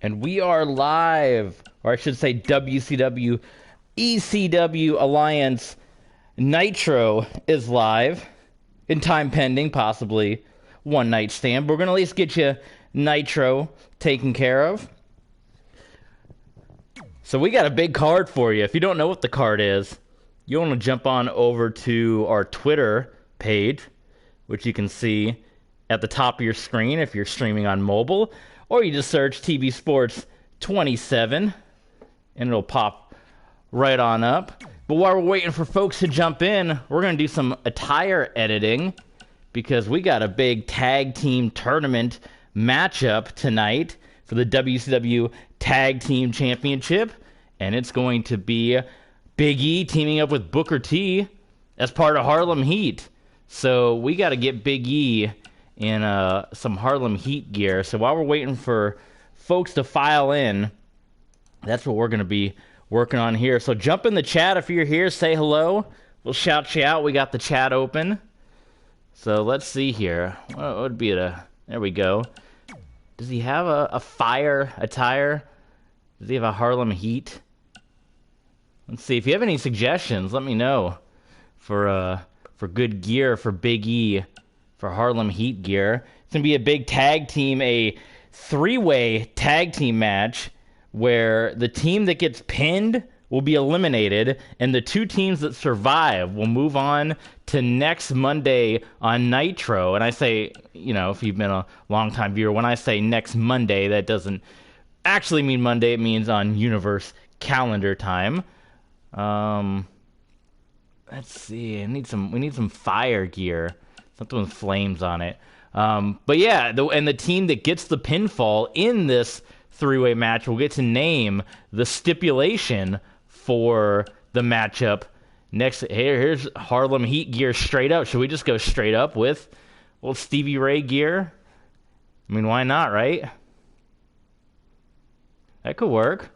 And we are live, or I should say WCW, ECW Alliance Nitro is live, in time pending, possibly one night stand. But we're going to at least get you Nitro taken care of. So we got a big card for you. If you don't know what the card is, you want to jump on over to our Twitter page, which you can see at the top of your screen if you're streaming on mobile, or you just search TV Sports 27 and it'll pop right on up. But while we're waiting for folks to jump in, we're going to do some attire editing because we got a big tag team tournament matchup tonight for the WCW Tag Team Championship, and it's going to be Big E teaming up with Booker T as part of Harlem Heat. So we got to get Big E in some Harlem Heat gear. So while we're waiting for folks to file in, that's what we're going to be working on here. So jump in the chat if you're here, say hello. We'll shout you out. We got the chat open. So let's see here. What would be there we go. Does he have a fire attire? Does he have a Harlem Heat? Let's see. If you have any suggestions, let me know for good gear for Big E for Harlem Heat gear. It's going to be a big tag team, a three-way tag team match where the team that gets pinned will be eliminated, and the two teams that survive will move on to next Monday on Nitro. And I say, if you've been a long-time viewer, when I say next Monday, that doesn't actually mean Monday. It means on Universe calendar time. Let's see. We need some fire gear. Something with flames on it. But yeah, and the team that gets the pinfall in this three-way match will get to name the stipulation for the matchup. Next, here's Harlem Heat gear straight up. Should we just go straight up with old Stevie Ray gear? I mean, why not, right? That could work.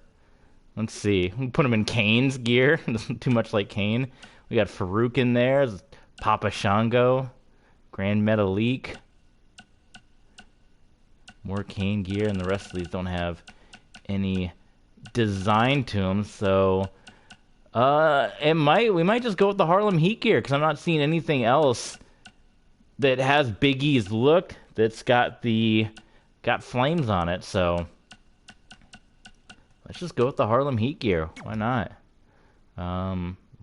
Let's see. We can put him in Kane's gear. Too much like Kane. We got Farouk in there. Papa Shango. Grand Metalik. More Kane gear, and the rest of these don't have any design to them, so we might just go with the Harlem Heat gear, because I'm not seeing anything else that has Big E's look that's got flames on it, so let's just go with the Harlem Heat gear. Why not?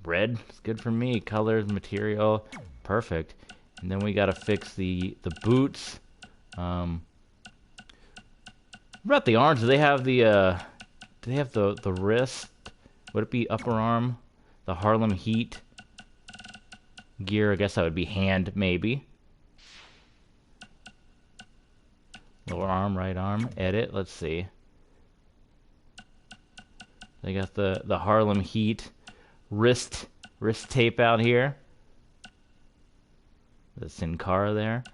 Red is good for me. Colors, material, perfect. And then we got to fix the boots. What about the arms? Do they have the wrist? Would it be upper arm? The Harlem Heat gear, I guess that would be hand, maybe. Lower arm, right arm. Edit, let's see. They got the Harlem Heat wrist tape out here. The Sin Cara there.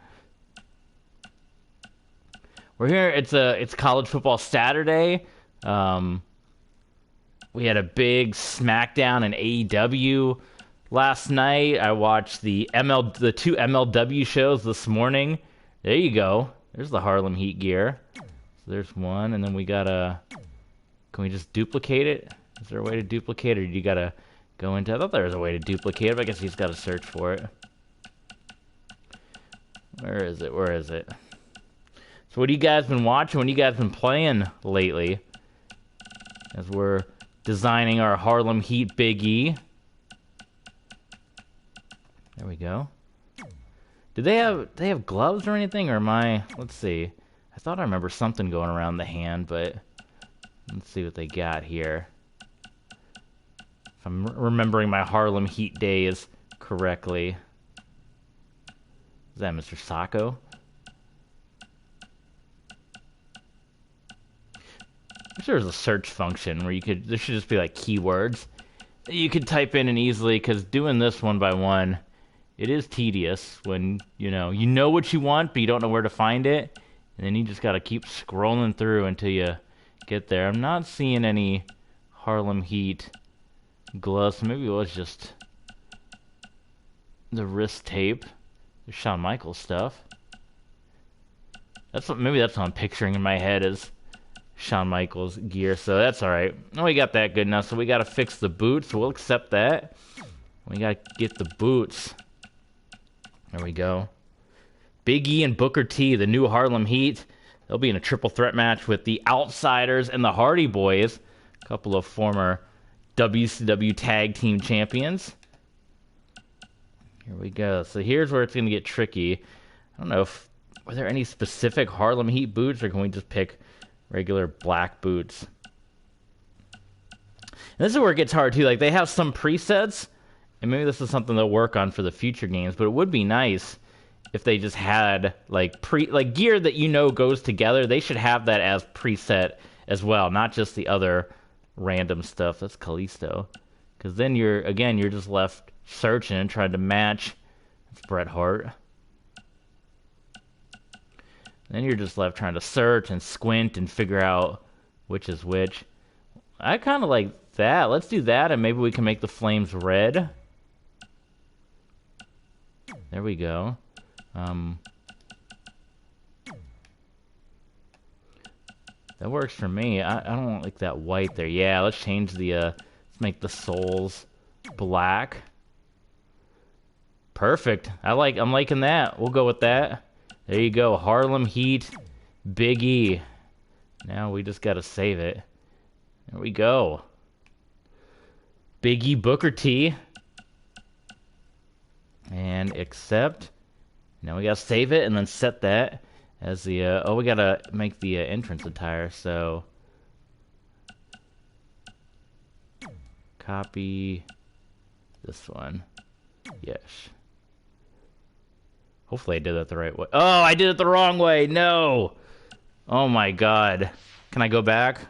We're here. It's college football Saturday. We had a big SmackDown in AEW last night. I watched the two MLW shows this morning. There you go. There's the Harlem Heat gear. So there's one, and then we gotta. Can we just duplicate it? Is there a way to duplicate it, or you gotta go into? I thought there was a way to duplicate it, but I guess he's gotta search for it. Where is it? So what have you guys been watching? What have you guys been playing lately? As we're designing our Harlem Heat Big E. There we go. Do they have gloves or anything? Or am I... Let's see. I thought I remember something going around the hand, but... Let's see what they got here. If I'm remembering my Harlem Heat days correctly. Is that Mr. Sacco? I wish there was a search function where there should just be like keywords that you could type in and easily, because doing this one by one, it is tedious when, you know what you want, but you don't know where to find it, and then you just gotta keep scrolling through until you get there. I'm not seeing any Harlem Heat gloves, so maybe it was just the wrist tape. There's Shawn Michaels stuff. Maybe that's what I'm picturing in my head is Shawn Michaels gear, so that's alright. We got that good enough, so we gotta fix the boots. We'll accept that. We gotta get the boots. There we go. Big E and Booker T, the new Harlem Heat. They'll be in a triple threat match with the Outsiders and the Hardy Boys, a couple of former WCW Tag Team Champions. Here we go. So here's where it's going to get tricky. I don't know if... Were there any specific Harlem Heat boots, or can we just pick regular black boots? And this is where it gets hard, too. Like, they have some presets, and maybe this is something they'll work on for the future games, but it would be nice if they just had, like gear that you know goes together. They should have that as preset as well, not just the other random stuff. That's Kalisto. Because then you're just left searching and trying to match. That's Bret Hart. Then you're just left trying to search and squint and figure out which is which. I kind of like that. Let's do that, and maybe we can make the flames red. There we go. That works for me. I don't like that white there. Yeah, let's change the, let's make the souls black. Perfect. I'm liking that. We'll go with that. There you go. Harlem Heat, Big E. Now we just gotta save it. There we go. Big E, Booker T. And accept. Now we gotta save it and then set that as the, oh, we gotta make the entrance attire, so copy this one. Yes. Hopefully I did that the right way. Oh, I did it the wrong way. No. Oh my God. Can I go back?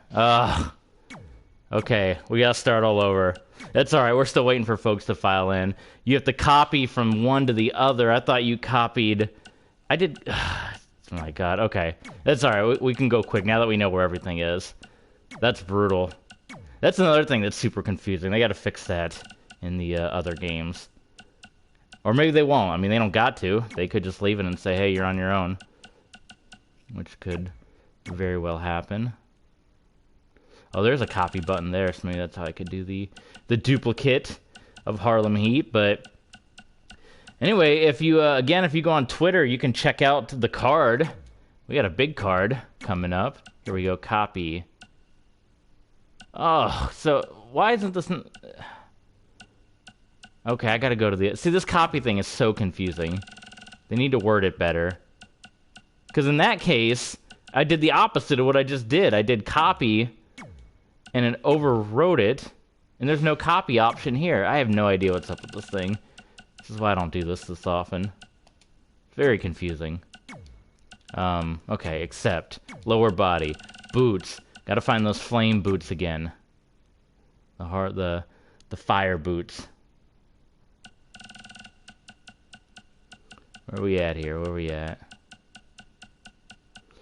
Okay, we gotta start all over. That's alright, we're still waiting for folks to file in. You have to copy from one to the other. I thought you copied... I did... Oh my God, okay. That's alright, we can go quick now that we know where everything is. That's brutal. That's another thing that's super confusing. They gotta fix that in the other games. Or maybe they won't. I mean, they don't got to. They could just leave it and say, hey, you're on your own. Which could very well happen. Oh, there's a copy button there, so maybe that's how I could do the duplicate of Harlem Heat. But anyway, if you again, if you go on Twitter, you can check out the card. We got a big card coming up. Here we go, copy. Oh, so why isn't this... Okay, I gotta go to the... See, this copy thing is so confusing. They need to word it better. Because in that case, I did the opposite of what I just did. I did copy... and it overwrote it, and there's no copy option here. I have no idea what's up with this thing. This is why I don't do this often. It's very confusing. Okay, accept. Lower body. Boots. Gotta find those flame boots again. The fire boots. Where are we at here? Where are we at?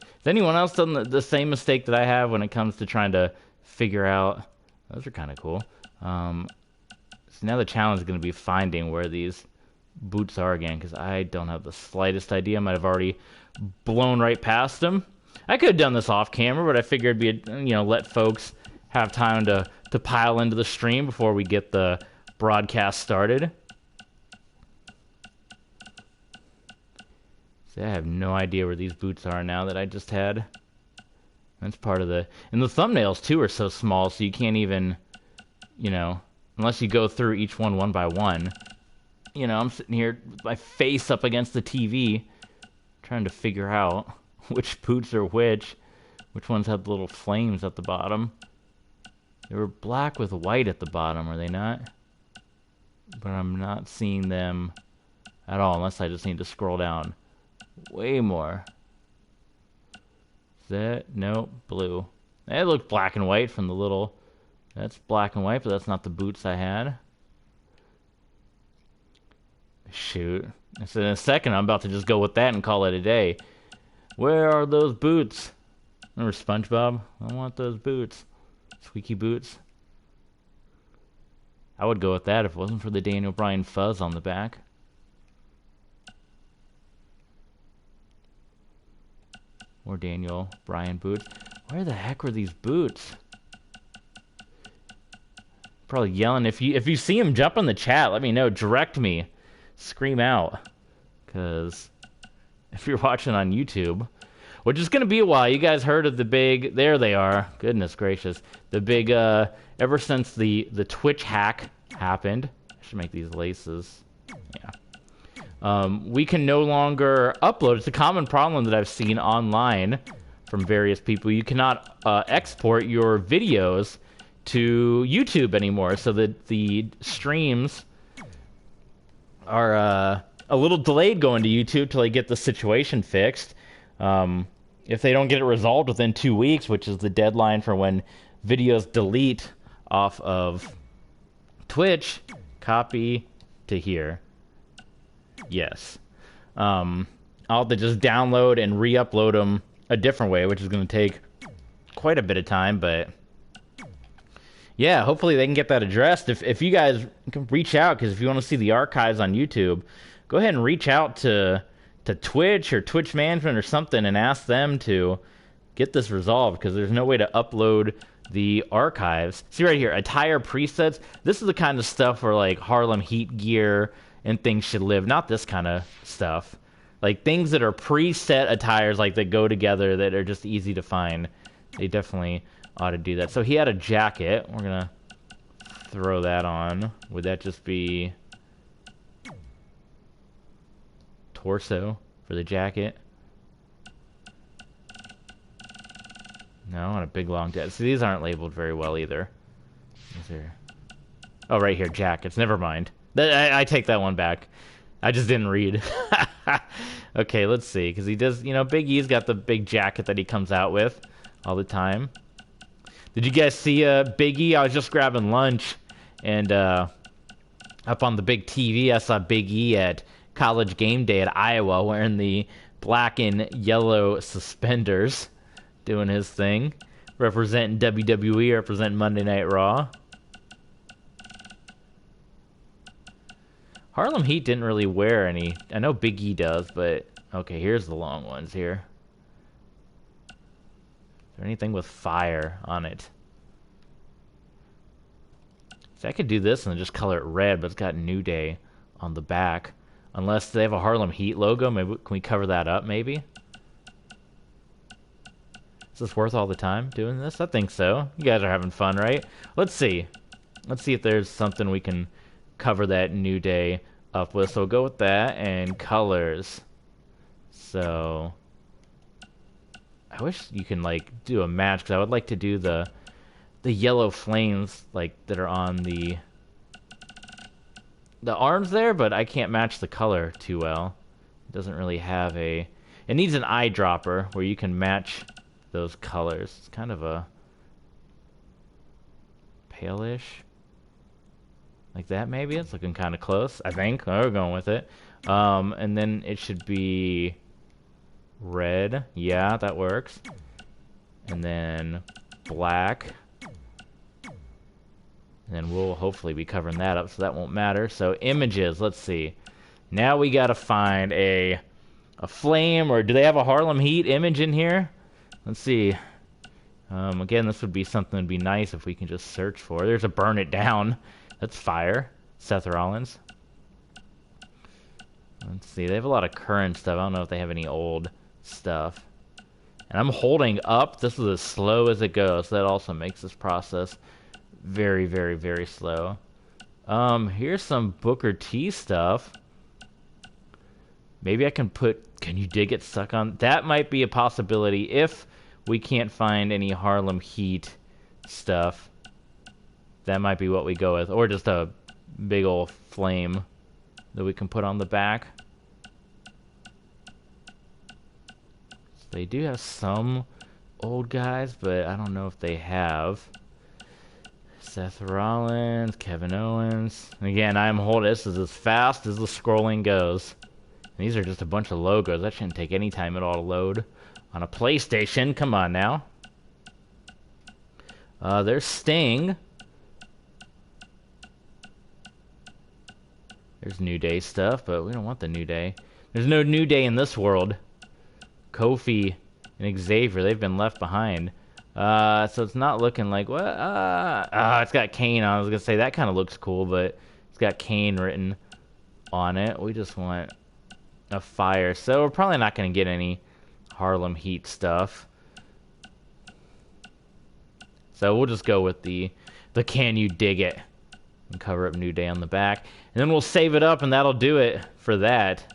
Has anyone else done the same mistake that I have when it comes to trying to figure out... Those are kind of cool. So now the challenge is going to be finding where these boots are again, because I don't have the slightest idea. I might have already blown right past them. I could have done this off camera, but I figured it'd be, let folks have time to pile into the stream before we get the broadcast started. See, I have no idea where these boots are now that I just had. That's part of the... And the thumbnails, too, are so small, so you can't even, unless you go through each one by one. I'm sitting here with my face up against the TV, trying to figure out which boots are which ones have the little flames at the bottom. They were black with white at the bottom, are they not? But I'm not seeing them at all, unless I just need to scroll down way more. Nope, blue. It looked black and white from the little... That's black and white, but that's not the boots I had. Shoot. So in a second, I'm about to just go with that and call it a day. Where are those boots? Remember SpongeBob? I want those boots. Squeaky boots. I would go with that if it wasn't for the Daniel Bryan fuzz on the back. Or Daniel Bryan boots. Where the heck were these boots? Probably yelling. If you see him, jump in the chat. Let me know. Direct me. Scream out. Because if you're watching on YouTube, which is going to be a while. You guys heard of the big... There they are. Goodness gracious. The big... ever since the Twitch hack happened... I should make these laces. Yeah. We can no longer upload. It's a common problem that I've seen online from various people. You cannot export your videos to YouTube anymore. So that the streams are a little delayed going to YouTube till they get the situation fixed. If they don't get it resolved within 2 weeks, which is the deadline for when videos delete off of Twitch, copy to here. Yes. I'll have to just download and re-upload them a different way, which is going to take quite a bit of time, but yeah, hopefully they can get that addressed. If you guys can reach out, because if you want to see the archives on YouTube, go ahead and reach out to Twitch or Twitch management or something and ask them to get this resolved, because there's no way to upload the archives. See right here, attire presets. This is the kind of stuff where like Harlem Heat gear and things should live, not this kind of stuff. Like things that are preset attires, like that go together, that are just easy to find. They definitely ought to do that. So he had a jacket. We're gonna throw that on. Would that just be torso for the jacket? No, on a big long jacket. So these aren't labeled very well either. These are... Oh, right here, jackets. Never mind. I take that one back. I just didn't read. Okay, let's see. Because he does, you know, Big E's got the big jacket that he comes out with all the time. Did you guys see Big E? I was just grabbing lunch, and up on the big TV, I saw Big E at College Game Day at Iowa wearing the black and yellow suspenders, doing his thing, representing WWE, representing Monday Night Raw. Harlem Heat didn't really wear any. I know Big E does, but okay, here's the long ones here. Is there anything with fire on it? See, I could do this and just color it red, but it's got New Day on the back. Unless they have a Harlem Heat logo, maybe can we cover that up, maybe? Is this worth all the time doing this? I think so. You guys are having fun, right? Let's see. Let's see if there's something we can cover that New Day up with. So we'll go with that and colors. So I wish you can like do a match, because I would like to do the yellow flames like that are on the arms there, but I can't match the color too well. It doesn't really have a... It needs an eyedropper where you can match those colors. It's kind of a palish. Like that, maybe? It's looking kind of close, I think. Oh, we're going with it. And then it should be red. Yeah, that works. And then black. And then we'll hopefully be covering that up, so that won't matter. So images, let's see. Now we gotta find a flame, or do they have a Harlem Heat image in here? Let's see. Again, this would be something that'd be nice if we can just search for. There's a Burn It Down. That's fire. Seth Rollins. Let's see. They have a lot of current stuff. I don't know if they have any old stuff. And I'm holding up. This is as slow as it goes. So that also makes this process very, very, very slow. Here's some Booker T stuff. Maybe I can put... Can you dig it stuck on? That might be a possibility if we can't find any Harlem Heat stuff. That might be what we go with. Or just a big old flame that we can put on the back. So they do have some old guys, but I don't know if they have. Seth Rollins, Kevin Owens. And again, I'm holding this as fast as the scrolling goes. And these are just a bunch of logos. That shouldn't take any time at all to load on a PlayStation. Come on now. There's Sting. There's New Day stuff, but we don't want the New Day. There's no New Day in this world. Kofi and Xavier, they've been left behind. So it's not looking like what? It's got Kane on. I was gonna say that kind of looks cool, but it's got Kane written on it. We just want a fire, so we're probably not gonna get any Harlem Heat stuff. So we'll just go with the Can You Dig It and cover up New Day on the back, and then we'll save it up, and that'll do it for that.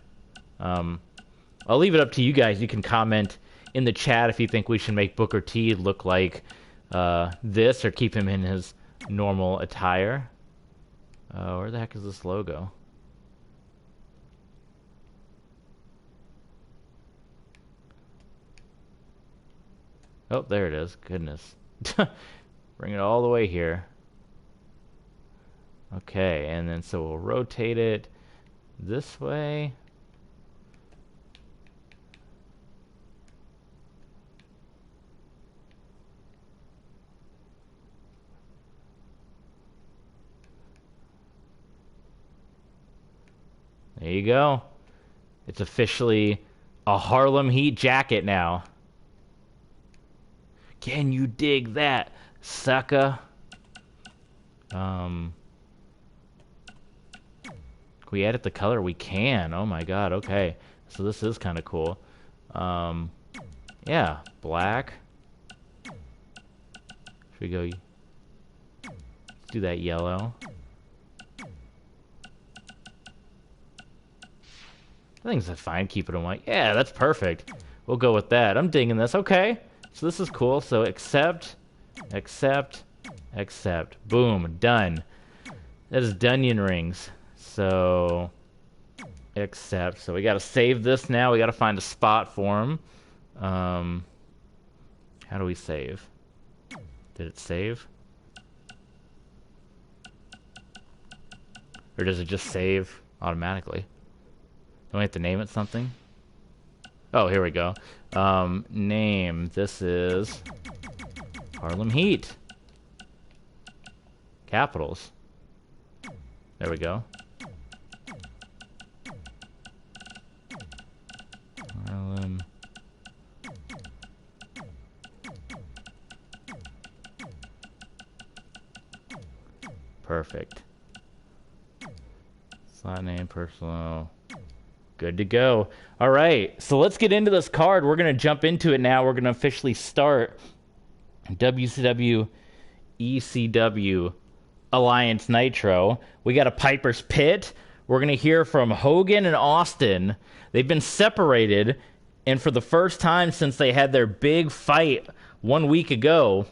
I'll leave it up to you guys. You can comment in the chat if you think we should make Booker T look like this or keep him in his normal attire. Where the heck is this logo? Oh, there it is. Goodness. Bring it all the way here. Okay, and then so we'll rotate it this way. There you go. It's officially a Harlem Heat jacket now. Can you dig that, sucker? Can we edit the color? We can. Oh my god, okay. So this is kind of cool. Yeah, black. Should we go... Let's do that yellow. I think that's fine. Keep it in white. Yeah, that's perfect. We'll go with that. I'm digging this. Okay. So this is cool. So accept, accept, accept. Boom. Done. That is Dunyan rings. So accept. So we got to save this now. We got to find a spot for him. How do we save? Did it save? Or does it just save automatically? Don't we have to name it something? Oh, here we go. Name. This is Harlem Heat. Capitals. There we go. Harlem. Perfect. Slot name, personal. Good to go. All right, so let's get into this card. We're going to jump into it now. We're going to officially start WCW ECW Alliance Nitro. We got a Piper's Pit. We're going to hear from Hogan and Austin. They've been separated, and for the first time since they had their big fight 1 week ago,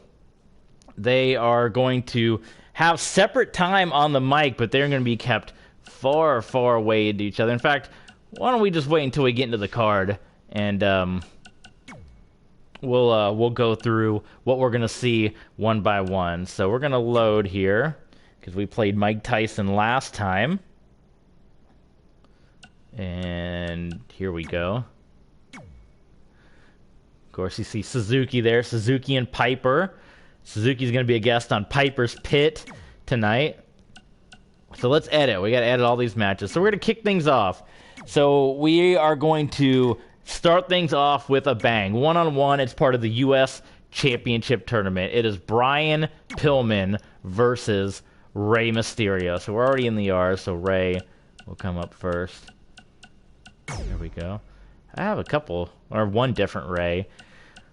they are going to have separate time on the mic, but they're going to be kept far, far away to each other. In fact, why don't we just wait until we get into the card, and we'll go through what we're gonna see one by one. So we're gonna load here because we played Mike Tyson last time, and here we go. Of course, you see Suzuki there, Suzuki and Piper. Suzuki's gonna be a guest on Piper's Pit tonight. So let's edit. We gotta edit all these matches. So we're gonna kick things off. So we are going to start things off with a bang. One-on-one, it's part of the U.S. Championship Tournament. It is Brian Pillman versus Rey Mysterio. So we're already in the R, so Rey will come up first. There we go. I have a couple, or one different Rey.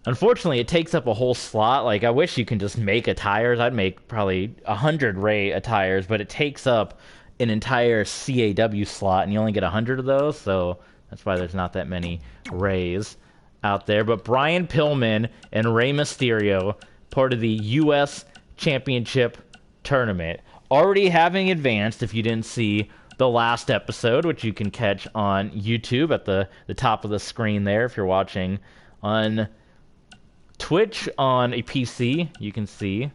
Unfortunately, it takes up a whole slot. Like, I wish you can just make attires. I'd make probably 100 Rey attires, but it takes up an entire CAW slot, and you only get 100 of those, so that's why there's not that many Reys out there. But Brian Pillman and Rey Mysterio, part of the U.S. Championship Tournament, already having advanced, if you didn't see the last episode, which you can catch on YouTube at the top of the screen there. If you're watching on Twitch on a PC, you can see.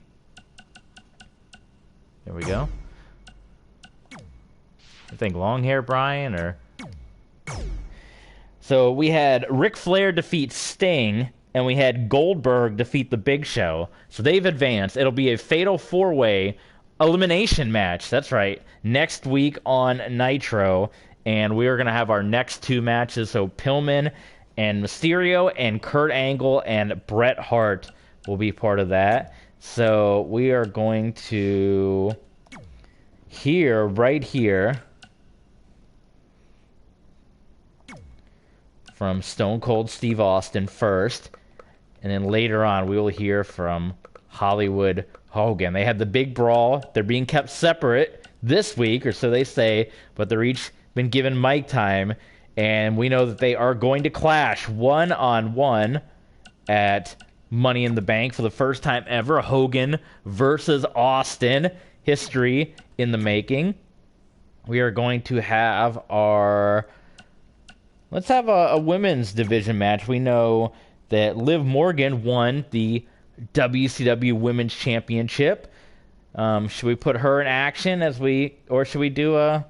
There we go. I think long hair Brian, or... So we had Ric Flair defeat Sting, and we had Goldberg defeat The Big Show. So they've advanced. It'll be a fatal four-way elimination match. That's right. Next week on Nitro, and we are going to have our next two matches. So Pillman and Mysterio and Kurt Angle and Bret Hart will be part of that. So we are going to hear right here from Stone Cold Steve Austin first, and then later on we will hear from Hollywood Hogan. They had the big brawl. They're being kept separate this week, or so they say, but they're each been given mic time, and we know that they are going to clash one-on-one at Money in the Bank for the first time ever. Hogan versus Austin. History in the making. We are going to have our... Let's have a women's division match. We know that Liv Morgan won the WCW Women's Championship. Should we put her in action or should we do a...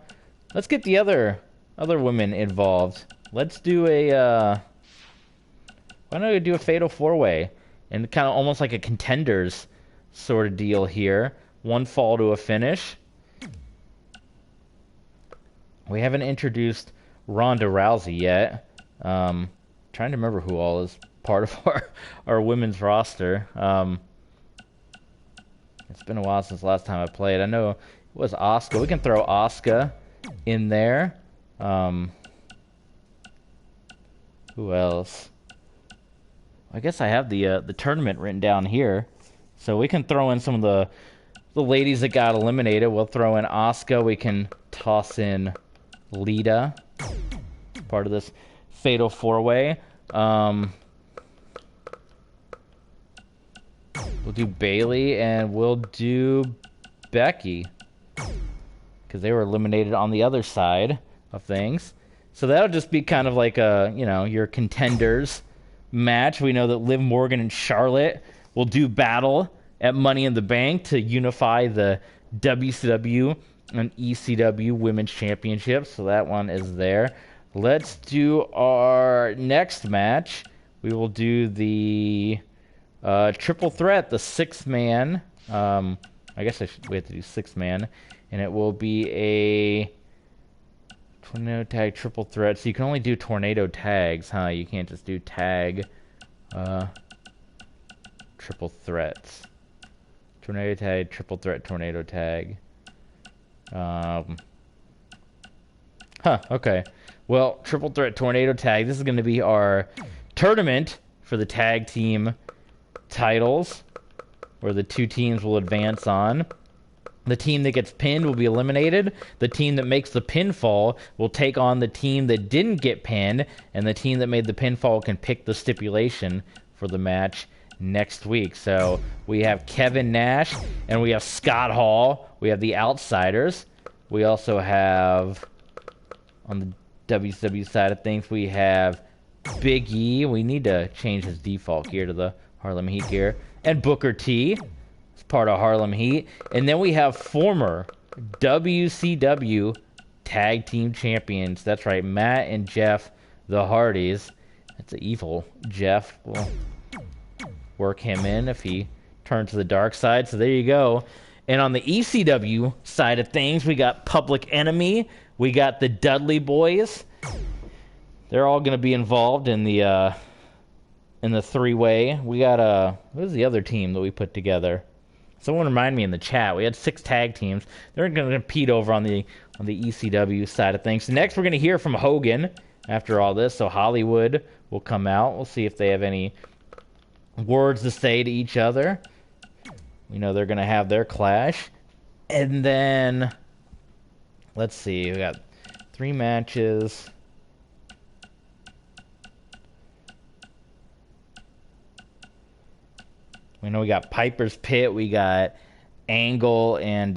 Let's get the other women involved. Let's do a... why don't we do a Fatal 4-Way? And kind of almost like a Contenders sort of deal here. One fall to a finish. We haven't introduced Ronda Rousey yet. Trying to remember who all is part of our women's roster. It's been a while since the last time I played. I know it was Asuka. We can throw Asuka in there. Who else? I guess I have the tournament written down here, so we can throw in some of the ladies that got eliminated. We'll throw in Asuka. We can toss in Lita, part of this Fatal 4-Way. We'll do Bayley, and we'll do Becky, because they were eliminated on the other side of things. So that'll just be kind of like a, your contenders match. We know that Liv Morgan and Charlotte will do battle at Money in the Bank to unify the WCW and ECW Women's Championships. So that one is there. Let's do our next match. We will do the triple threat, the 6-man. I guess we have to do 6-man. And it will be a tornado tag triple threat. So you can only do tornado tags, huh? You can't just do tag triple threats. Tornado tag, triple threat, tornado tag. Okay. Well, triple threat tornado tag. This is going to be our tournament for the tag team titles, where the two teams will advance on. The team that gets pinned will be eliminated. The team that makes the pinfall will take on the team that didn't get pinned, and the team that made the pinfall can pick the stipulation for the match next week. So we have Kevin Nash and we have Scott Hall. We have the Outsiders. We also have, on the WCW side of things, we have Big E. We need to change his default gear to the Harlem Heat gear. And Booker T. It's part of Harlem Heat. And then we have former WCW Tag Team Champions. That's right, Matt and Jeff the Hardys. That's an evil Jeff. We'll work him in if he turns to the dark side. So there you go. And on the ECW side of things, we got Public Enemy. We got the Dudley Boys. They're all going to be involved in the three-way. We got what was the other team that we put together? Someone remind me in the chat. We had 6 tag teams. They're going to compete over on the ECW side of things. Next, we're going to hear from Hogan after all this. So Hollywood will come out. We'll see if they have any words to say to each other. We know they're going to have their clash. And then, let's see. We got 3 matches. We know we got Piper's Pit. We got Angle and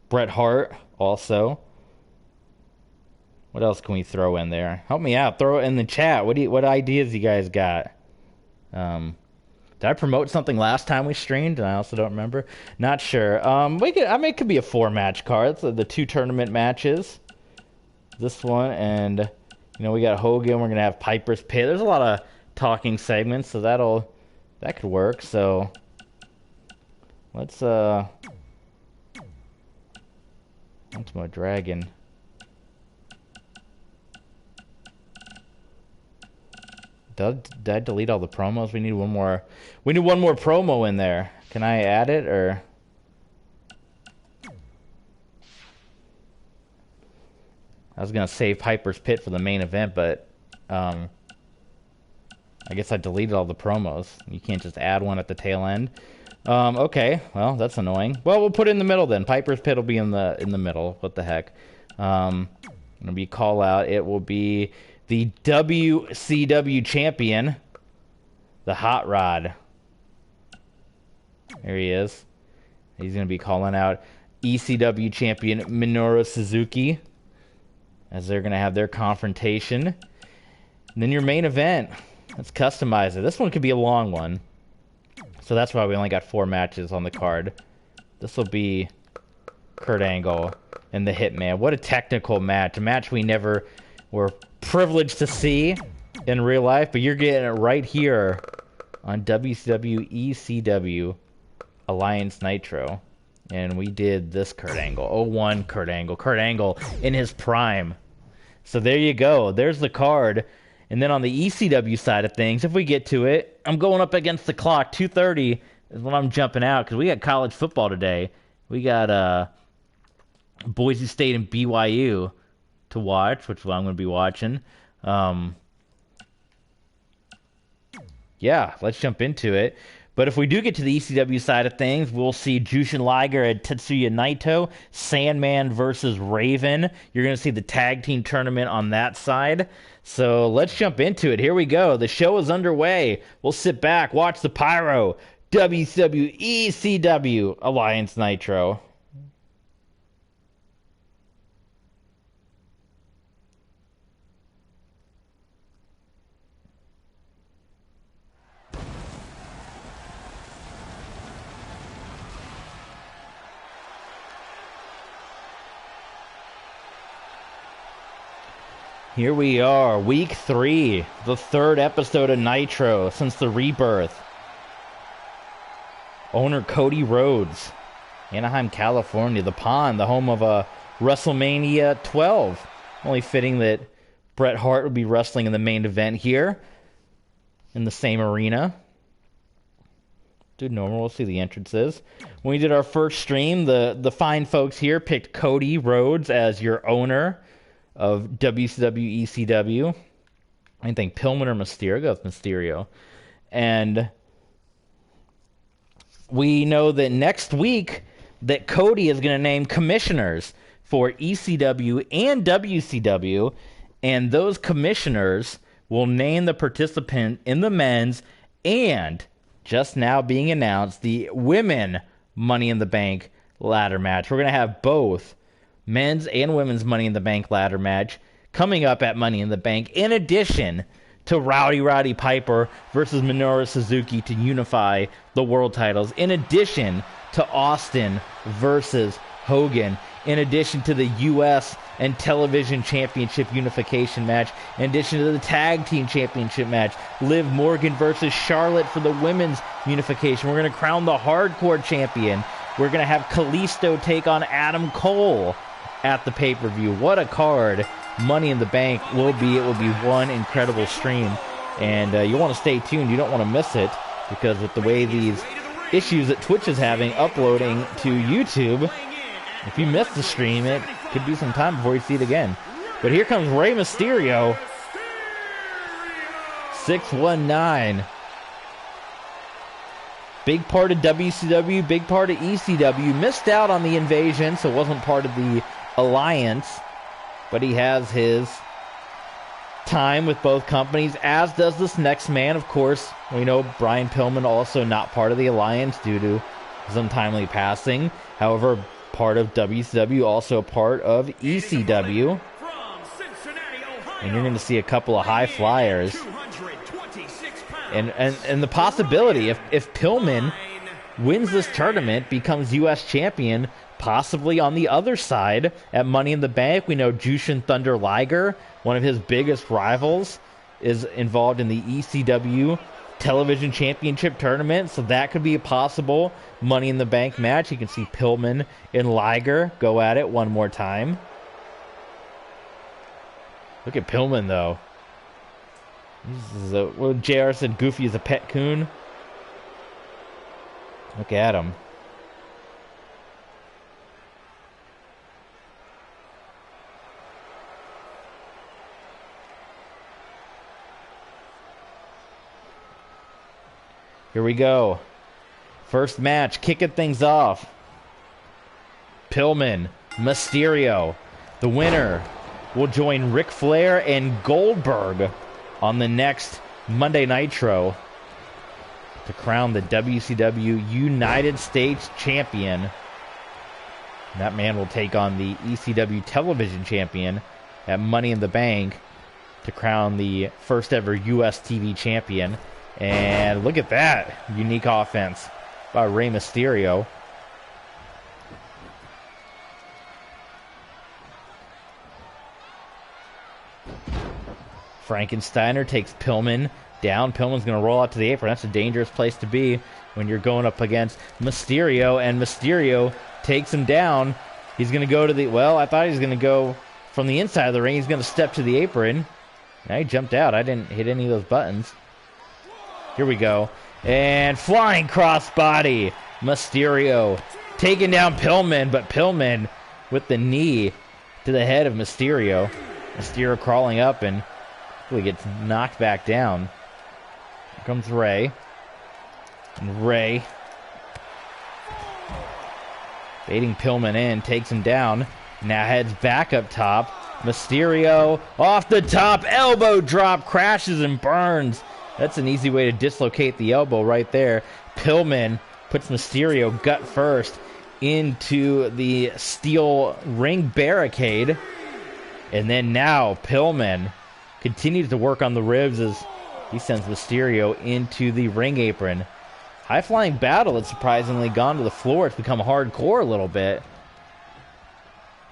Bret Hart also. What else can we throw in there? Help me out. Throw it in the chat. What ideas you guys got? Did I promote something last time we streamed? And I also don't remember. Not sure. It could be a 4-match card. So the 2 tournament matches. This one and we got Hogan. We're gonna have Piper's Pit. There's a lot of talking segments, so that could work. So let's Ultimo Dragon. Did I delete all the promos? We need one more. We need one more promo in there. Can I add it or? I was gonna save Piper's Pit for the main event, but I guess I deleted all the promos. You can't just add one at the tail end. Okay, well that's annoying. Well, we'll put it in the middle then. Piper's Pit will be in the middle. What the heck? It'll be call out. It will be the WCW champion, the Hot Rod. There he is. He's gonna be calling out ECW champion Minoru Suzuki, as they're gonna have their confrontation. And then your main event. Let's customize it. This one could be a long one, so that's why we only got 4 matches on the card. This will be Kurt Angle and the Hitman. What a technical match. A match we never were privileged to see in real life, but you're getting it right here on WCW ECW Alliance Nitro. And we did this Kurt Angle. 01 Kurt Angle. Kurt Angle in his prime. So there you go. There's the card. And then on the ECW side of things, if we get to it, I'm going up against the clock. 2:30 is when I'm jumping out, because we got college football today. We got Boise State and BYU to watch, which I'm going to be watching. Yeah, let's jump into it. But if we do get to the ECW side of things, we'll see Jushin Liger and Tetsuya Naito, Sandman versus Raven. You're going to see the tag team tournament on that side. So let's jump into it. Here we go. The show is underway. We'll sit back, watch the pyro. WCW ECW Alliance Nitro. Here we are, week 3, the 3rd episode of Nitro since the rebirth. Owner Cody Rhodes, Anaheim, California, the Pond, the home of WrestleMania 12. Only fitting that Bret Hart will be wrestling in the main event here in the same arena. Do normal, we'll see the entrances. When we did our first stream, the fine folks here picked Cody Rhodes as your owner of WCW ECW. I think Pillman or Mysterio. Go with Mysterio. And we know that next week that Cody is going to name commissioners for ECW and WCW, and those commissioners will name the participant in the men's and, just now being announced, the women Money in the Bank ladder match. We're going to have both men's and women's Money in the Bank ladder match coming up at Money in the Bank, in addition to Roddy Piper versus Minoru Suzuki to unify the world titles, in addition to Austin versus Hogan, in addition to the U.S. and Television Championship unification match, in addition to the Tag Team Championship match, Liv Morgan versus Charlotte for the women's unification. We're going to crown the Hardcore Champion. We're going to have Kalisto take on Adam Cole at the pay-per-view. What a card Money in the Bank will be. It will be one incredible stream, and you want to stay tuned. You don't want to miss it, because with the way these issues that Twitch is having uploading to YouTube, if you miss the stream, it could be some time before you see it again. But here comes Rey Mysterio. 619. Big part of WCW, big part of ECW. Missed out on the invasion, so wasn't part of the alliance. But he has his time with both companies, as does this next man. Of course, we know Brian Pillman also not part of the alliance due to his untimely passing. However, part of WCW, also part of ECW. And you're going to see a couple of high flyers. And the possibility, if Pillman wins this tournament, becomes U.S. champion, possibly on the other side at Money in the Bank. We know Jushin Thunder Liger, one of his biggest rivals, is involved in the ECW Television Championship tournament, so that could be a possible Money in the Bank match. You can see Pillman and Liger go at it one more time. Look at Pillman, though. Well, JR said Goofy is a pet coon. Look at him. Here we go. First match, kicking things off. Pillman, Mysterio. The winner will join Ric Flair and Goldberg on the next Monday Nitro to crown the WCW United States Champion. That man will take on the ECW Television Champion at Money in the Bank to crown the first ever US TV Champion. And look at that unique offense by Rey Mysterio. Frankensteiner takes Pillman down. Pillman's going to roll out to the apron. That's a dangerous place to be when you're going up against Mysterio, and Mysterio takes him down. He's going to go to the... Well, I thought he was going to go from the inside of the ring. He's going to step to the apron. Now he jumped out. I didn't hit any of those buttons. Here we go. And flying crossbody. Mysterio taking down Pillman, but Pillman with the knee to the head of Mysterio. Mysterio crawling up and he gets knocked back down. Here comes Rey. And Rey, baiting Pillman in, takes him down. Now heads back up top. Mysterio off the top, elbow drop, crashes and burns. That's an easy way to dislocate the elbow right there. Pillman puts Mysterio gut first into the steel ring barricade. And then now Pillman continues to work on the ribs as he sends Mysterio into the ring apron. High-flying battle has surprisingly gone to the floor. It's become hardcore a little bit.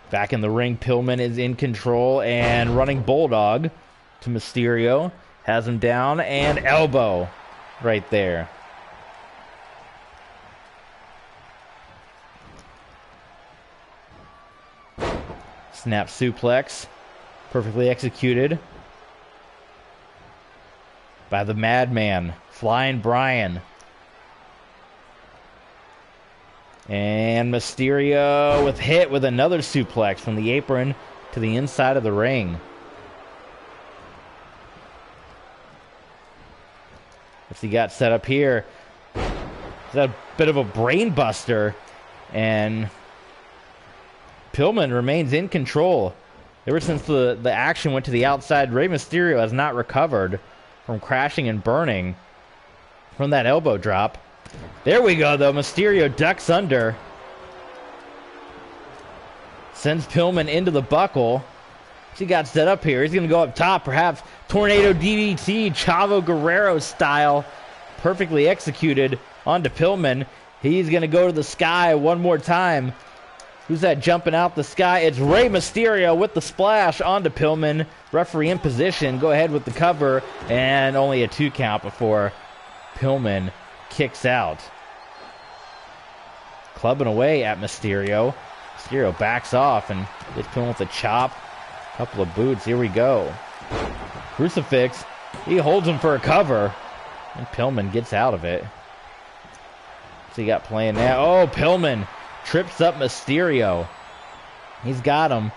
Back in the ring, Pillman is in control and running Bulldog to Mysterio. Has him down and elbow right there. Snap suplex. Perfectly executed by the Madman, Flying Brian. And Mysterio with hit with another suplex from the apron to the inside of the ring. What's he got set up here? Is that a bit of a brain buster? And Pillman remains in control. Ever since the action went to the outside, Rey Mysterio has not recovered from crashing and burning from that elbow drop. There we go, though. Mysterio ducks under. Sends Pillman into the buckle. He got set up here. He's going to go up top, perhaps Tornado DDT, Chavo Guerrero style. Perfectly executed onto Pillman. He's going to go to the sky one more time. Who's that jumping out the sky? It's Rey Mysterio with the splash onto Pillman. Referee in position. Go ahead with the cover. And only a 2 count before Pillman kicks out. Clubbing away at Mysterio. Mysterio backs off and gets Pillman with a chop. Couple of boots. Here we go. Crucifix. He holds him for a cover. And Pillman gets out of it. So you got playing now. Oh, Pillman trips up Mysterio. He's got him.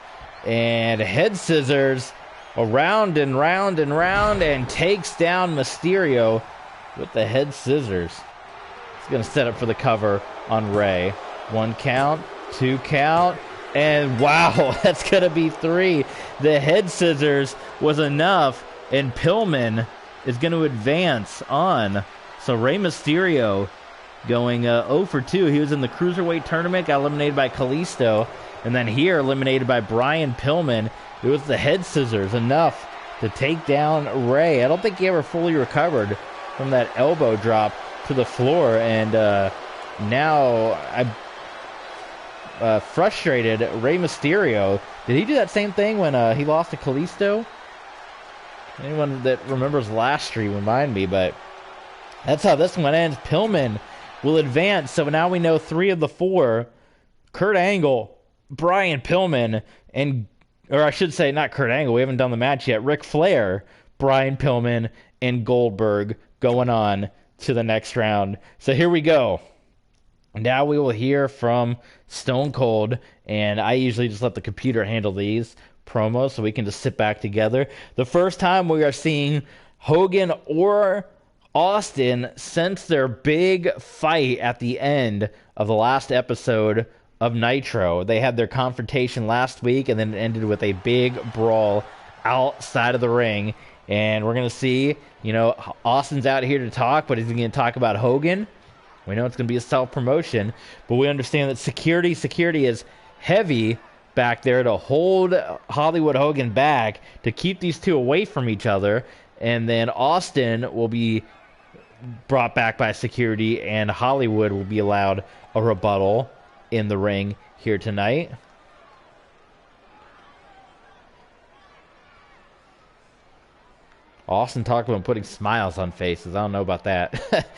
And head scissors around and round and round and takes down Mysterio with the head scissors. He's going to set up for the cover on Rey. 1 count, 2 count, and wow, that's going to be 3. The head scissors was enough, and Pillman is going to advance on. So Rey Mysterio going 0 for 2. He was in the Cruiserweight tournament, got eliminated by Kalisto, and then here eliminated by Brian Pillman. It was the head scissors enough to take down Rey. I don't think he ever fully recovered from that elbow drop to the floor, and now I'm frustrated. Rey Mysterio, did he do that same thing when he lost to Kalisto? Anyone that remembers last stream remind me, but that's how this one ends. Pillman will advance, so now we know 3 of the 4. Kurt Angle, Brian Pillman, and, or I should say not Kurt Angle, we haven't done the match yet, Ric Flair, Brian Pillman, and Goldberg going on to the next round. So here we go. Now we will hear from Stone Cold, and I usually just let the computer handle these promos so we can just sit back together. The first time we are seeing Hogan or Austin since their big fight at the end of the last episode of Nitro. They had their confrontation last week, and then it ended with a big brawl outside of the ring. And we're going to see, Austin's out here to talk, but is he going to talk about Hogan? We know it's going to be a self-promotion, but we understand that security is heavy back there to hold Hollywood Hogan back, to keep these two away from each other, and then Austin will be brought back by security, and Hollywood will be allowed a rebuttal in the ring here tonight. Austin talked about putting smiles on faces. I don't know about that.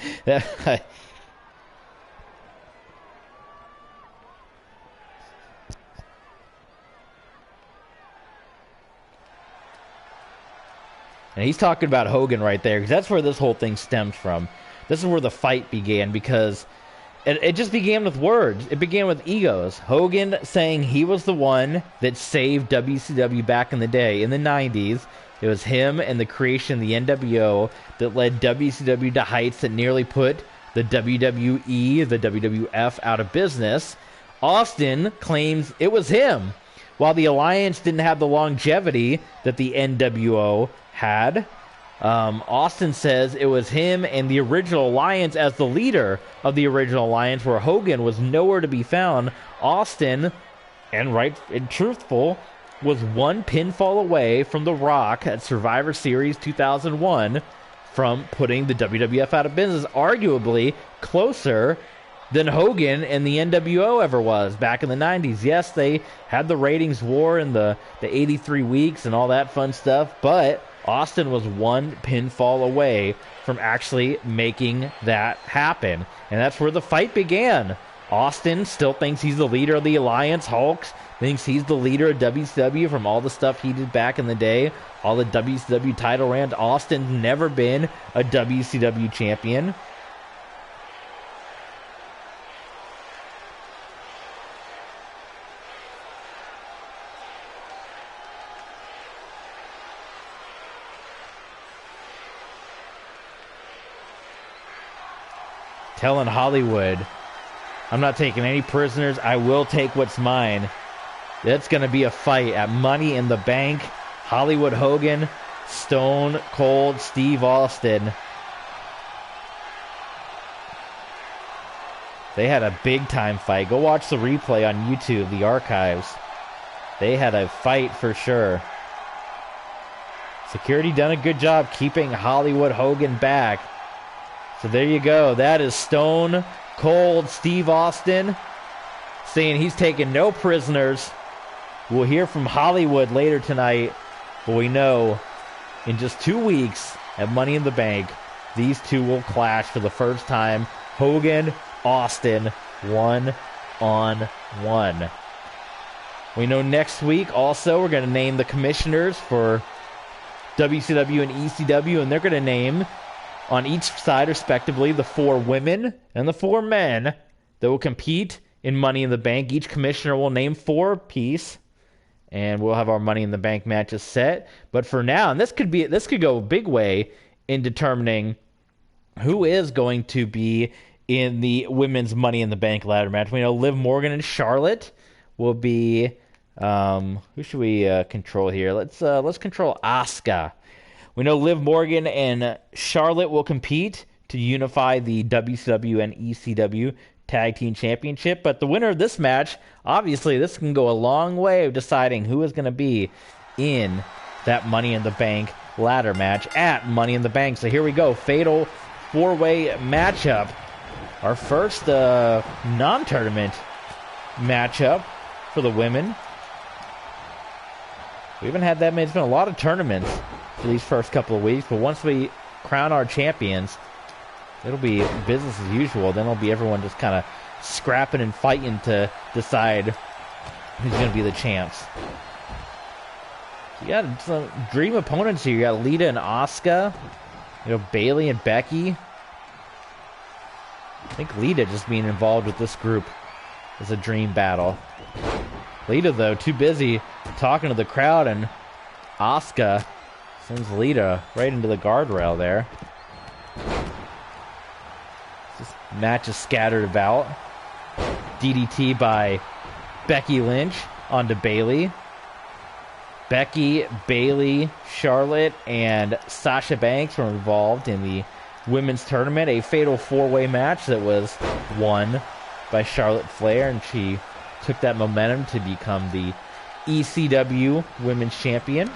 And he's talking about Hogan right there, because that's where this whole thing stems from. This is where the fight began, because it just began with words. It began with egos. Hogan saying he was the one that saved WCW back in the day, in the 90s. It was him and the creation of the NWO that led WCW to heights that nearly put the WWE, the WWF, out of business. Austin claims it was him, while the Alliance didn't have the longevity that the NWO had. Austin says it was him and the original Alliance as the leader of the original Alliance, where Hogan was nowhere to be found. Austin, and right and truthful, was one pinfall away from The Rock at Survivor Series 2001 from putting the WWF out of business, arguably closer than Hogan and the NWO ever was back in the 90s. Yes, they had the ratings war in the 83 weeks and all that fun stuff, but Austin was one pinfall away from actually making that happen. And that's where the fight began. Austin still thinks he's the leader of the Alliance. Hulk thinks he's the leader of WCW from all the stuff he did back in the day, all the WCW title runs. Austin's never been a WCW champion. Telling Hollywood, I'm not taking any prisoners. I will take what's mine. It's going to be a fight at Money in the Bank. Hollywood Hogan, Stone Cold Steve Austin. They had a big-time fight. Go watch the replay on YouTube, the archives. They had a fight for sure. Security done a good job keeping Hollywood Hogan back. So there you go. That is Stone Cold Steve Austin saying he's taking no prisoners. We'll hear from Hollywood later tonight, but we know in just 2 weeks at Money in the Bank, these two will clash for the first time. Hogan, Austin, one-on-one. We know next week also we're going to name the commissioners for WCW and ECW, and they're going to name on each side, respectively, the 4 women and the 4 men that will compete in Money in the Bank. Each commissioner will name 4 apiece, and we'll have our Money in the Bank matches set. But for now, and this could go a big way in determining who is going to be in the women's Money in the Bank ladder match. We know Liv Morgan and Charlotte will be. Who should we control here? Let's control Asuka. We know Liv Morgan and Charlotte will compete to unify the WCW and ECW Tag Team Championship. But the winner of this match, obviously, this can go a long way of deciding who is going to be in that Money in the Bank ladder match at Money in the Bank. So here we go. Fatal 4-way matchup. Our first non-tournament matchup for the women. We haven't had that many. It's been a lot of tournaments for these first couple of weeks, but once we crown our champions, it'll be business as usual. Then it'll be everyone just kind of scrapping and fighting to decide who's going to be the champs. You got some dream opponents here. You got Lita and Asuka. You know, Bayley and Becky. I think Lita just being involved with this group is a dream battle. Lita, though, too busy talking to the crowd, and Asuka sends Lita right into the guardrail there. This match is scattered about. DDT by Becky Lynch onto Bayley. Becky, Bayley, Charlotte, and Sasha Banks were involved in the women's tournament, a fatal four-way match that was won by Charlotte Flair, and she took that momentum to become the ECW women's champion.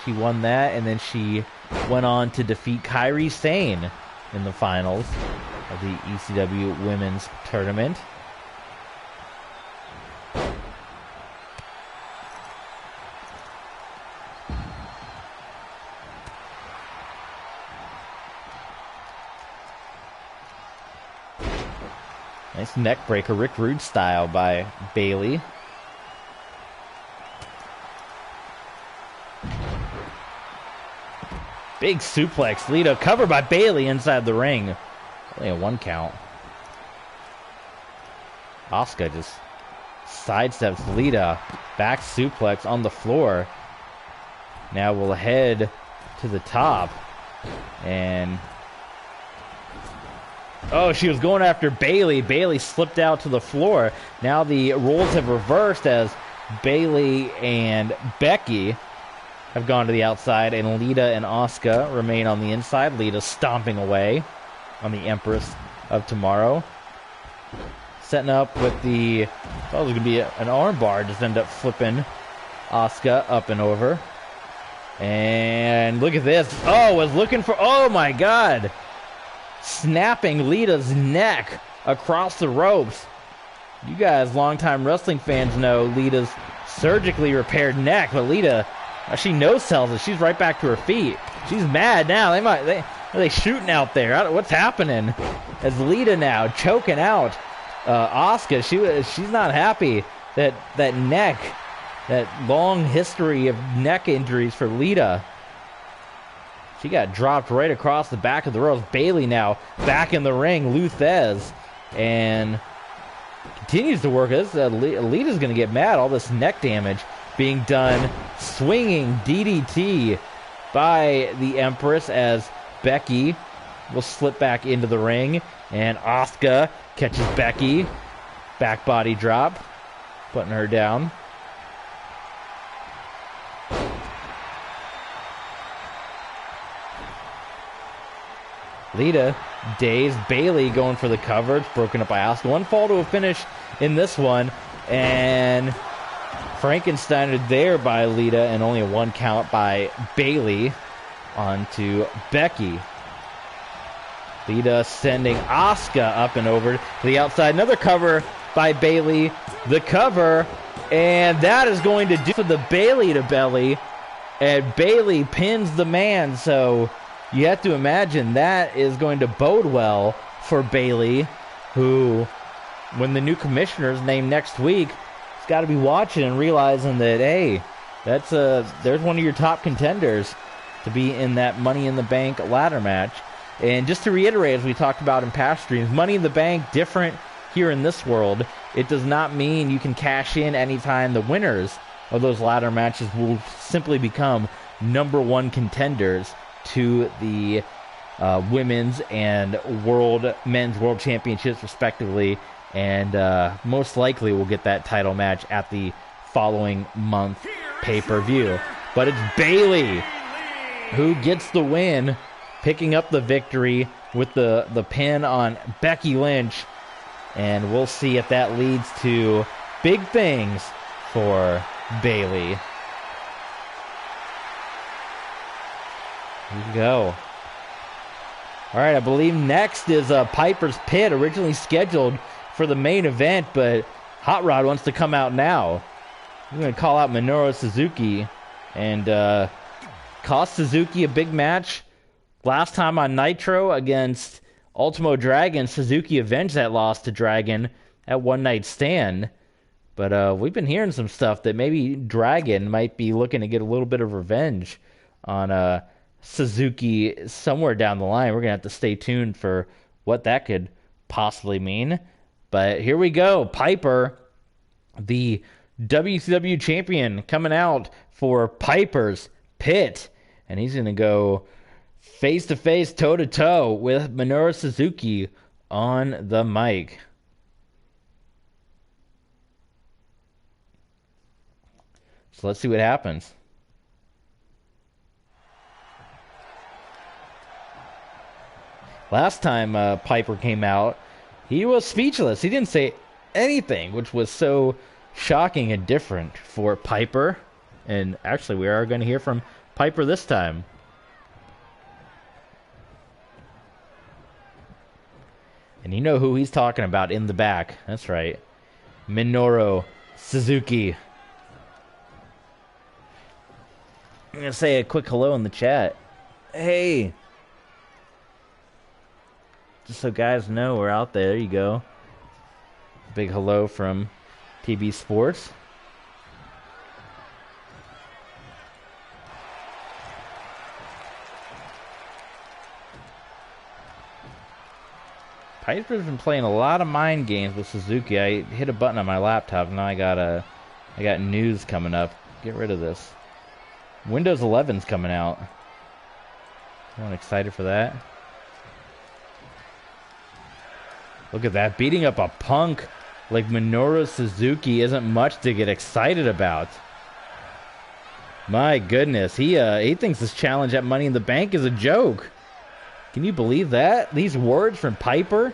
She won that, and then she went on to defeat Kairi Sane in the finals of the ECW women's tournament. Nice neck breaker, Rick Rude style by Bayley. Big suplex. Lita covered by Bayley inside the ring. Only a 1 count. Asuka just sidesteps Lita. Back suplex on the floor. Now we'll head to the top. And oh, she was going after Bayley. Bayley slipped out to the floor. Now the roles have reversed as Bayley and Becky have gone to the outside, and Lita and Asuka remain on the inside. Lita stomping away on the Empress of Tomorrow. Setting up with the, thought it was going to be an armbar, just ended up flipping Asuka up and over. And look at this. Oh, was looking for, oh my God. Snapping Lita's neck across the ropes. You guys, longtime wrestling fans, know Lita's surgically repaired neck, but Lita, she no-sells it. She's right back to her feet. She's mad now. Are they shooting out there? What's happening? As Lita now choking out Asuka. She's not happy. That neck, that long history of neck injuries for Lita. She got dropped right across the back of the ropes. Bayley now back in the ring. Luthez. And continues to work. Lita's going to get mad. All this neck damage being done. Swinging DDT by the Empress as Becky will slip back into the ring. And Asuka catches Becky. Back body drop. Putting her down. Lita, dazed. Bayley going for the cover. It's broken up by Asuka. One fall to a finish in this one. And Frankensteinered there by Lita, and only a 1 count by Bayley onto Becky. Lita sending Asuka up and over to the outside. Another cover by Bayley. The cover. And that is going to do for the Bayley to belly. And Bayley pins the man. So you have to imagine that is going to bode well for Bayley, who, when the new commissioner is named next week, has got to be watching and realizing that, hey, there's one of your top contenders to be in that Money in the Bank ladder match. And just to reiterate, as we talked about in past streams, Money in the Bank, different here in this world. It does not mean you can cash in anytime the winners of those ladder matches will simply become #1 contenders to the women's and men's world championships respectively, and most likely we'll get that title match at the following month pay-per-view. But it's Bayley who gets the win, picking up the victory with the pin on Becky Lynch, and we'll see if that leads to big things for Bayley. Here we go. All right, I believe next is Piper's Pit, originally scheduled for the main event, but Hot Rod wants to come out now. We're going to call out Minoru Suzuki and cost Suzuki a big match. Last time on Nitro against Ultimo Dragon, Suzuki avenged that loss to Dragon at One Night Stand. But we've been hearing some stuff that maybe Dragon might be looking to get a little bit of revenge on Suzuki somewhere down the line. We're going to have to stay tuned for what that could possibly mean. But here we go. Piper, the WCW champion, coming out for Piper's Pit. And he's going to go face-to-face, toe-to-toe with Minoru Suzuki on the mic. So let's see what happens. Last time Piper came out, he was speechless. He didn't say anything, which was so shocking and different for Piper. And actually, we are going to hear from Piper this time. And you know who he's talking about in the back. That's right. Minoru Suzuki. I'm going to say a quick hello in the chat. Hey. Just so guys know we're out there. There you go. Big hello from TB Sports. Piper's been playing a lot of mind games with Suzuki. I hit a button on my laptop. Now I got news coming up. Get rid of this. Windows 11's coming out. I'm excited for that. Look at that. Beating up a punk like Minoru Suzuki isn't much to get excited about. My goodness. He thinks this challenge at Money in the Bank is a joke. Can you believe that? These words from Piper?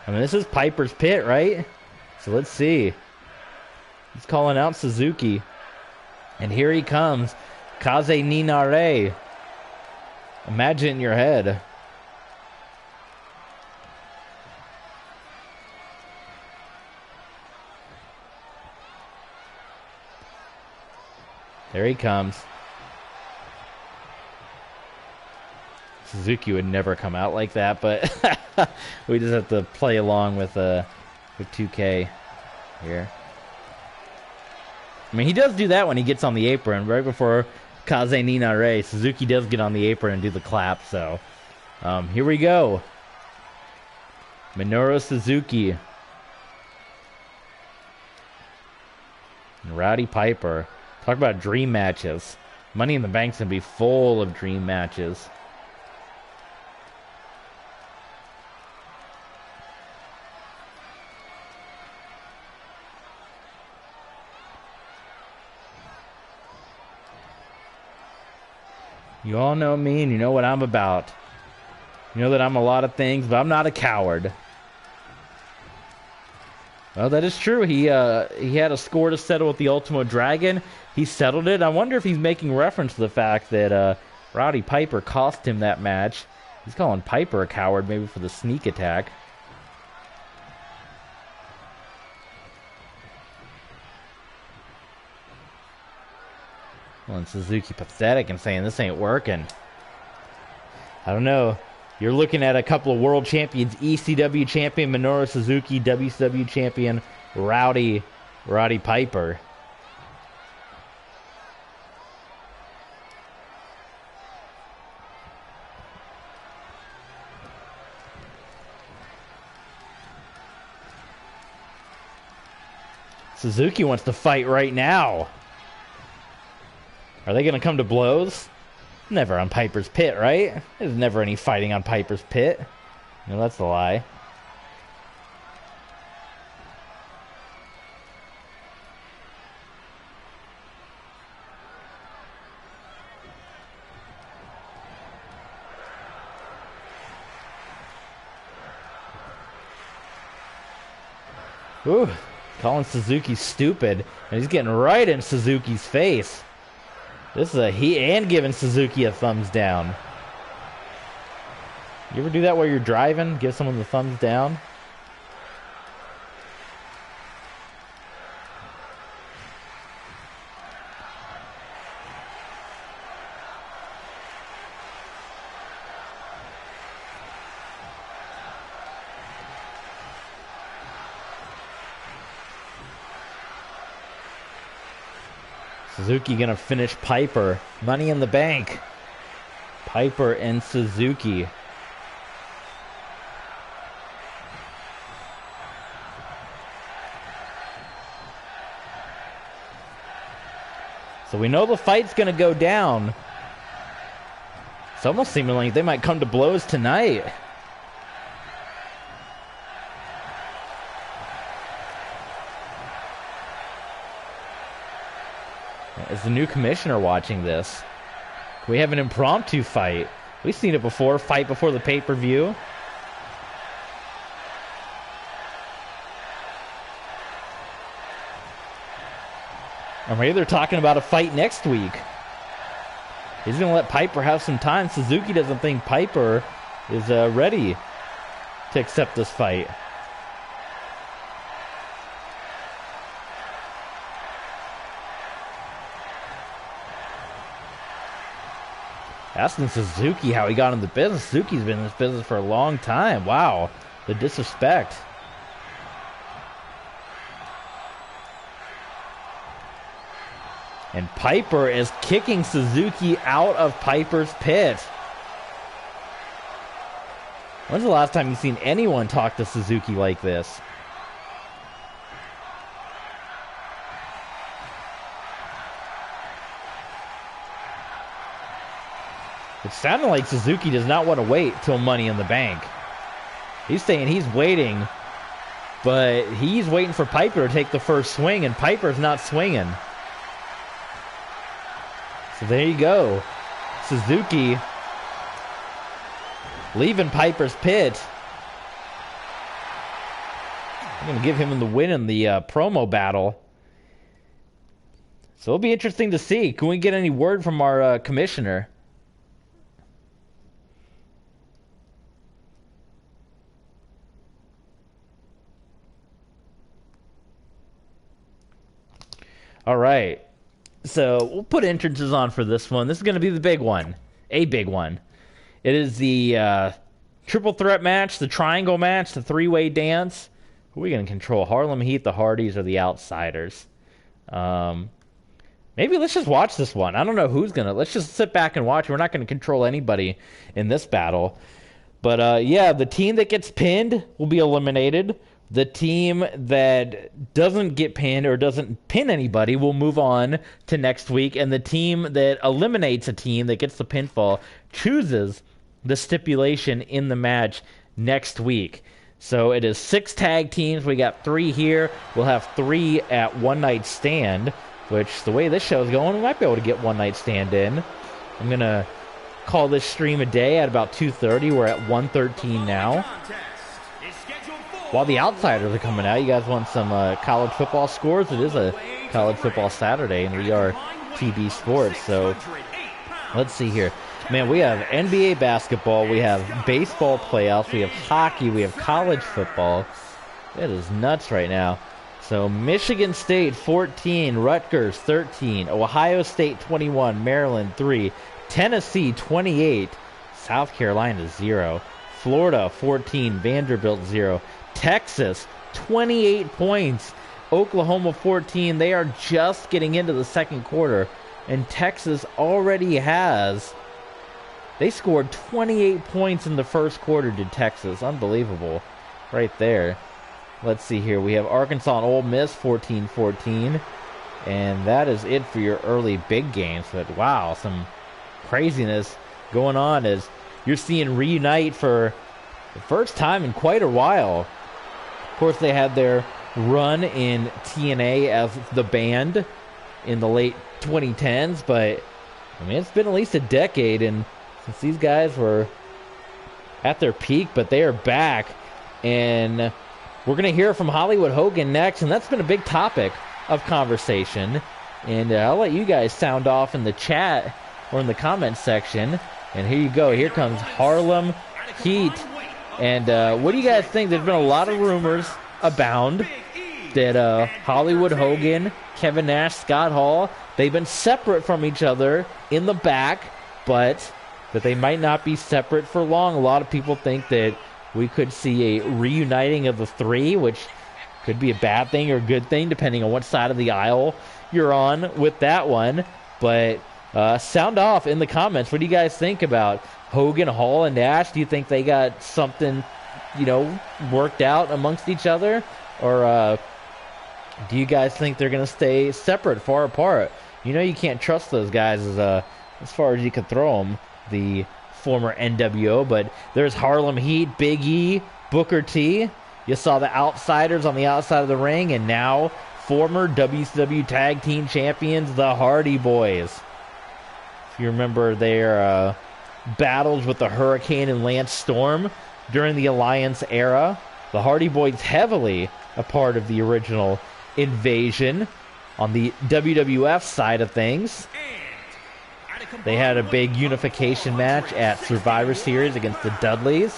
I mean, this is Piper's Pit, right? So let's see. He's calling out Suzuki. And here he comes. Kaze ni Nare. Imagine it in your head. There he comes. Suzuki would never come out like that, but we just have to play along with 2K here. I mean, he does do that when he gets on the apron. Right before Kaze ni Nare, Suzuki does get on the apron and do the clap. So, here we go. Minoru Suzuki. And Rowdy Piper. Talk about dream matches. Money in the Bank's going to be full of dream matches. You all know me and you know what I'm about. You know that I'm a lot of things, but I'm not a coward. Well, that is true. He had a score to settle with the Ultimo Dragon. He settled it. I wonder if he's making reference to the fact that Rowdy Piper cost him that match. He's calling Piper a coward maybe for the sneak attack. Well, and Suzuki pathetic and saying this ain't working. I don't know. You're looking at a couple of world champions, ECW champion Minoru Suzuki, WCW champion Rowdy Piper. Suzuki wants to fight right now. Are they going to come to blows? Never on Piper's Pit, right? There's never any fighting on Piper's Pit. No, that's a lie. Ooh, calling Suzuki stupid. And he's getting right in Suzuki's face. This is and giving Suzuki a thumbs down. You ever do that while you're driving? Give someone the thumbs down? Suzuki gonna finish Piper. Money in the Bank. Piper and Suzuki. So we know the fight's gonna go down. It's almost seeming like they might come to blows tonight. Is the new commissioner watching this? We have an impromptu fight. We've seen it before. Fight before the pay-per-view. Or maybe they're talking about a fight next week. He's going to let Piper have some time. Suzuki doesn't think Piper is ready to accept this fight. Asking Suzuki how he got in the business. Suzuki's been in this business for a long time. Wow, the disrespect. And Piper is kicking Suzuki out of Piper's pit. When's the last time you've seen anyone talk to Suzuki like this? It sounded like Suzuki does not want to wait till Money in the Bank. He's saying he's waiting, but he's waiting for Piper to take the first swing, and Piper's not swinging. So there you go. Suzuki leaving Piper's pit. I'm going to give him the win in the promo battle. So it'll be interesting to see. Can we get any word from our commissioner? All right, so we'll put entrances on for this one. This is going to be the big one, a big one. It is the triple threat match, the triangle match, the three-way dance. Who are we going to control? Harlem Heat, the Hardys, or the Outsiders? Maybe let's just watch this one. I don't know who's going to. Let's just sit back and watch. We're not going to control anybody in this battle. But, yeah, the team that gets pinned will be eliminated. The team that doesn't get pinned or doesn't pin anybody will move on to next week. And the team that eliminates a team that gets the pinfall chooses the stipulation in the match next week. So it is 6 tag teams. We got 3 here. We'll have 3 at One Night Stand, which the way this show is going, we might be able to get One Night Stand in. I'm going to call this stream a day at about 2:30. We're at 1:13 now. While the Outsiders are coming out, you guys want some college football scores? It is a college football Saturday, and we are TB Sports. So let's see here. Man, we have NBA basketball, we have baseball playoffs, we have hockey, we have college football. It is nuts right now. So Michigan State 14, Rutgers 13, Ohio State 21, Maryland 3, Tennessee 28, South Carolina 0, Florida 14, Vanderbilt 0, Texas 28 points, Oklahoma 14. They are just getting into the second quarter, and Texas already has. They scored 28 points in the first quarter to Texas. Unbelievable right there. Let's see here. We have Arkansas and Ole Miss 14-14. And that is it for your early big games. But wow, some craziness going on as you're seeing Reunite for the first time in quite a while. Of course, they had their run in TNA as the band in the late 2010s. But, I mean, it's been at least a decade, and since these guys were at their peak, but they are back. And we're going to hear from Hollywood Hogan next, and that's been a big topic of conversation. And I'll let you guys sound off in the chat or in the comments section. And here you go. Here comes Harlem Heat. And what do you guys think? There's been a lot of rumors abound that Hollywood Hogan, Kevin Nash, Scott Hall, they've been separate from each other in the back, but that they might not be separate for long. A lot of people think that we could see a reuniting of the three, which Could be a bad thing or a good thing, depending on what side of the aisle you're on with that one. But sound off in the comments. What do you guys think about Hogan, Hall, and Nash? Do you think they got something, worked out amongst each other? Or do you guys think they're going to stay separate, far apart? You can't trust those guys as far as you can throw them, the former NWO. But there's Harlem Heat, Big E, Booker T. You saw the Outsiders on the outside of the ring, and now former WCW Tag Team Champions, the Hardy Boys. If you remember their battles with the Hurricane and Lance Storm during the Alliance era, the Hardy Boys heavily a part of the original Invasion. On the WWF side of things, they had a big unification match at Survivor Series against the Dudleys,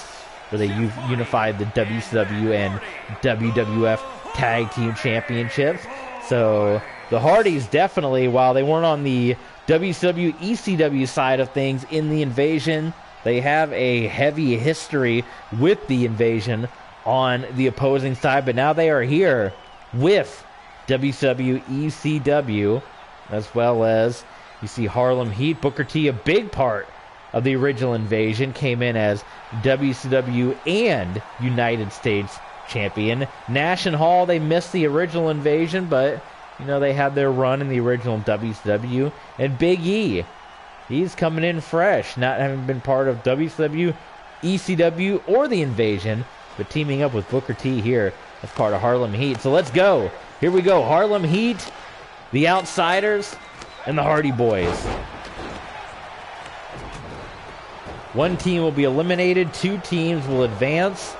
where they unified the WCW and WWF Tag Team Championships. So the Hardys definitely, while they weren't on the WCW, ECW side of things in the Invasion, they have a heavy history with the Invasion on the opposing side. But now they are here with WCW, ECW, as well as you see Harlem Heat. Booker T, a big part of the original Invasion, came in as WCW and United States champion. Nash and Hall, they missed the original Invasion, but they had their run in the original WCW. And Big E, he's coming in fresh, not having been part of WCW, ECW, or the Invasion, but teaming up with Booker T here as part of Harlem Heat. So let's go. Here we go. Harlem Heat, the Outsiders, and the Hardy Boys. One team will be eliminated. 2 teams will advance.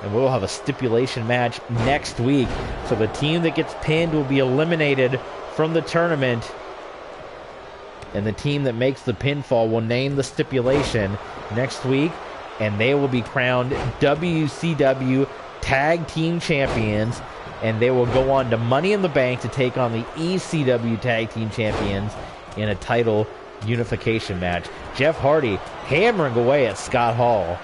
And we'll have a stipulation match next week. So the team that gets pinned will be eliminated from the tournament. And the team that makes the pinfall will name the stipulation next week. And they will be crowned WCW Tag Team Champions. And they will go on to Money in the Bank to take on the ECW Tag Team Champions in a title unification match. Jeff Hardy hammering away at Scott Hall.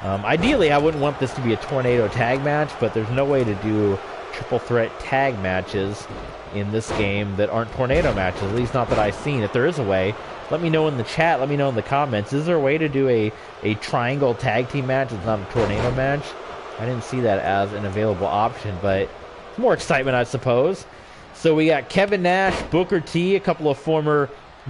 Ideally, I wouldn't want this to be a tornado tag match, but there's no way to do triple threat tag matches in this game that aren't tornado matches, at least not that I've seen. If there is a way, let me know in the chat, let me know in the comments. Is there a way to do a triangle tag team match that's not a tornado match? I didn't see that as an available option, but more excitement, I suppose. So we got Kevin Nash, Booker T, a couple of former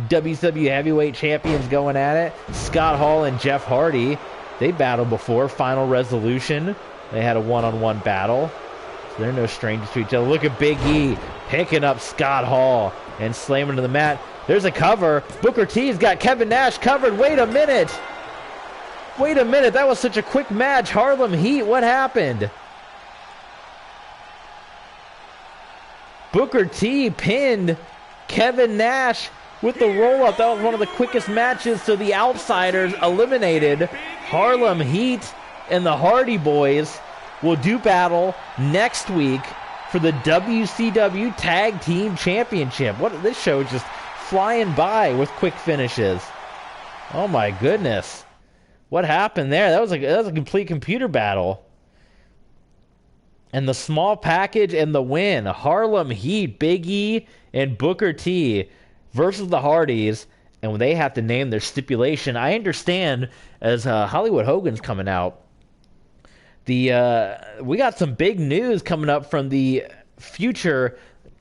WCW heavyweight champions going at it. Scott Hall and Jeff Hardy, they battled before. Final Resolution, they had a one-on-one battle. So they're no strangers to each other. Look at Big E picking up Scott Hall and slamming to the mat. There's a cover. Booker T's got Kevin Nash covered. Wait a minute. That was such a quick match. Harlem Heat, what happened? Booker T pinned Kevin Nash with the roll-up. That was one of the quickest matches. So the Outsiders eliminated. Harlem Heat and the Hardy Boys will do battle next week for the WCW Tag Team Championship. This show is just flying by with quick finishes. Oh my goodness. What happened there? That was a complete computer battle. And the small package and the win. Harlem Heat, Big E, and Booker T versus the Hardys. And when they have to name their stipulation, I understand as Hollywood Hogan's coming out, we got some big news coming up from the future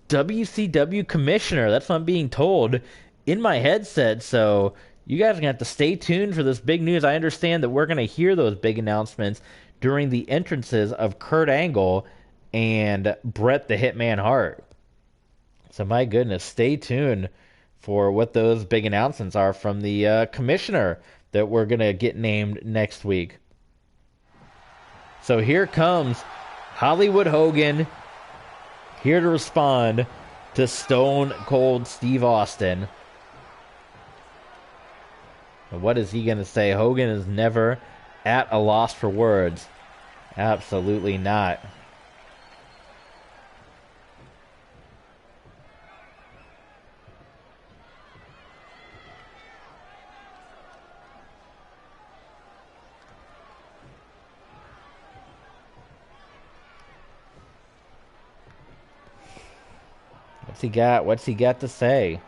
WCW commissioner. That's what I'm being told in my headset. So you guys are going to have to stay tuned for this big news. I understand that we're going to hear those big announcements during the entrances of Kurt Angle and Bret the Hitman Hart. So my goodness, stay tuned for what those big announcements are from the commissioner that we're going to get named next week. So here comes Hollywood Hogan, here to respond to Stone Cold Steve Austin. And what is he going to say? Hogan is never at a loss for words. Absolutely not. he got? What's he got to say?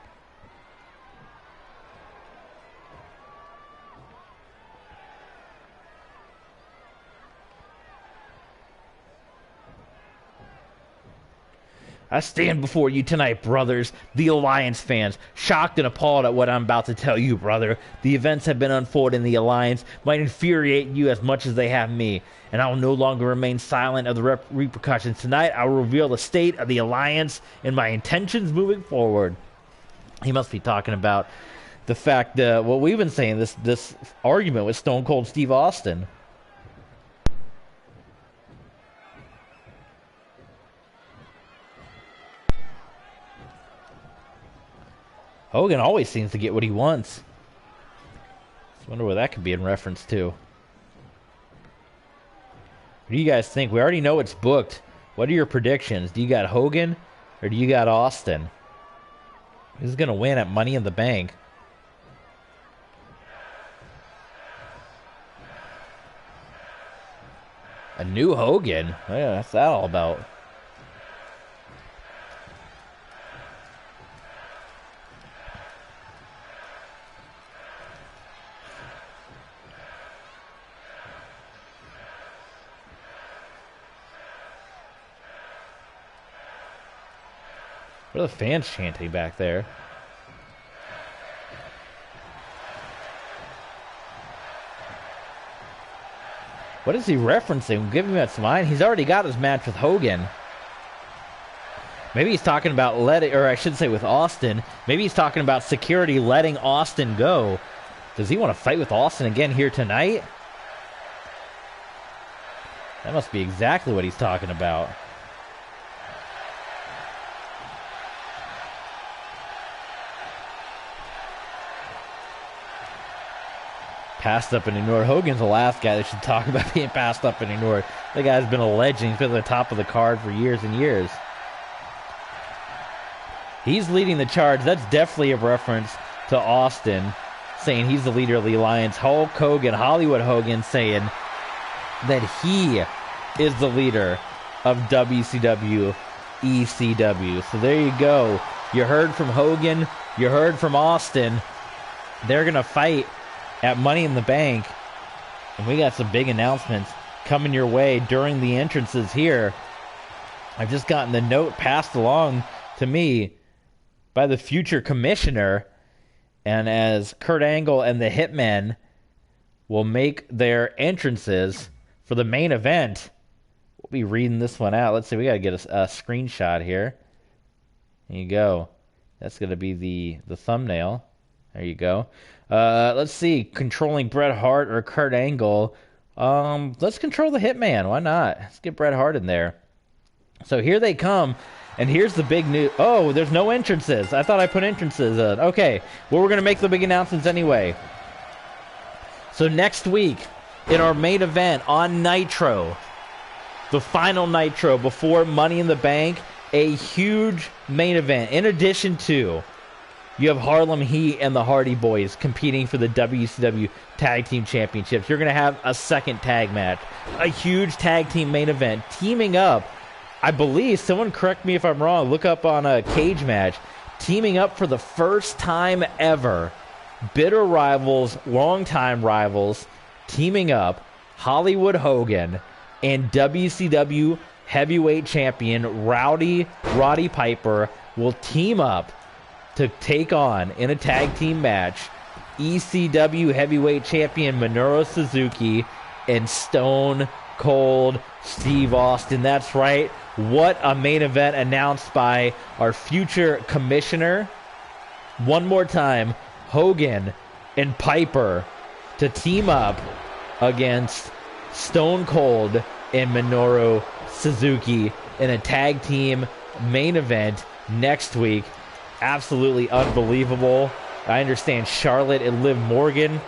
I stand before you tonight, brothers, the Alliance fans, shocked and appalled at what I'm about to tell you, brother. The events have been unfolding in the Alliance might infuriate you as much as they have me, and I will no longer remain silent of the repercussions. Tonight, I will reveal the state of the Alliance and my intentions moving forward. He must be talking about the fact that what we've been saying, this argument with Stone Cold Steve Austin. Hogan always seems to get what he wants. I wonder what that could be in reference to. What do you guys think? We already know it's booked. What are your predictions? Do you got Hogan or do you got Austin? Who's going to win at Money in the Bank? A new Hogan? Yeah, what's that all about? What are the fans chanting back there? What is he referencing? Give him that line. He's already got his match with Hogan. Maybe he's talking about or I should say with Austin. Maybe he's talking about security letting Austin go. Does he want to fight with Austin again here tonight? That must be exactly what he's talking about. Passed up and ignored. Hogan's the last guy that should talk about being passed up and ignored. The guy's been a legend. He's been at the top of the card for years and years. He's leading the charge. That's definitely a reference to Austin, saying he's the leader of the Alliance. Hulk Hogan, Hollywood Hogan, saying that he is the leader of WCW, ECW. So there you go. You heard from Hogan. You heard from Austin. They're going to fight at Money in the Bank, and we got some big announcements coming your way during the entrances here. I've just gotten the note passed along to me by the future commissioner, and as Kurt Angle and the Hitmen will make their entrances for the main event, we'll be reading this one out. Let's see, we got to get a screenshot here. There you go. That's going to be the thumbnail. There you go. Let's see. Controlling Bret Hart or Kurt Angle. Let's control the Hitman. Why not? Let's get Bret Hart in there. So here they come. And here's the big news. Oh, there's no entrances. I thought I put entrances in. Okay. Well, we're going to make the big announcements anyway. So next week, in our main event on Nitro, the final Nitro before Money in the Bank, a huge main event. In addition to, you have Harlem Heat and the Hardy Boys competing for the WCW Tag Team Championships. You're going to have a second tag match. A huge tag team main event. Teaming up, I believe, someone correct me if I'm wrong, look up on a cage match. Teaming up for the first time ever. Bitter rivals, longtime rivals, teaming up. Hollywood Hogan and WCW Heavyweight Champion Roddy Piper will team up to take on, in a tag team match, ECW Heavyweight Champion Minoru Suzuki and Stone Cold Steve Austin. That's right. What a main event announced by our future commissioner. One more time, Hogan and Piper to team up against Stone Cold and Minoru Suzuki in a tag team main event next week. Absolutely unbelievable. I understand Charlotte and Liv Morgan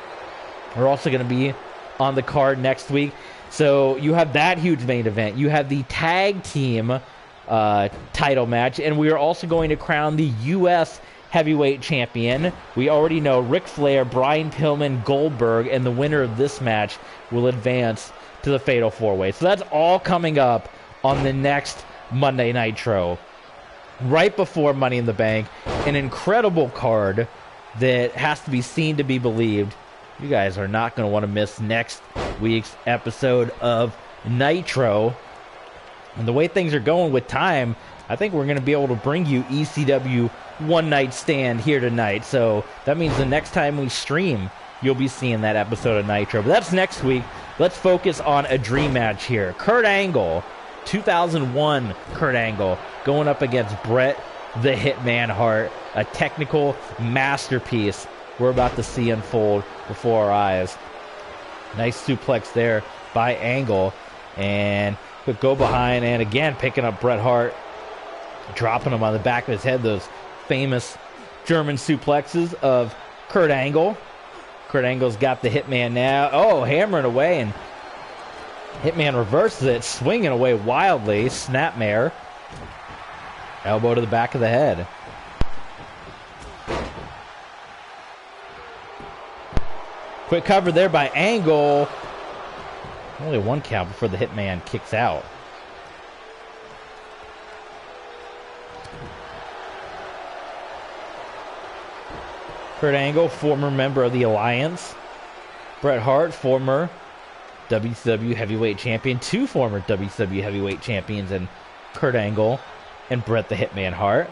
are also going to be on the card next week. So you have that huge main event. You have the tag team title match, and we are also going to crown the U.S. Heavyweight Champion. We already know Ric Flair, Brian Pillman, Goldberg, and the winner of this match will advance to the Fatal 4-Way. So that's all coming up on the next Monday Nitro. right before Money in the Bank. An incredible card that has to be seen to be believed. You guys are not going to want to miss next week's episode of Nitro. And the way things are going with time, I think we're going to be able to bring you ECW One Night Stand here tonight. So that means the next time we stream, you'll be seeing that episode of Nitro. But that's next week. Let's focus on a dream match here. Kurt Angle, 2001 Kurt Angle, going up against Bret the Hitman Hart. A technical masterpiece we're about to see unfold before our eyes. Nice suplex there by Angle. And quick go behind, and again picking up Bret Hart, dropping him on the back of his head. Those famous German suplexes of Kurt Angle. Kurt Angle's got the Hitman now. Oh, hammering away, and Hitman reverses it, swinging away wildly. Snapmare. Elbow to the back of the head. Quick cover there by Angle. Only one count before the Hitman kicks out. Kurt Angle, former member of the Alliance. Bret Hart, former WCW Heavyweight Champion. Two former WCW Heavyweight Champions, and Kurt Angle and Bret the Hitman Hart.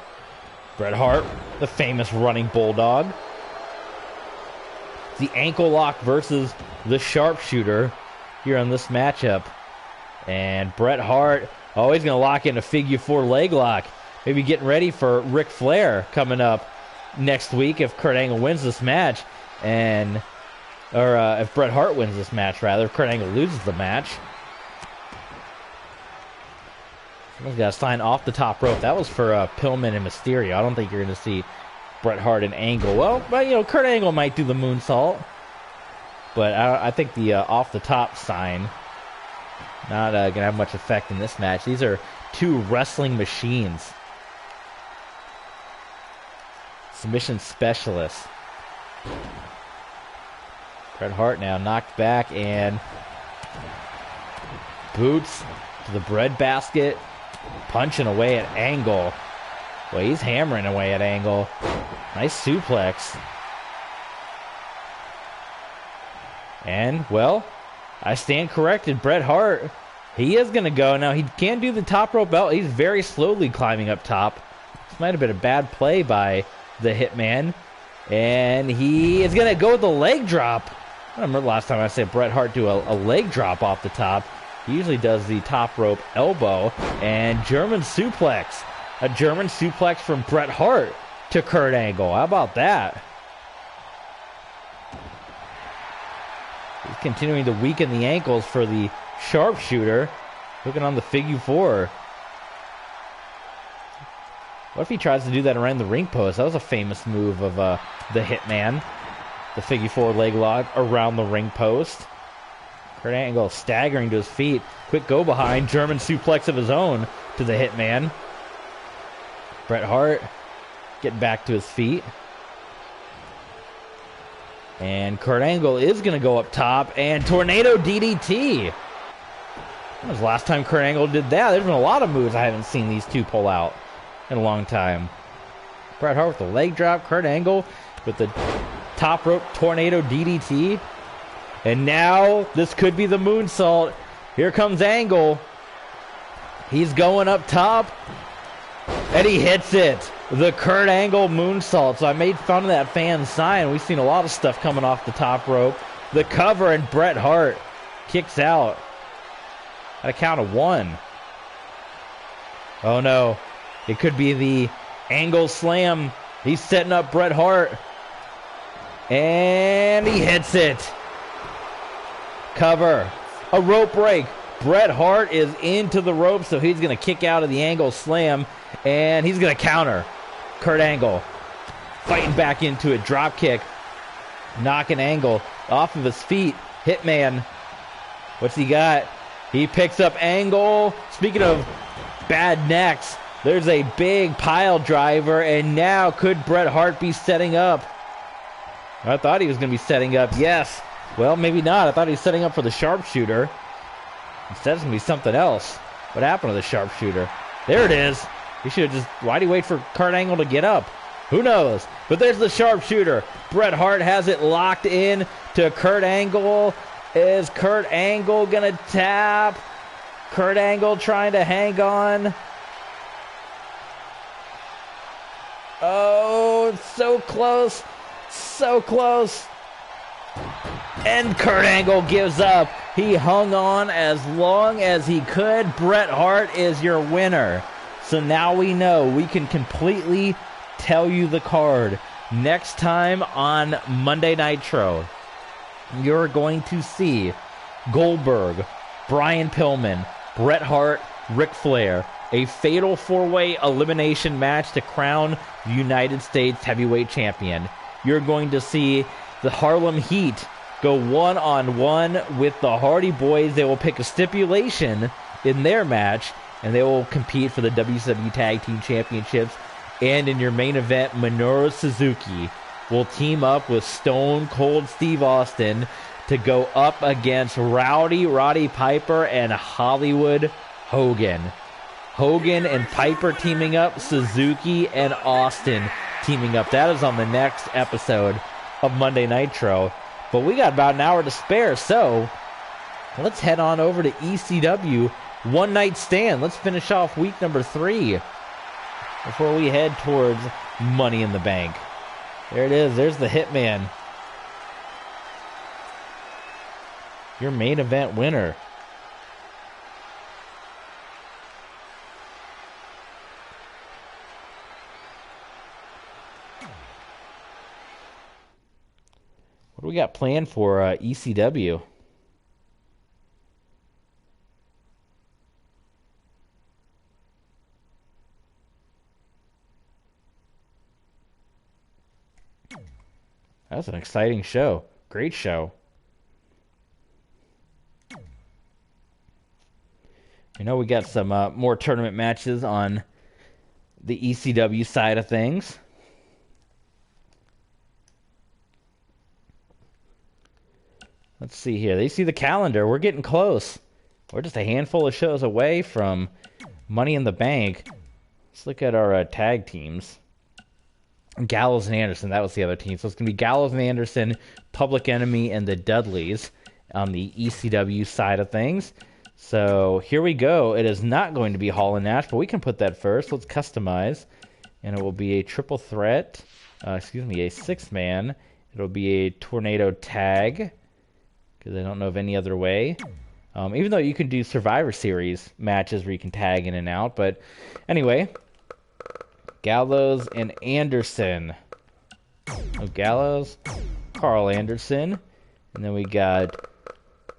Bret Hart, the famous running bulldog. The ankle lock versus the sharpshooter here on this matchup. And Bret Hart, oh, he's going to lock in a figure 4 leg lock. Maybe getting ready for Ric Flair coming up next week if Kurt Angle wins this match. If Bret Hart wins this match, rather. If Kurt Angle loses the match. Someone's got to sign off the top rope. That was for Pillman and Mysterio. I don't think you're going to see Bret Hart and Angle. Well, but, Kurt Angle might do the moonsault. But I think the off the top sign not going to have much effect in this match. These are two wrestling machines. Submission specialists. Bret Hart now knocked back, and boots to the bread basket. Punching away at Angle. Well, he's hammering away at Angle. Nice suplex. And, well, I stand corrected. Bret Hart, he is going to go. Now, he can't do the top rope belt. He's very slowly climbing up top. This might have been a bad play by the Hitman. And he is going to go with the leg drop. I remember last time I said Bret Hart do a leg drop off the top. He usually does the top rope elbow and German suplex. A German suplex from Bret Hart to Kurt Angle. How about that? He's continuing to weaken the ankles for the sharpshooter. Looking on the figure 4. What if he tries to do that around the ring post? That was a famous move of the Hitman. The figure 4 leg lock around the ring post. Kurt Angle staggering to his feet. Quick go behind. German suplex of his own to the Hitman. Bret Hart getting back to his feet. And Kurt Angle is going to go up top. And Tornado DDT. When was the last time Kurt Angle did that? There's been a lot of moves I haven't seen these two pull out in a long time. Bret Hart with the leg drop. Kurt Angle with the top rope Tornado DDT. And now this could be the moonsault. Here comes Angle. He's going up top. And he hits it. The Kurt Angle moonsault. So I made fun of that fan sign. We've seen a lot of stuff coming off the top rope. The cover, and Bret Hart kicks out at a count of 1. Oh no. It could be the Angle slam. He's setting up Bret Hart. And he hits it. Cover. A rope break. Bret Hart is into the rope, so he's going to kick out of the Angle slam. And he's going to counter. Kurt Angle fighting back into it. Drop kick. Knocking Angle off of his feet. Hitman. What's he got? He picks up Angle. Speaking of bad necks, there's a big pile driver. And now could Bret Hart be setting up? I thought he was going to be setting up. Yes. Well, maybe not. I thought he was setting up for the sharpshooter. Instead, it's going to be something else. What happened to the sharpshooter? There it is. He should have just... Why'd he wait for Kurt Angle to get up? Who knows? But there's the sharpshooter. Bret Hart has it locked in to Kurt Angle. Is Kurt Angle going to tap? Kurt Angle trying to hang on. Oh, so close. So close. And Kurt Angle gives up. He hung on as long as he could. Bret Hart is your winner. So now we know we can completely tell you the card. Next time on Monday Nitro, you're going to see Goldberg, Brian Pillman, Bret Hart, Ric Flair, a fatal four-way elimination match to crown the United States Heavyweight Champion. You're going to see the Harlem Heat go one-on-one with the Hardy Boys. They will pick a stipulation in their match, and they will compete for the WCW Tag Team Championships. And in your main event, Minoru Suzuki will team up with Stone Cold Steve Austin to go up against Roddy Piper and Hollywood Hogan. Hogan and Piper teaming up, Suzuki and Austin teaming up. That is on the next episode of Monday Nitro. But we got about an hour to spare, so let's head on over to ECW One Night Stand. Let's finish off week number 3 before we head towards Money in the Bank. There it is. There's the Hitman. Your main event winner. What do we got planned for ECW? That's an exciting show. Great show. I know we got some more tournament matches on the ECW side of things. Let's see here. They see the calendar. We're getting close. We're just a handful of shows away from Money in the Bank. Let's look at our tag teams. Gallows and Anderson, that was the other team. So it's going to be Gallows and Anderson, Public Enemy, and the Dudleys on the ECW side of things. So here we go. It is not going to be Hall and Nash, but we can put that first. Let's customize. And it will be a triple threat. A 6-man. It'll be a tornado tag, because I don't know of any other way. Even though you can do Survivor Series matches where you can tag in and out. But anyway, Gallows and Anderson. Oh, Gallows, Carl Anderson. And then we got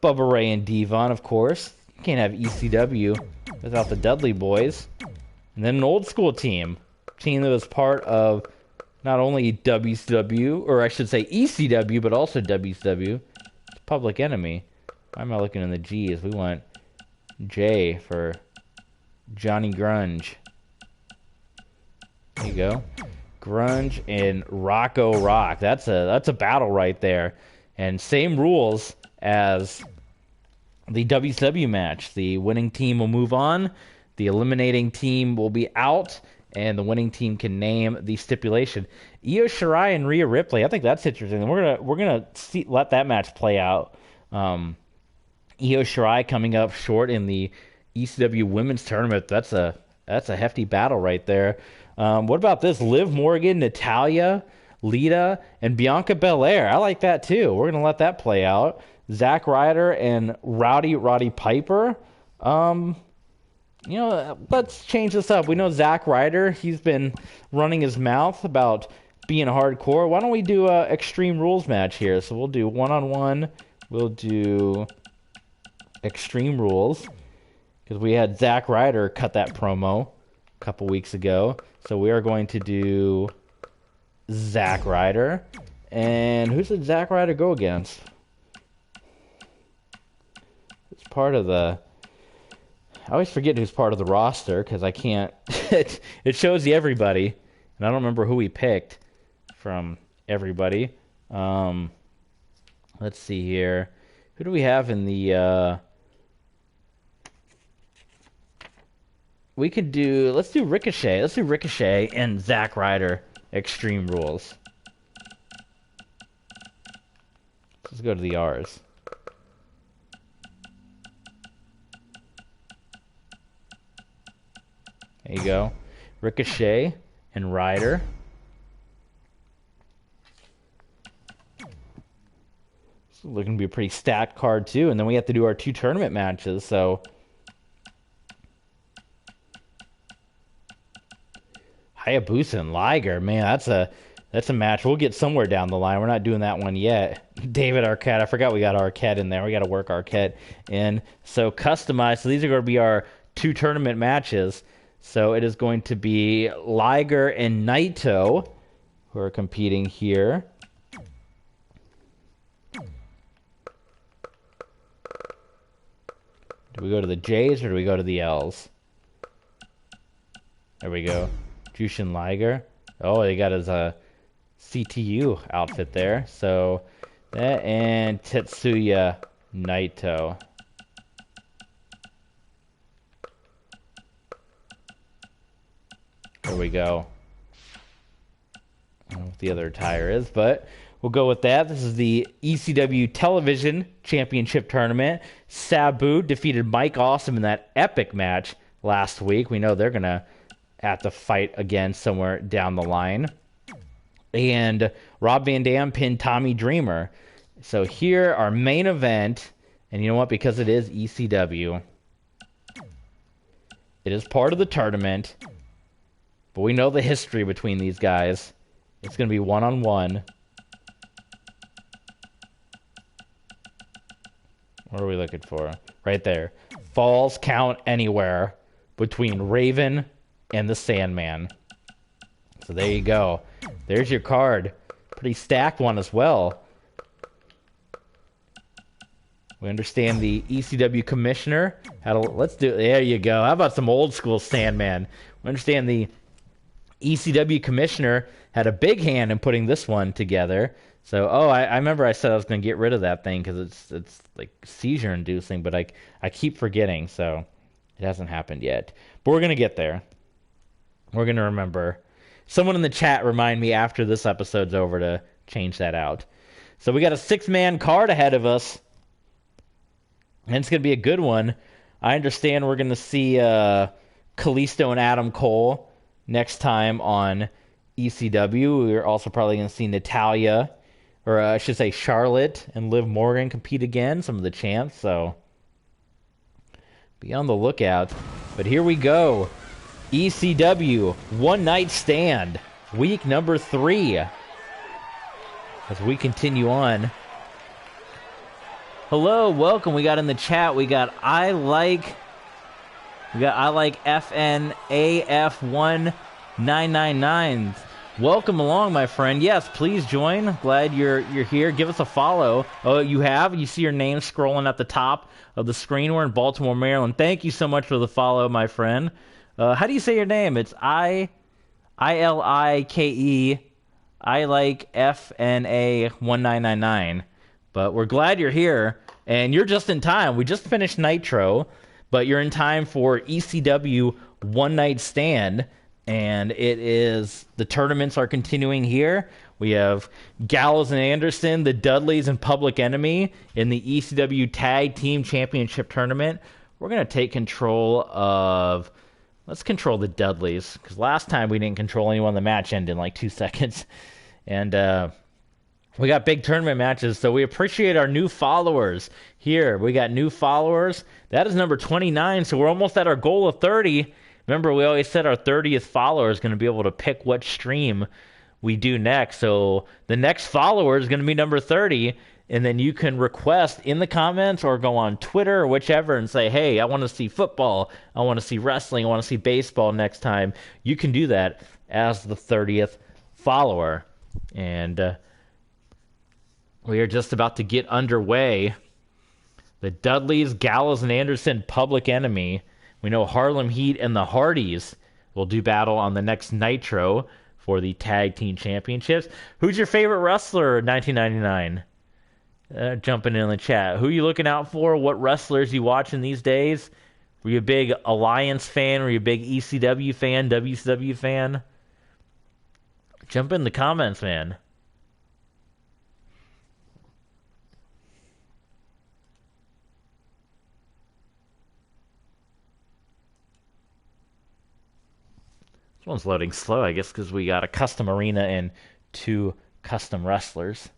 Bubba Ray and Devon, of course. You can't have ECW without the Dudley Boys. And then an old school team. Team that was part of not only WCW, or I should say ECW, but also WCW. Public Enemy. Why am I looking in the G's? We want J for Johnny Grunge. There you go. Grunge and Rocco Rock. That's a battle right there. And same rules as the WCW match. The winning team will move on. The eliminating team will be out. And the winning team can name the stipulation. Io Shirai and Rhea Ripley. I think that's interesting. We're gonna let that match play out. Io Shirai coming up short in the ECW Women's Tournament. That's a hefty battle right there. What about this? Liv Morgan, Natalya, Lita, and Bianca Belair. I like that too. We're gonna let that play out. Zack Ryder and Roddy Piper. Let's change this up. We know Zack Ryder, he's been running his mouth about being hardcore. Why don't we do a Extreme Rules match here? So we'll do one-on-one. We'll do Extreme Rules, because we had Zack Ryder cut that promo a couple weeks ago. So we are going to do Zack Ryder. And who did Zack Ryder go against? It's part of the... I always forget who's part of the roster, because I can't... it shows you everybody, and I don't remember who he picked from everybody. Let's see here. Who do we have in the... we could do, let's do Ricochet. Let's do Ricochet and Zack Ryder Extreme Rules. Let's go to the R's. There you go. Ricochet and Ryder. It's looking to be a pretty stacked card too. And then we have to do our 2 tournament matches, so Hayabusa and Liger, man, that's a match. We'll get somewhere down the line. We're not doing that one yet. David Arquette, I forgot we got Arquette in there. We got to work Arquette in. So customized. So these are going to be our 2 tournament matches. So it is going to be Liger and Naito who are competing here. Do we go to the J's or do we go to the L's? There we go. Jushin Liger. Oh, he got his CTU outfit there. So that and Tetsuya Naito. There we go. I don't know what the other attire is, but we'll go with that. This is the ECW Television Championship Tournament. Sabu defeated Mike Awesome in that epic match last week. We know they're going to have to fight again somewhere down the line. And Rob Van Dam pinned Tommy Dreamer. So here, our main event, and you know what? Because it is ECW, it is part of the tournament, but we know the history between these guys. It's going to be one-on-one. What are we looking for? Right there. Falls count anywhere between Raven and the Sandman. So there you go. There's your card. Pretty stacked one as well. We understand the ECW commissioner. Let's do. There you go. How about some old school Sandman? We understand the ECW commissioner had a big hand in putting this one together. So, I remember I said I was going to get rid of that thing because it's like seizure inducing, but I keep forgetting, so it hasn't happened yet. But we're going to get there. We're going to remember. Someone in the chat remind me after this episode's over to change that out. So we got a 6-man card ahead of us, and it's going to be a good one. I understand we're going to see Kalisto and Adam Cole next time on ECW. We're also probably going to see Natalya, or I should say Charlotte and Liv Morgan compete again, some of the champs, so be on the lookout. But here we go. ECW One Night Stand, week number 3. As we continue on. Hello, welcome. We got in the chat, we got I like FNAF1999. Welcome along, my friend. Yes, please join. Glad you're here. Give us a follow. Oh, you have? You see your name scrolling at the top of the screen. We're in Baltimore, Maryland. Thank you so much for the follow, my friend. How do you say your name? It's I-L-I-K-E. I like FNA1999. But we're glad you're here, and you're just in time. We just finished Nitro, but you're in time for ECW One Night Stand, and the tournaments are continuing here. We have Gallows and Anderson, the Dudleys, and Public Enemy in the ECW Tag Team Championship Tournament. We're going to take control of... Let's control the Dudleys, because last time we didn't control anyone. The match ended in like 2 seconds. And we got big tournament matches, so we appreciate our new followers here. We got new followers. That is number 29, so we're almost at our goal of 30. Remember, we always said our 30th follower is going to be able to pick what stream we do next. So the next follower is going to be number 30. And then you can request in the comments or go on Twitter or whichever and say, hey, I want to see football, I want to see wrestling, I want to see baseball next time. You can do that as the 30th follower. And we are just about to get underway. The Dudleys, Gallows, and Anderson, Public Enemy. We know Harlem Heat and the Hardys will do battle on the next Nitro for the Tag Team Championships. Who's your favorite wrestler in 1999? Jumping in the chat. Who you looking out for? What wrestlers you watching these days? Were you a big Alliance fan? Were you a big ECW fan? WCW fan? Jump in the comments, man. This one's loading slow, I guess, because we got a custom arena and 2 custom wrestlers.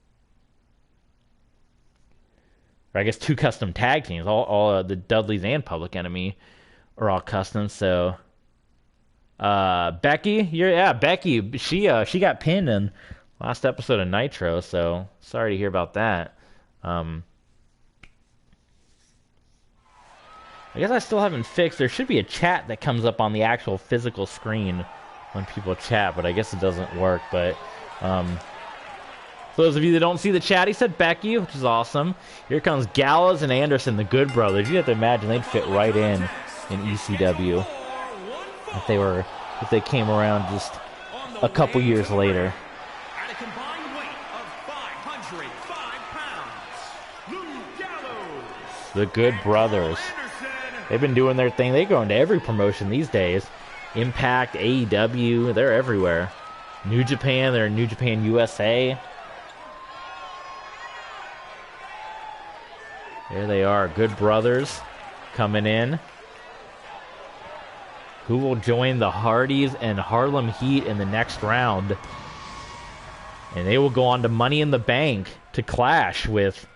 Or I guess 2 custom tag teams. All the Dudleys and Public Enemy are all custom. So, Becky, Becky. She got pinned in last episode of Nitro. So sorry to hear about that. I guess I still haven't fixed. There should be a chat that comes up on the actual physical screen when people chat, but I guess it doesn't work. But for those of you that don't see the chat, he said Becky, which is awesome. Here comes Gallows and Anderson, the Good Brothers. You have to imagine they'd fit right in ECW if they came around just a couple years later. At a combined weight of 505 pounds, The Good Brothers. They've been doing their thing. They go into every promotion these days. Impact, AEW, they're everywhere. New Japan, they're in New Japan USA. There they are, Good Brothers coming in. Who will join the Hardys and Harlem Heat in the next round? And they will go on to Money in the Bank to clash with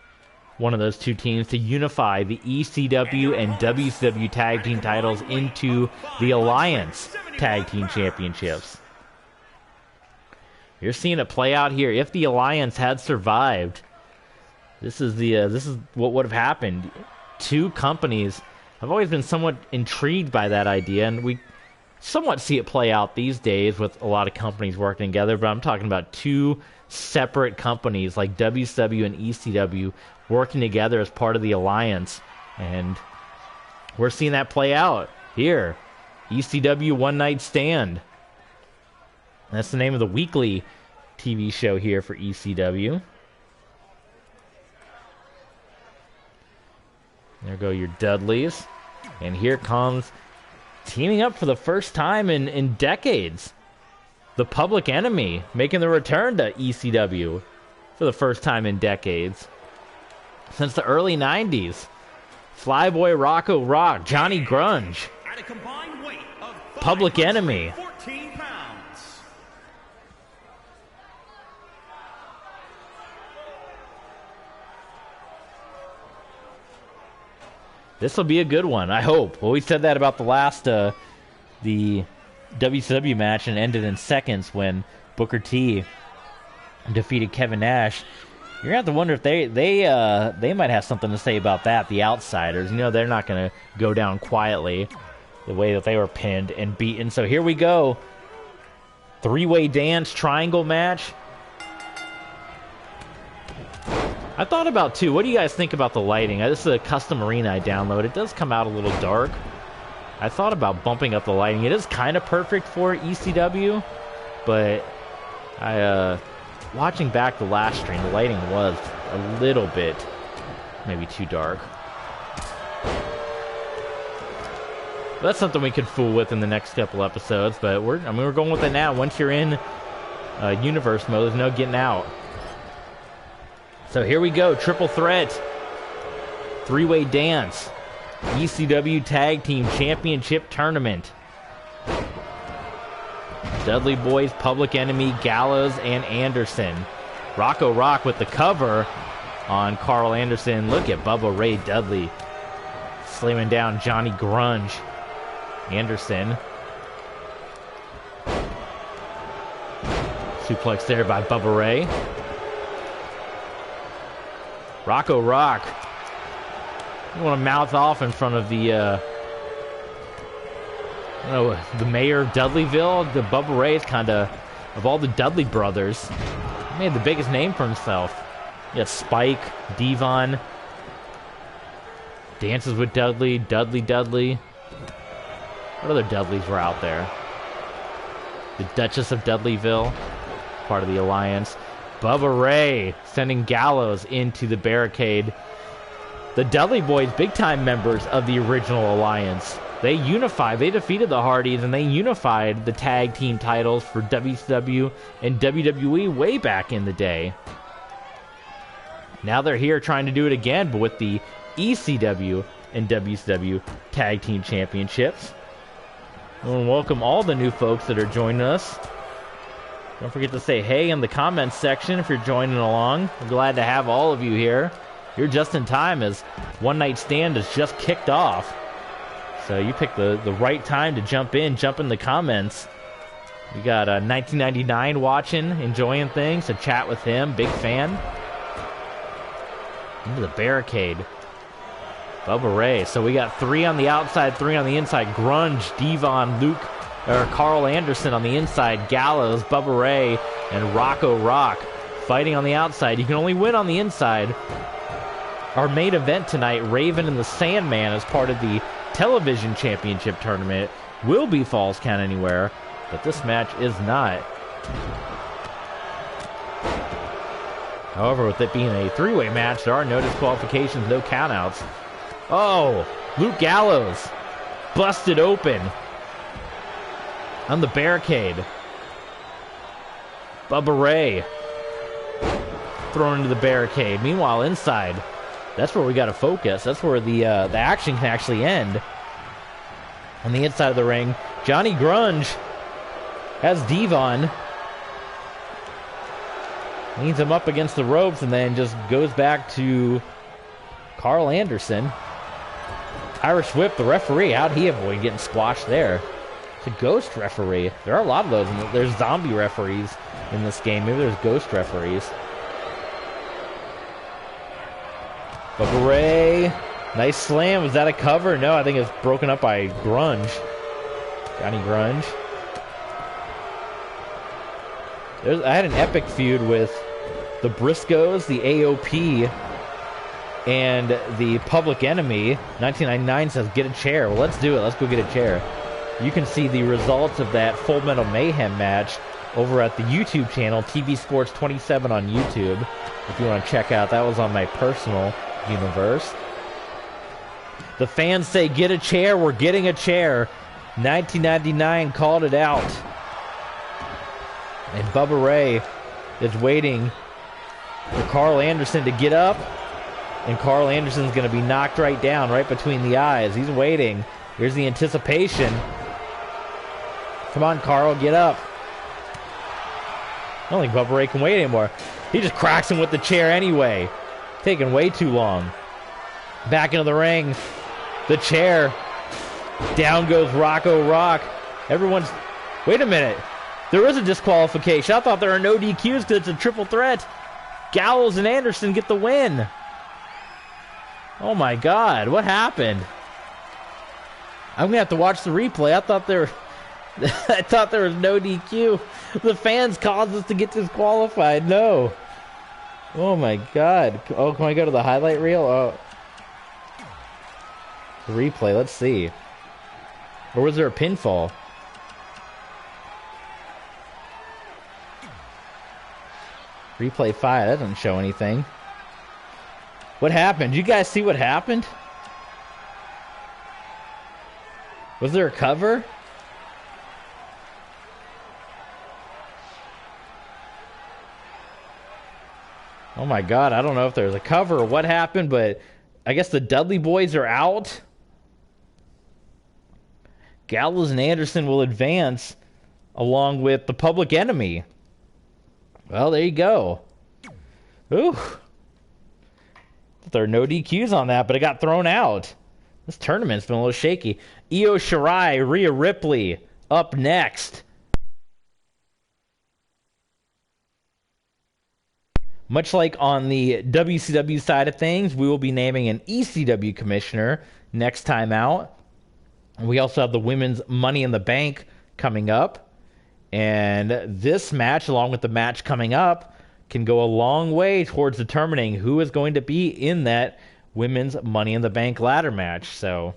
one of those 2 teams to unify the ECW and WCW tag team titles into the Alliance tag team championships. You're seeing it play out here. If the Alliance had survived, this is what would have happened. 2 companies. I've always been somewhat intrigued by that idea, and we somewhat see it play out these days with a lot of companies working together, but I'm talking about 2 separate companies like WCW and ECW working together as part of the Alliance, and we're seeing that play out here. ECW One Night Stand. That's the name of the weekly TV show here for ECW. There go your Dudleys. And here comes, teaming up for the first time in decades, the Public Enemy, making the return to ECW for the first time in decades. Since the early 90s. Flyboy Rocco Rock, Johnny Grunge, at a combined weight of Public Enemy. 14 pounds. This will be a good one, I hope. Well, we said that about the last the WCW match and ended in seconds when Booker T defeated Kevin Nash. You're gonna have to wonder if they might have something to say about that. The Outsiders, they're not gonna go down quietly the way that they were pinned and beaten. So here we go, 3-way dance triangle match. I thought about too. What do you guys think about the lighting? This is a custom arena I downloaded. It does come out a little dark. I thought about bumping up the lighting. It is kind of perfect for ECW, but watching back the last stream, the lighting was a little bit maybe too dark. But that's something we could fool with in the next couple episodes. But we're going with it now. Once you're in universe mode, there's no getting out. So here we go, triple threat, 3-way dance, ECW Tag Team Championship Tournament. Dudley Boys, Public Enemy, Gallows, and Anderson. Rocco Rock with the cover on Carl Anderson. Look at Bubba Ray Dudley slamming down Johnny Grunge. Anderson. Suplex there by Bubba Ray. Rocco Rock. You want to mouth off in front of the mayor of Dudleyville. The Bubba Ray is kind of all the Dudley brothers, he made the biggest name for himself. You got Spike, Devon, dances with Dudley, Dudley. What other Dudleys were out there? The Duchess of Dudleyville, part of the Alliance. Bubba Ray sending Gallows into the barricade. the Dudley Boys, big-time members of the original alliance. They unified. They defeated the Hardys, and they unified the tag team titles for WCW and WWE way back in the day. Now they're here trying to do it again, but with the ECW and WCW tag team championships. I want to welcome all the new folks that are joining us. Don't forget to say hey in the comments section if you're joining along. I'm glad to have all of you here. You're just in time as One Night Stand has just kicked off. So you picked the right time to jump in the comments. We got 1999 watching, enjoying things, so chat with him, big fan. Into the barricade. Bubba Ray. So we got 3 on the outside, 3 on the inside. Grunge, Devon, Carl Anderson on the inside. Gallows, Bubba Ray, and Rocco Rock fighting on the outside. You can only win on the inside. Our main event tonight, Raven and the Sandman, as part of the television championship tournament, will be Falls Count Anywhere, but this match is not. However, with it being a 3-way match, there are no disqualifications, no countouts. Oh, Luke Gallows busted open on the barricade. Bubba Ray thrown into the barricade. Meanwhile, inside, that's where we got to focus. That's where the action can actually end. On the inside of the ring, Johnny Grunge has Devon. Leans him up against the ropes and then just goes back to Carl Anderson. Irish Whip, the referee. How'd he avoid getting squashed there? It's a ghost referee. There are a lot of those. There's zombie referees in this game. Maybe there's ghost referees. Bubba Ray. Nice slam. Was that a cover? No, I think it's broken up by Grunge. Johnny Grunge. I had an epic feud with the Briscoes, the AOP, and the Public Enemy. 1999 says, get a chair. Well, let's do it. Let's go get a chair. You can see the results of that Full Metal Mayhem match over at the YouTube channel, TV Sports 27 on YouTube. If you want to check out, that was on my personal universe. The fans say, get a chair. We're getting a chair. 1999 called it out. And Bubba Ray is waiting for Carl Anderson to get up. And Carl Anderson's going to be knocked right down, right between the eyes. He's waiting. Here's the anticipation. Come on, Carl, get up. I don't think Bubba Ray can wait anymore. He just cracks him with the chair anyway. Taking way too long. Back into the ring. The chair. Down goes Rocco Rock. Everyone's... Wait a minute. There is a disqualification. I thought there are no DQs because it's a triple threat. Gallows and Anderson get the win. Oh my God, what happened? I'm gonna have to watch the replay. I thought there was no DQ. The fans caused us to get disqualified. No. Oh my God. Oh, can I go to the highlight reel? Oh. The replay, let's see. Or was there a pinfall? Replay 5, that doesn't show anything. What happened? You guys see what happened? Was there a cover? Oh my God, I don't know if there's a cover or what happened, but I guess the Dudley Boys are out. Gallows and Anderson will advance along with the Public Enemy. Well, there you go. Ooh. There are no DQs on that, but it got thrown out. This tournament's been a little shaky. Io Shirai, Rhea Ripley, up next. Much like on the WCW side of things, we will be naming an ECW commissioner next time out. We also have the Women's Money in the Bank coming up. And this match, along with the match coming up, can go a long way towards determining who is going to be in that Women's Money in the Bank ladder match. So,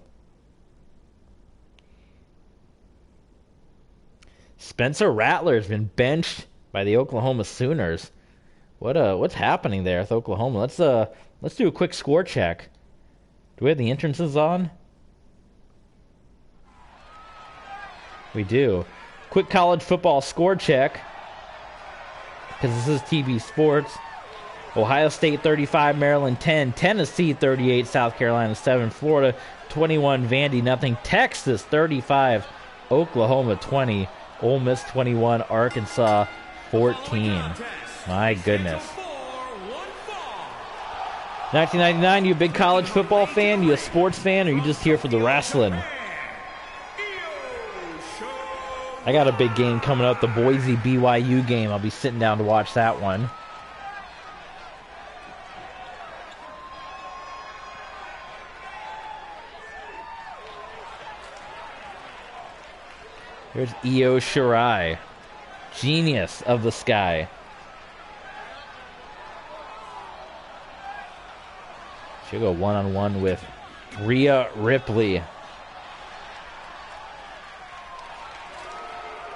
Spencer Rattler has been benched by the Oklahoma Sooners. What's happening there with Oklahoma? Let's do a quick score check. Do we have the entrances on? We do. Quick college football score check. Because this is TV Sports. Ohio State 35, Maryland 10, Tennessee 38, South Carolina 7, Florida 21, Vandy nothing, Texas 35, Oklahoma 20, Ole Miss 21, Arkansas 14. My goodness. 1999, you a big college football fan? You a sports fan? Or you just here for the wrestling? I got a big game coming up, the Boise BYU game. I'll be sitting down to watch that one. Here's Io Shirai, genius of the sky. She'll go one-on-one with Rhea Ripley.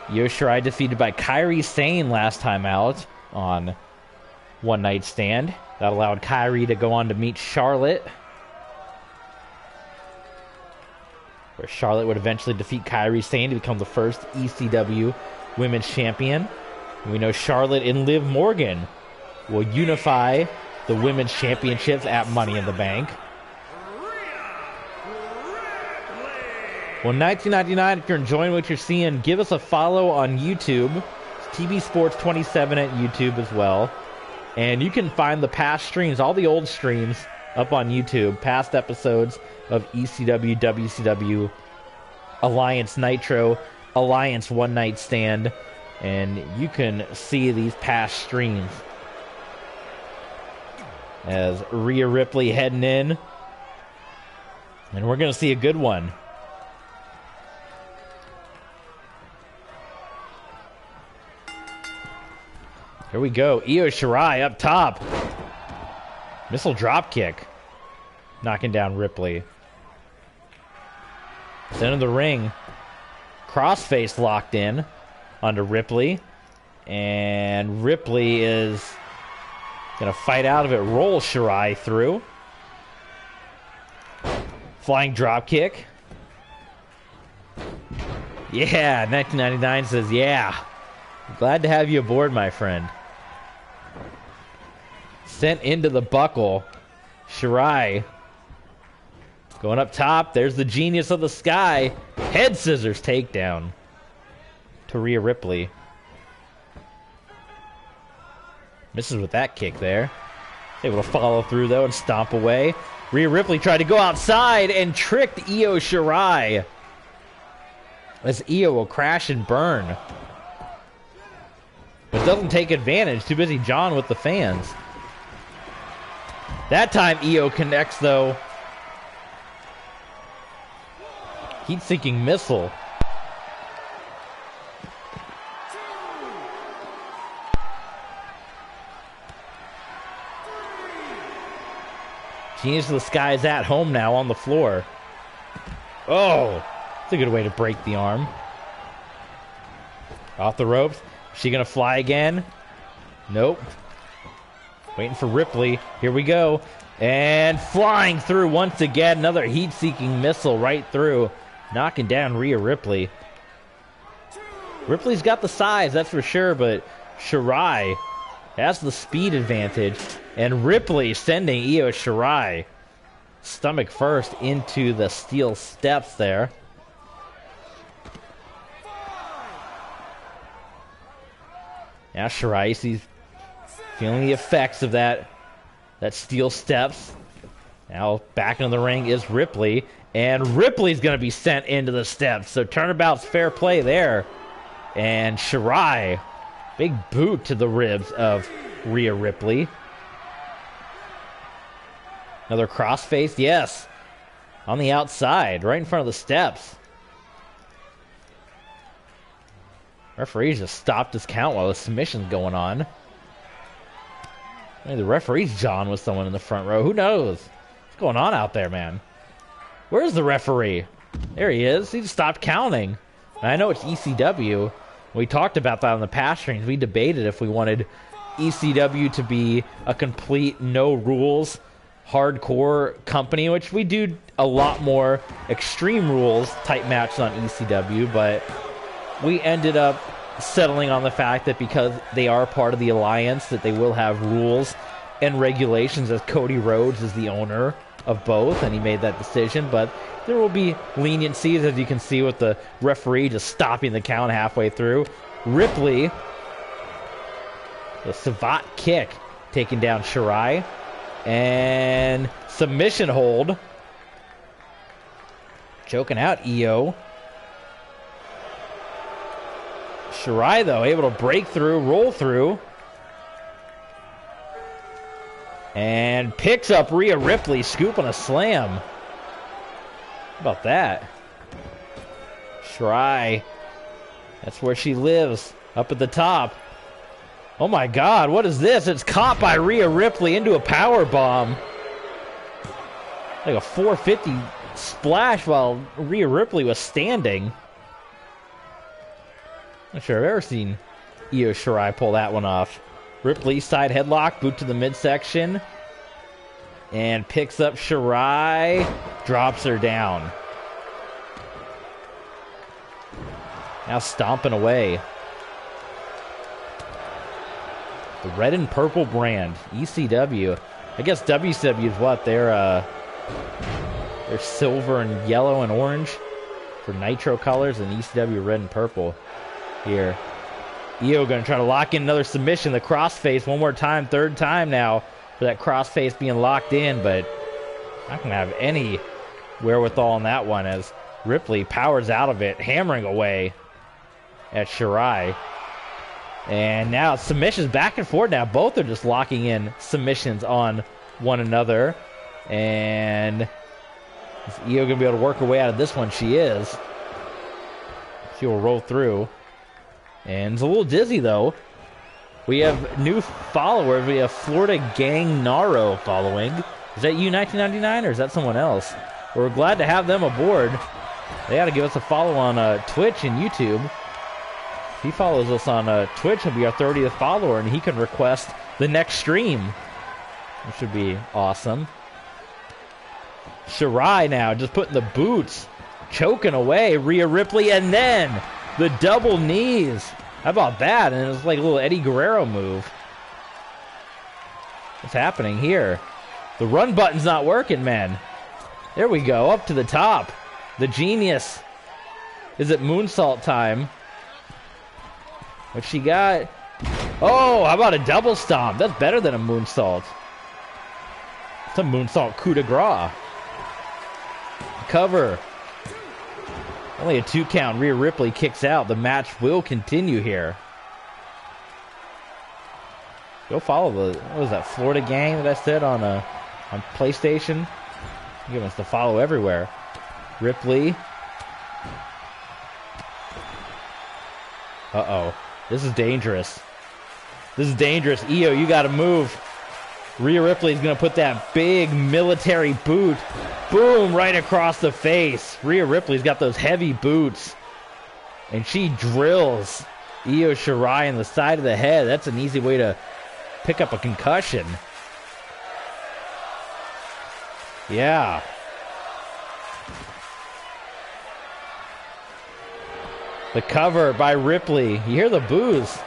Io Shirai defeated by Kairi Sane last time out on One Night Stand. That allowed Kairi to go on to meet Charlotte, where Charlotte would eventually defeat Kairi Sane to become the first ECW Women's Champion. And we know Charlotte and Liv Morgan will unify the Women's Championships at Money in the Bank. Well, 1999, if you're enjoying what you're seeing, give us a follow on YouTube. It's TV Sports 27 at YouTube as well. And you can find the past streams, all the old streams, up on YouTube. Past episodes of ECW, WCW, Alliance Nitro, Alliance One Night Stand. And you can see these past streams. As Rhea Ripley heading in. And we're going to see a good one. Here we go. Io Shirai up top. Missile drop kick. Knocking down Ripley. Center of the ring. Crossface locked in onto Ripley. And Ripley is going to fight out of it. Roll Shirai through. Flying drop kick. Yeah, 1999 says yeah. Glad to have you aboard, my friend. Sent into the buckle. Shirai going up top. There's the genius of the sky. Head scissors takedown to Rhea Ripley. Misses with that kick there. Able to follow through, though, and stomp away. Rhea Ripley tried to go outside and tricked Io Shirai. As Io will crash and burn. But doesn't take advantage. Too busy John with the fans. That time Io connects, though. Heat-seeking missile. Genius of the Sky is at home now on the floor. Oh, that's a good way to break the arm. Off the ropes. Is she going to fly again? Nope. Waiting for Ripley. Here we go. And flying through once again. Another heat-seeking missile right through. Knocking down Rhea Ripley. Ripley's got the size, that's for sure, but Shirai has the speed advantage. And Ripley sending Io Shirai stomach first into the steel steps there. Now Shirai sees feeling the effects of that steel steps. Now back in the ring is Ripley. And Ripley's going to be sent into the steps. So turnabout's fair play there. And Shirai, big boot to the ribs of Rhea Ripley. Another crossface, yes. On the outside, right in front of the steps. Referee just stopped his count while the submission's going on. Maybe the referee's John with someone in the front row. Who knows? What's going on out there, man? Where's the referee? There he is. He just stopped counting. And I know it's ECW. We talked about that on the past streams. We debated if we wanted ECW to be a complete no rules, hardcore company, which we do a lot more Extreme Rules type matches on ECW, but we ended up settling on the fact that because they are part of the Alliance, that they will have rules and regulations, as Cody Rhodes is the owner of both, and he made that decision. But there will be leniencies, as you can see with the referee just stopping the count halfway through. Ripley, the Savate kick, taking down Shirai, and submission hold, choking out Io. Shirai, though, able to break through, roll through, and picks up Rhea Ripley, scooping a slam. How about that? Shirai, that's where she lives, up at the top. Oh my God, what is this? It's caught by Rhea Ripley into a power bomb. Like a 450 splash while Rhea Ripley was standing. Not sure I've ever seen Io Shirai pull that one off. Ripley, side headlock, boot to the midsection. And picks up Shirai, drops her down. Now stomping away. The red and purple brand, ECW. I guess WCW is what? They're silver and yellow and orange for Nitro colors, and ECW red and purple here. Io going to try to lock in another submission. The crossface one more time, third time now for that crossface being locked in, but not going to have any wherewithal on that one as Ripley powers out of it, hammering away at Shirai. And now submissions back and forth now. Both are just locking in submissions on one another. And is Io going to be able to work her way out of this one? She is. She will roll through. And it's a little dizzy, though. We have new followers. We have Florida Gang Naro following. Is that you, 1999, or is that someone else? We're glad to have them aboard. They got to give us a follow on Twitch and YouTube. If he follows us on Twitch, he'll be our 30th follower, and he can request the next stream, which should be awesome. Shirai now just putting the boots, choking away Rhea Ripley, and then the double knees. How about that? And it was like a little Eddie Guerrero move. What's happening here? The run button's not working, man. There we go, up to the top. The genius. Is it moonsault time? What she got? Oh, how about a double stomp? That's better than a moonsault. It's a moonsault coup de grace. Cover. Only a 2 count. Rhea Ripley kicks out. The match will continue here. Go follow the, what was that, Florida Gang that I said on PlayStation? Give us the follow everywhere. Ripley. Uh-oh. This is dangerous. This is dangerous. Io, you got to move. Rhea Ripley's going to put that big military boot. Boom, right across the face. Rhea Ripley's got those heavy boots. And she drills Io Shirai in the side of the head. That's an easy way to pick up a concussion. Yeah. The cover by Ripley. You hear the boos.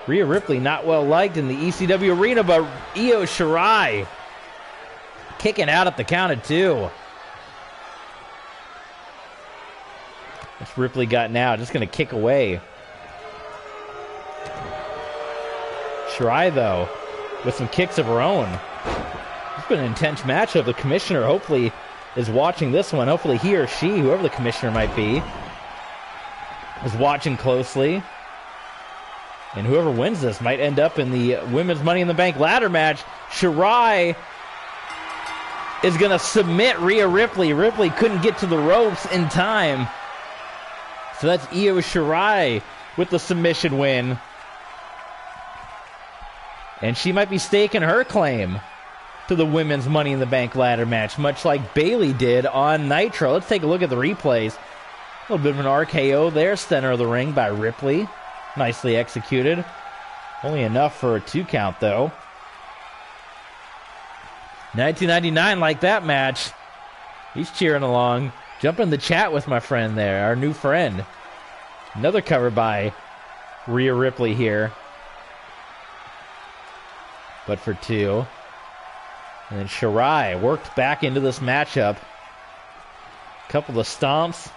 Rhea Ripley not well liked in the ECW arena, but Io Shirai kicking out at the count of 2. What's Ripley got now? Just going to kick away. Shirai, though, with some kicks of her own. It's been an intense matchup. The commissioner hopefully is watching this one. Hopefully he or she, whoever the commissioner might be, is watching closely. And whoever wins this might end up in the Women's Money in the Bank ladder match. Shirai is going to submit Rhea Ripley. Ripley couldn't get to the ropes in time. So that's Io Shirai with the submission win. And she might be staking her claim to the Women's Money in the Bank ladder match, much like Bayley did on Nitro. Let's take a look at the replays. A little bit of an RKO there, center of the ring by Ripley. Nicely executed. Only enough for a 2 count, though. 1999, like that match. He's cheering along. Jump in the chat with my friend there, our new friend. Another cover by Rhea Ripley here. But for 2. And then Shirai worked back into this matchup. Couple of stomps.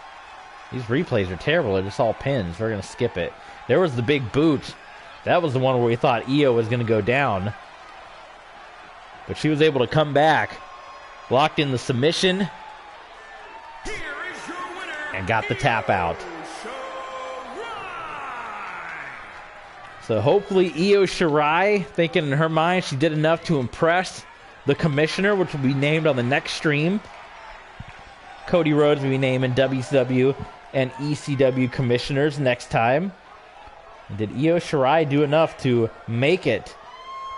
These replays are terrible. They're just all pins. We're going to skip it. There was the big boot. That was the one where we thought Io was going to go down. But she was able to come back. Locked in the submission. And got the tap out. So hopefully Io Shirai, thinking in her mind she did enough to impress the commissioner, which will be named on the next stream. Cody Rhodes will be naming WCW and ECW commissioners next time. And did Io Shirai do enough to make it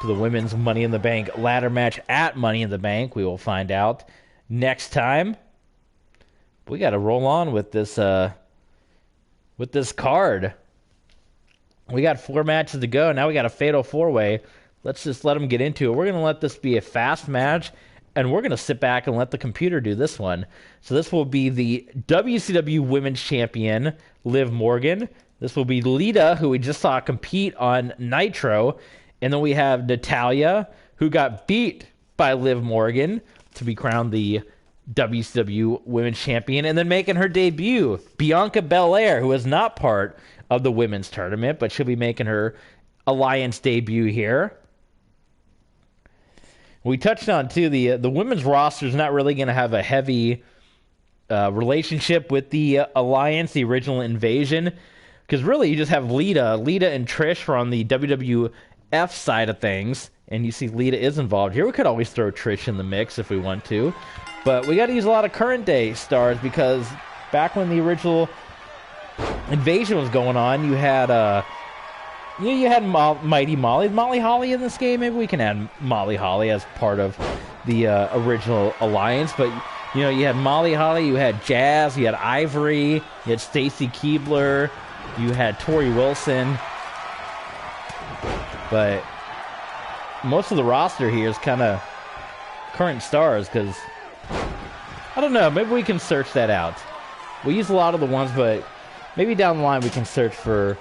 to the women's Money in the Bank ladder match at Money in the Bank? We will find out next time. We got to roll on with this card. We got 4 matches to go. Now we got a fatal 4-way. Let's just let them get into it. We're going to let this be a fast match, and we're going to sit back and let the computer do this one. So this will be the WCW Women's Champion, Liv Morgan. This will be Lita, who we just saw compete on Nitro. And then we have Natalya, who got beat by Liv Morgan to be crowned the WCW Women's Champion. And then making her debut, Bianca Belair, who is not part of the women's tournament, but she'll be making her Alliance debut here. We touched on, too, the women's roster is not really going to have a heavy relationship with the Alliance, the original Invasion, because really you just have Lita and Trish are on the WWF side of things, and you see Lita is involved here. We could always throw Trish in the mix if we want to, but we got to use a lot of current day stars, because back when the original Invasion was going on, you had Mighty Molly Holly in this game. Maybe we can add Molly Holly as part of the original Alliance. But you had Molly Holly, you had Jazz, you had Ivory, you had Stacy Keibler, you had Tori Wilson. But most of the roster here is kind of current stars, because I don't know. Maybe we can search that out. We use a lot of the ones, but maybe down the line we can search for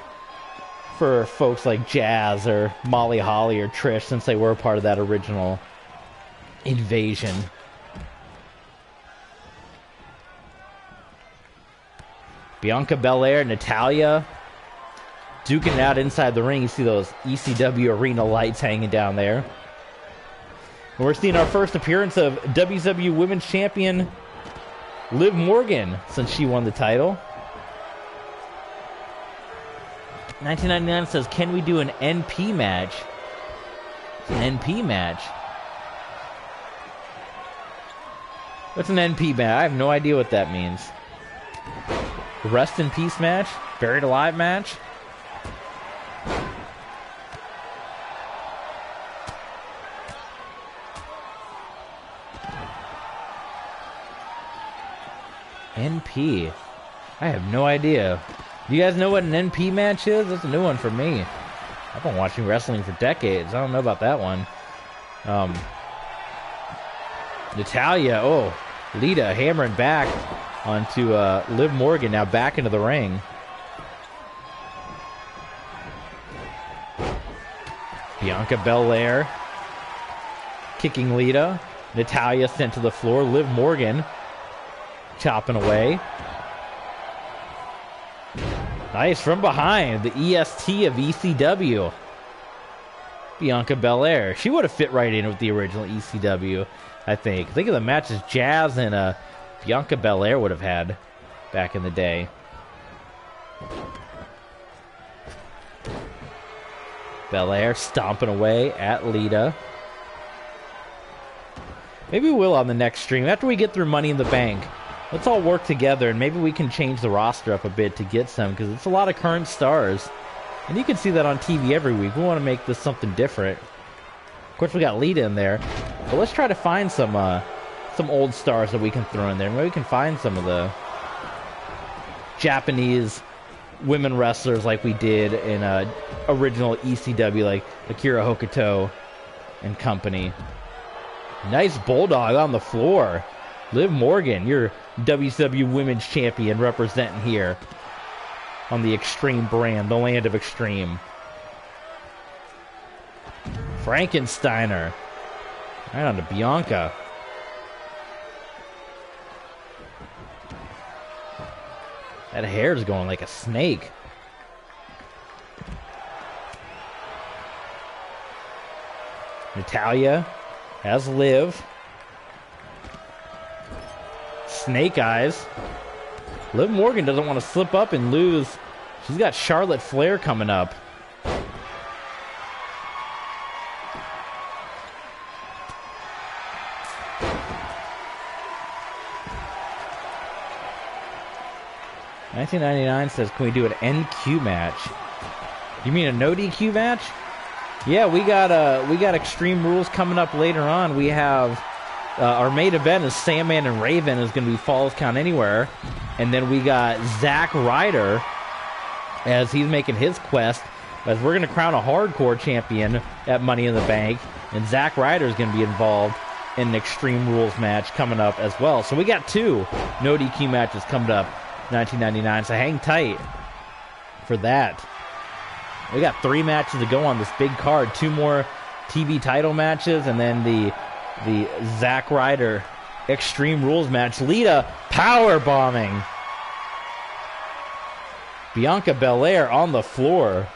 folks like Jazz or Molly Holly or Trish, since they were part of that original Invasion. Bianca Belair, Natalya, duking it out inside the ring. You see those ECW arena lights hanging down there. And we're seeing our first appearance of WCW Women's Champion Liv Morgan since she won the title. 1999 says, can we do an NP match? It's an NP match. What's an NP match? I have no idea what that means. Rest in peace match? Buried alive match? NP. I have no idea. Do you guys know what an NP match is? That's a new one for me. I've been watching wrestling for decades. I don't know about that one. Natalya, Lita hammering back onto Liv Morgan, now back into the ring. Bianca Belair kicking Lita. Natalya sent to the floor. Liv Morgan chopping away. Nice from behind, the EST of ECW. Bianca Belair. She would have fit right in with the original ECW, I think. Think of the matches Jazz and Bianca Belair would have had back in the day. Belair stomping away at Lita. Maybe we will on the next stream. After we get through Money in the Bank, let's all work together, and maybe we can change the roster up a bit to get some, because it's a lot of current stars. And you can see that on TV every week. We want to make this something different. Of course, we got Lita in there, but let's try to find some old stars that we can throw in there. Maybe we can find some of the Japanese women wrestlers like we did in original ECW, like Akira Hokuto and company. Nice bulldog on the floor. Liv Morgan, your WCW Women's Champion, representing here on the Extreme brand, the land of Extreme. Frankensteiner. Right on to Bianca. That hair's going like a snake. Natalya has Liv. Snake Eyes. Liv Morgan doesn't want to slip up and lose. She's got Charlotte Flair coming up. $19.99 says, can we do an NQ match? You mean a no DQ match? Yeah, we got Extreme Rules coming up later on. We have our main event is Sandman and Raven is going to be Falls Count Anywhere, and then we got Zack Ryder as he's making his quest. As we're going to crown a hardcore champion at Money in the Bank, and Zack Ryder is going to be involved in an Extreme Rules match coming up as well. So we got two no DQ matches coming up, $19.99. So hang tight for that. We got 3 matches to go on this big card. 2 more TV title matches, and then the Zack Ryder Extreme Rules match. Lita power bombing Bianca Belair on the floor.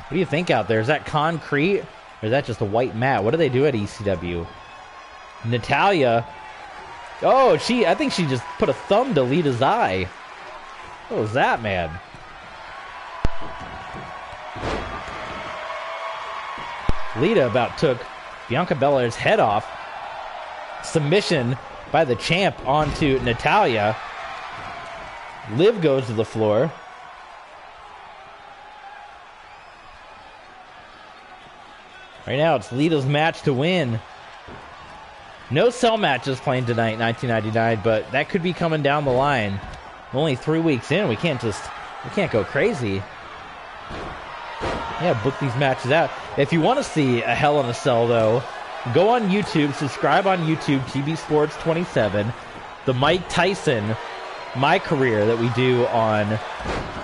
What do you think out there? Is that concrete, or is that just a white mat? What do they do at ECW? Natalya. Oh, I think she just put a thumb to Lita's eye. What was that, man? Lita about took Bianca Belair's head off. Submission by the champ onto Natalya. Liv goes to the floor. Right now it's Lita's match to win. No cell matches playing tonight, $19.99, but that could be coming down the line. Only 3 weeks in, we can't go crazy. Yeah, book these matches out. If you want to see a Hell in a Cell, though, go on YouTube, subscribe on YouTube, TV Sports 27, the Mike Tyson, My Career that we do on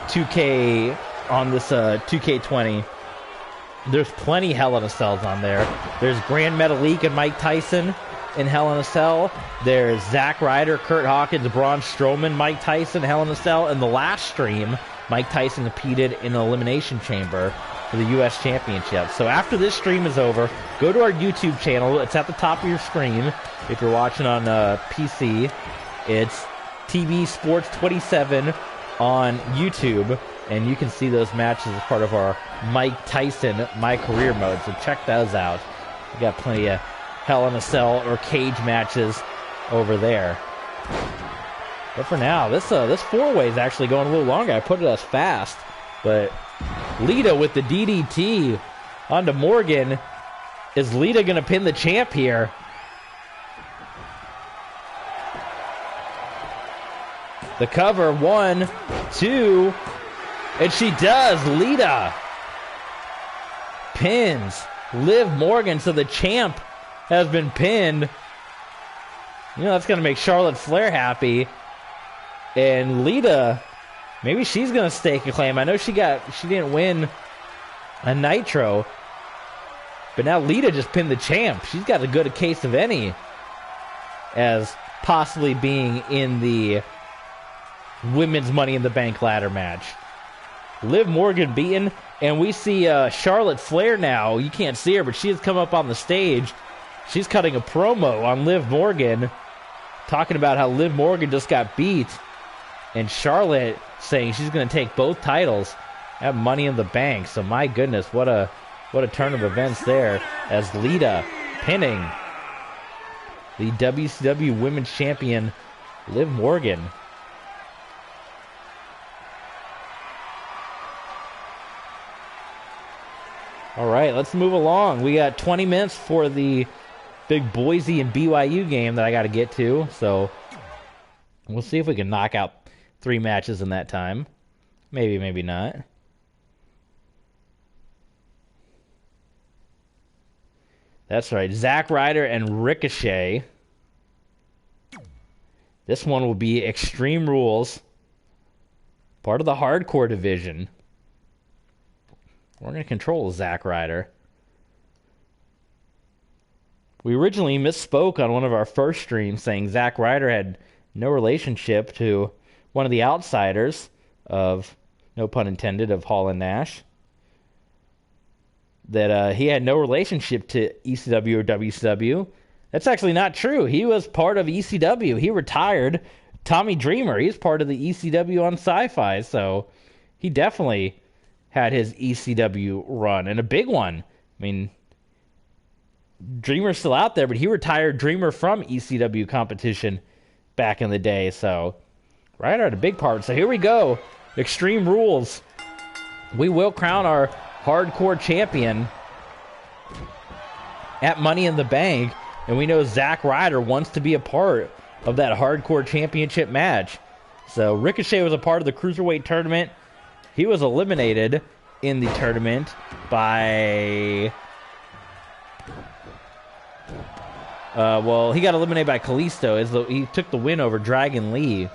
2K, on this 2K20. There's plenty Hell in a Cells on there. There's Grand Metalik and Mike Tyson in Hell in a Cell. There's Zack Ryder, Kurt Hawkins, Braun Strowman, Mike Tyson, Hell in a Cell. And the last stream, Mike Tyson competed in an Elimination Chamber for the U.S. Championship. So after this stream is over, go to our YouTube channel. It's at the top of your screen. If you're watching on PC, it's TV Sports 27 on YouTube, and you can see those matches as part of our Mike Tyson My Career mode. So check those out. We got plenty of Hell in a Cell or cage matches over there. But for now, this 4-way is actually going a little longer. I put it as fast, but Lita with the DDT onto Morgan. Is Lita going to pin the champ here? The cover, 1, 2, and she does. Lita pins Liv Morgan, so the champ has been pinned. You know, that's going to make Charlotte Flair happy. And Lita, maybe she's going to stake a claim. I know she didn't win a Nitro, but now Lita just pinned the champ. She's got as good a case of any as possibly being in the Women's Money in the Bank ladder match. Liv Morgan beaten, and we see Charlotte Flair now. You can't see her, but she has come up on the stage. She's cutting a promo on Liv Morgan, talking about how Liv Morgan just got beat, and Charlotte saying she's going to take both titles at Money in the Bank. So my goodness, what a turn of events there, as Lita pinning the WCW Women's Champion Liv Morgan. All right, let's move along. We got 20 minutes for the big Boise and BYU game that I got to get to. So we'll see if we can knock out 3 matches in that time. Maybe, maybe not. That's right. Zack Ryder and Ricochet. This one will be Extreme Rules. Part of the hardcore division. We're going to control Zack Ryder. We originally misspoke on one of our first streams saying Zack Ryder had no relationship to one of the outsiders of, no pun intended, of Hall and Nash. That he had no relationship to ECW or WCW. That's actually not true. He was part of ECW. He retired. Tommy Dreamer, he's part of the ECW on Sci-Fi, so he definitely had his ECW run, and a big one. I mean, Dreamer's still out there, but he retired Dreamer from ECW competition back in the day, so Ryder had a big part. So here we go. Extreme Rules. We will crown our hardcore champion at Money in the Bank, and we know Zack Ryder wants to be a part of that hardcore championship match. So Ricochet was a part of the Cruiserweight tournament. He was eliminated in the tournament by... he got eliminated by Kalisto as though he took the win over Dragon Lee,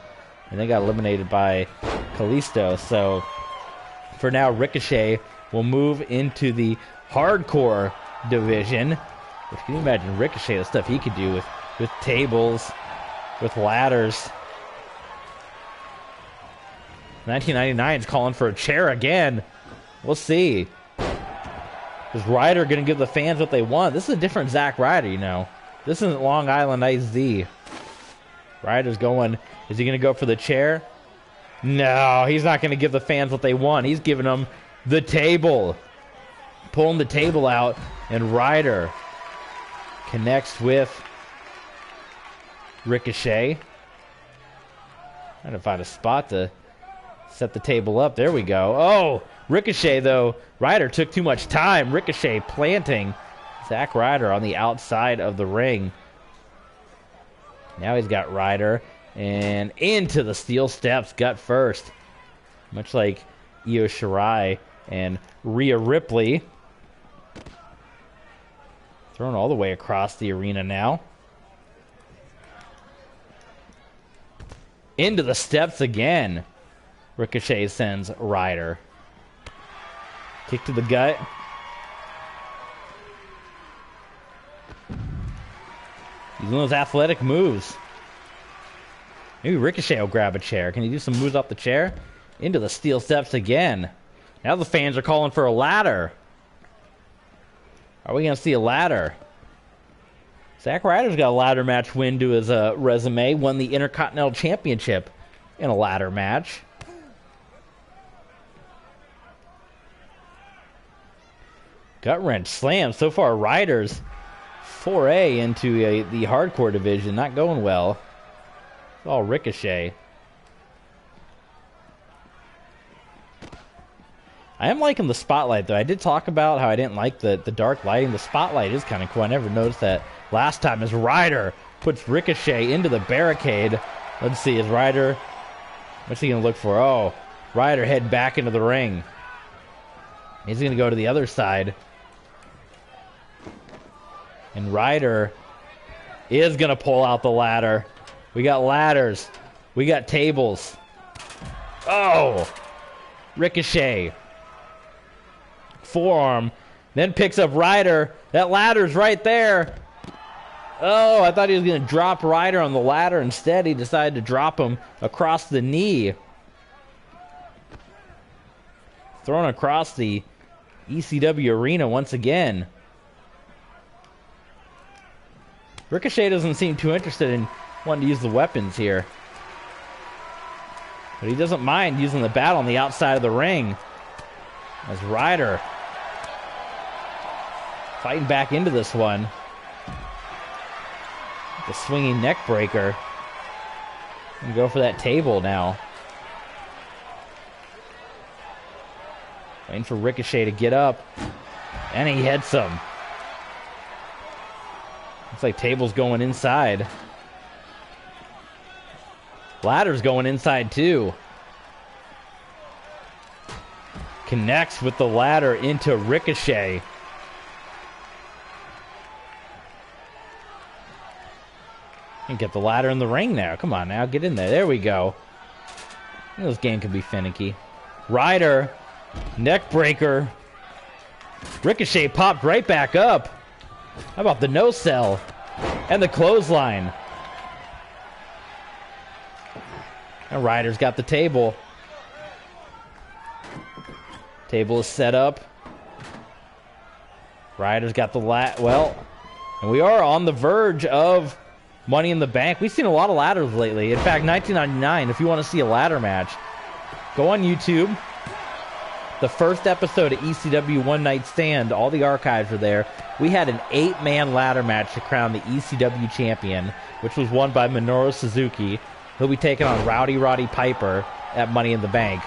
and they got eliminated by Kalisto. So for now, Ricochet will move into the hardcore division. Which, can you imagine Ricochet, the stuff he could do with tables, with ladders. 1999 is calling for a chair again. We'll see. Is Ryder going to give the fans what they want? This is a different Zack Ryder, you know. This isn't Long Island IZ. Ryder's going... Is he going to go for the chair? No, he's not going to give the fans what they want. He's giving them the table. Pulling the table out, and Ryder connects with Ricochet. Trying to find a spot to set the table up. There we go. Oh, Ricochet, though. Ryder took too much time. Ricochet planting Zack Ryder on the outside of the ring. Now he's got Ryder. And into the steel steps, gut first. Much like Io Shirai and Rhea Ripley. Thrown all the way across the arena now. Into the steps again. Ricochet sends Ryder. Kick to the gut. Using those athletic moves. Maybe Ricochet will grab a chair. Can he do some moves off the chair? Into the steel steps again. Now the fans are calling for a ladder. Are we going to see a ladder? Zack Ryder's got a ladder match win to his resume. Won the Intercontinental Championship in a ladder match. Gut wrench slam. So far, Ryder's foray into the hardcore division not going well. It's all Ricochet. I am liking the spotlight, though. I did talk about how I didn't like the dark lighting. The spotlight is kind of cool. I never noticed that last time as Ryder puts Ricochet into the barricade. Let's see, is Ryder... What's he going to look for? Oh, Ryder head back into the ring. He's going to go to the other side. And Ryder is going to pull out the ladder. We got ladders. We got tables. Oh! Ricochet. Forearm. Then picks up Ryder. That ladder's right there. Oh, I thought he was going to drop Ryder on the ladder. Instead, he decided to drop him across the knee. Thrown across the ECW arena once again. Ricochet doesn't seem too interested in wanting to use the weapons here. But he doesn't mind using the bat on the outside of the ring. As Ryder fighting back into this one. The swinging neck breaker. And go for that table now. Waiting for Ricochet to get up. And he hits him. Looks like table's going inside. Ladder's going inside too. Connects with the ladder into Ricochet. And get the ladder in the ring now. Come on now, get in there. There we go. This game can be finicky. Ryder, neck breaker. Ricochet popped right back up. How about the no-sell? And the clothesline. And Ryder's got the table. Table is set up. Ryder's got the and we are on the verge of Money in the Bank. We've seen a lot of ladders lately. In fact, 1999, if you want to see a ladder match, go on YouTube. The first episode of ECW One Night Stand, all the archives are there. We had an 8-man ladder match to crown the ECW champion, which was won by Minoru Suzuki. He'll be taking on Roddy Piper at Money in the Bank.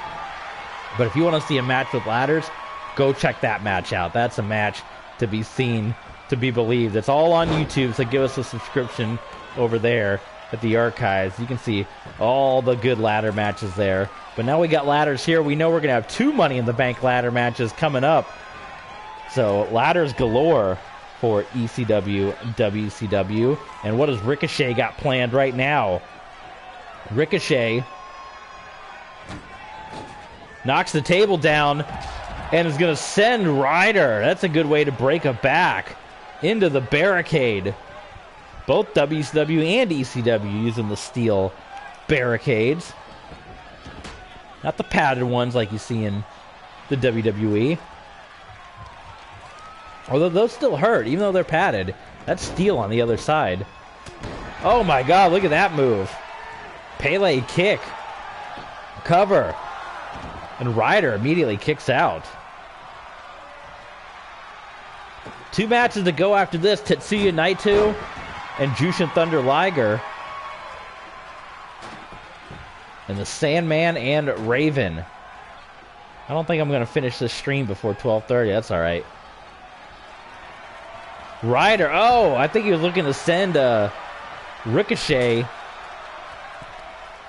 But if you want to see a match with ladders, go check that match out. That's a match to be seen, to be believed. It's all on YouTube, so give us a subscription over there at the archives. You can see all the good ladder matches there. But now we got ladders here. We know we're going to have 2 Money in the Bank ladder matches coming up. So ladders galore for ECW, WCW. And what does Ricochet got planned right now? Ricochet knocks the table down and is going to send Ryder. That's a good way to break a back into the barricade. Both WCW and ECW using the steel barricades. Not the padded ones like you see in the WWE. Although those still hurt, even though they're padded. That's steel on the other side. Oh my God, look at that move. Pele kick. Cover. And Ryder immediately kicks out. 2 matches to go after this. Tetsuya Naito and Jushin Thunder Liger. And the Sandman and Raven. I don't think I'm going to finish this stream before 12:30. That's all right. Ryder. Oh, I think he was looking to send Ricochet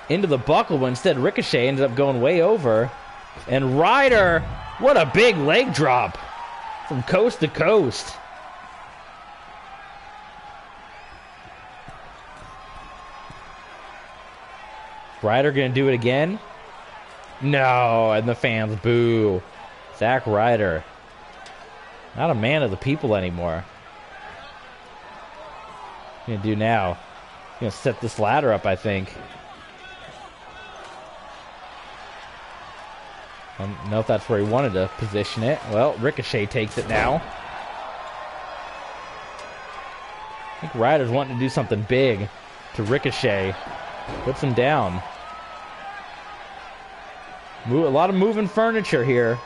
into the buckle, but instead Ricochet ended up going way over. And Ryder, what a big leg drop from coast to coast. Ryder gonna do it again? No, and the fans boo. Zack Ryder. Not a man of the people anymore. What are you gonna do now? You're gonna set this ladder up, I think. I don't know if that's where he wanted to position it. Well, Ricochet takes it now. I think Ryder's wanting to do something big to Ricochet. Puts him down. A lot of moving furniture here.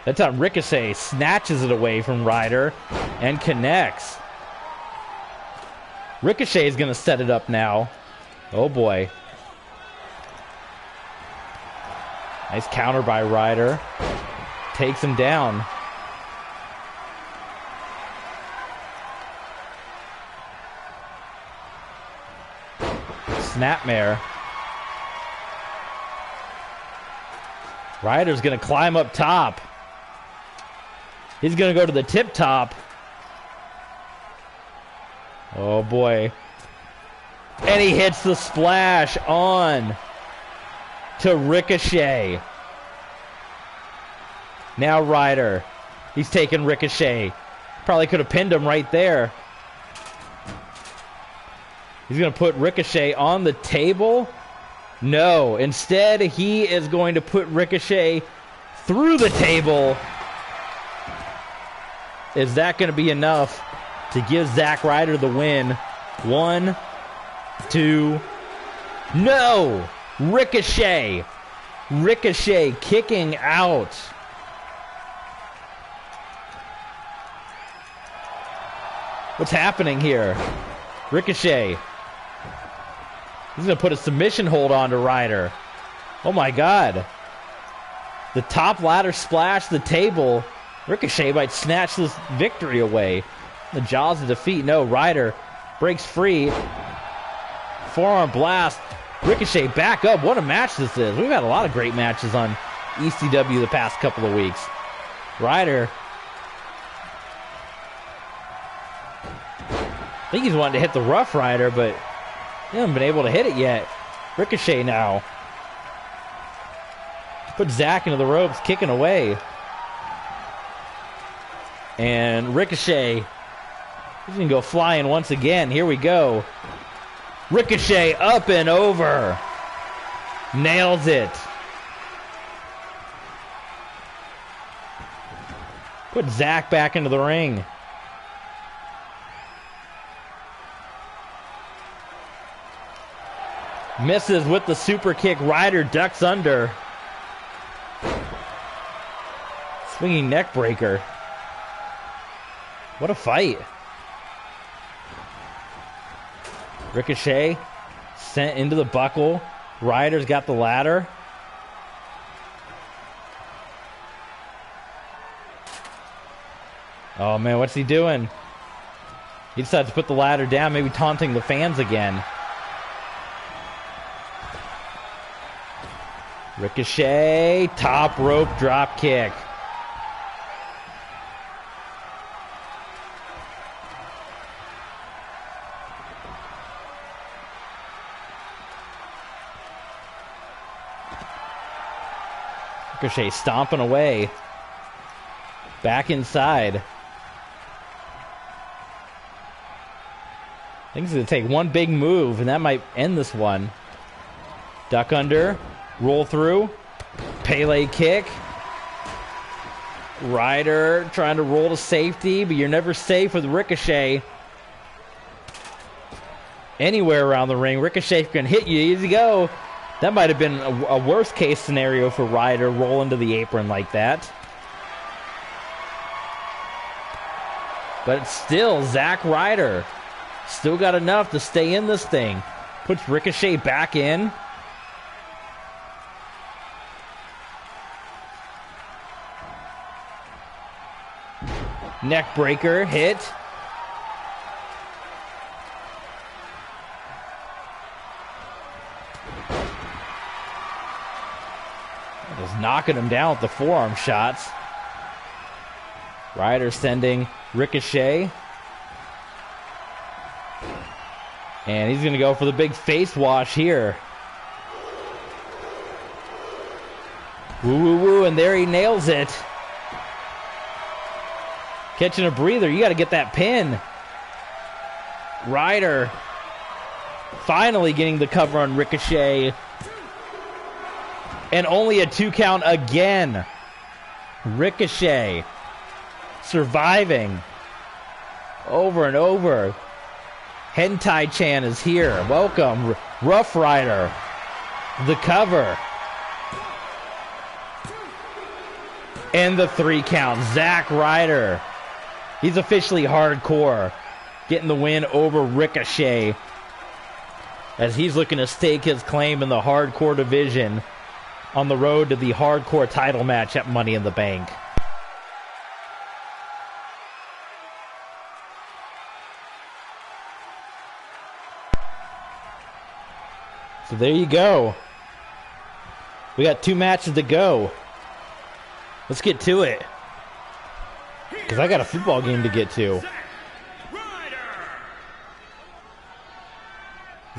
That time Ricochet snatches it away from Ryder and connects. Ricochet is going to set it up now. Oh boy. Nice counter by Ryder. Takes him down. Snapmare. Ryder's going to climb up top. He's going to go to the tip top. Oh boy. And he hits the splash on to Ricochet. Now Ryder. He's taking Ricochet. Probably could have pinned him right there. He's going to put Ricochet on the table. No. Instead, he is going to put Ricochet through the table. Is that going to be enough to give Zack Ryder the win? 1, 2. No! Ricochet. Ricochet kicking out. What's happening here? Ricochet. He's going to put a submission hold on to Ryder. Oh my God. The top ladder splashed the table. Ricochet might snatch this victory away. The jaws of defeat. No, Ryder breaks free. Forearm blast. Ricochet back up. What a match this is. We've had a lot of great matches on ECW the past couple of weeks. Ryder. I think he's wanting to hit the Rough Rider, but he hasn't been able to hit it yet. Ricochet now. Put Zack into the ropes, kicking away. And Ricochet, he's going to go flying once again. Here we go. Ricochet up and over. Nails it. Put Zack back into the ring. Misses with the super kick. Ryder ducks under. Swinging neck breaker. What a fight. Ricochet sent into the buckle. Ryder's got the ladder. Oh man, what's he doing? He decides to put the ladder down, maybe taunting the fans again. Ricochet, top rope drop kick. Ricochet stomping away. Back inside. I think he's going to take one big move, and that might end this one. Duck under. Roll through. Pele kick. Ryder trying to roll to safety, but you're never safe with Ricochet. Anywhere around the ring, Ricochet can hit you. Easy go. That might have been a worst case scenario for Ryder, roll into the apron like that. But it's still Zack Ryder. Still got enough to stay in this thing. Puts Ricochet back in. Neck breaker, hit. Just knocking him down with the forearm shots. Ryder sending Ricochet. And he's going to go for the big face wash here. Woo, woo, woo, and there he nails it. Catching a breather. You got to get that pin. Ryder finally getting the cover on Ricochet. And only a 2 count again. Ricochet surviving over and over. Hentai Chan is here. Welcome, Rough Rider. The cover. And the 3 count. Zack Ryder. He's officially hardcore. Getting the win over Ricochet. As he's looking to stake his claim in the hardcore division on the road to the hardcore title match at Money in the Bank. So there you go. We got 2 matches to go. Let's get to it. Because I got a football game to get to.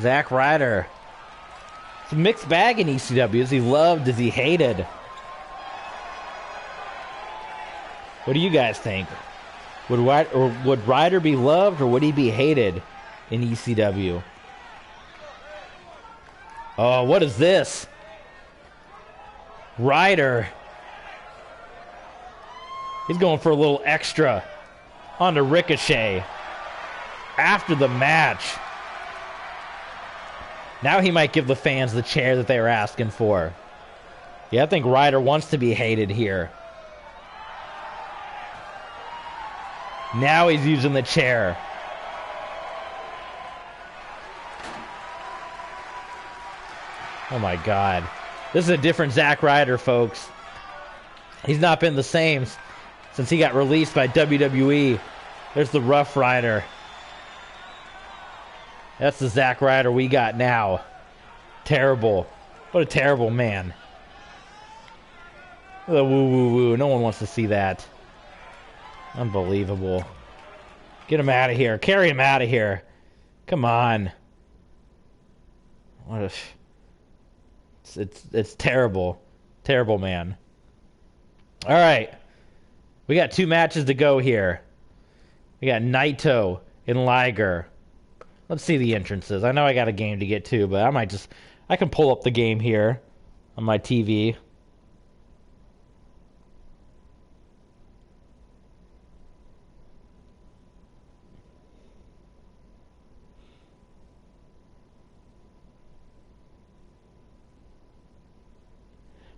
Zack Ryder. It's a mixed bag in ECW. Is he loved? Is he hated? What do you guys think? Would Ryder be loved or would he be hated in ECW? Oh, what is this? Ryder. He's going for a little extra onto Ricochet after the match. Now he might give the fans the chair that they were asking for. Yeah, I think Ryder wants to be hated here. Now he's using the chair. Oh my God. This is a different Zack Ryder, folks. He's not been the same since he got released by WWE. There's the Rough Rider. That's the Zack Ryder we got now. Terrible. What a terrible man. The woo woo woo. No one wants to see that. Unbelievable. Get him out of here. Carry him out of here. Come on. What a... It's terrible. Terrible, man. All right. We got 2 matches to go here. We got Naito and Liger. Let's see the entrances. I know I got a game to get to, but I can pull up the game here on my TV.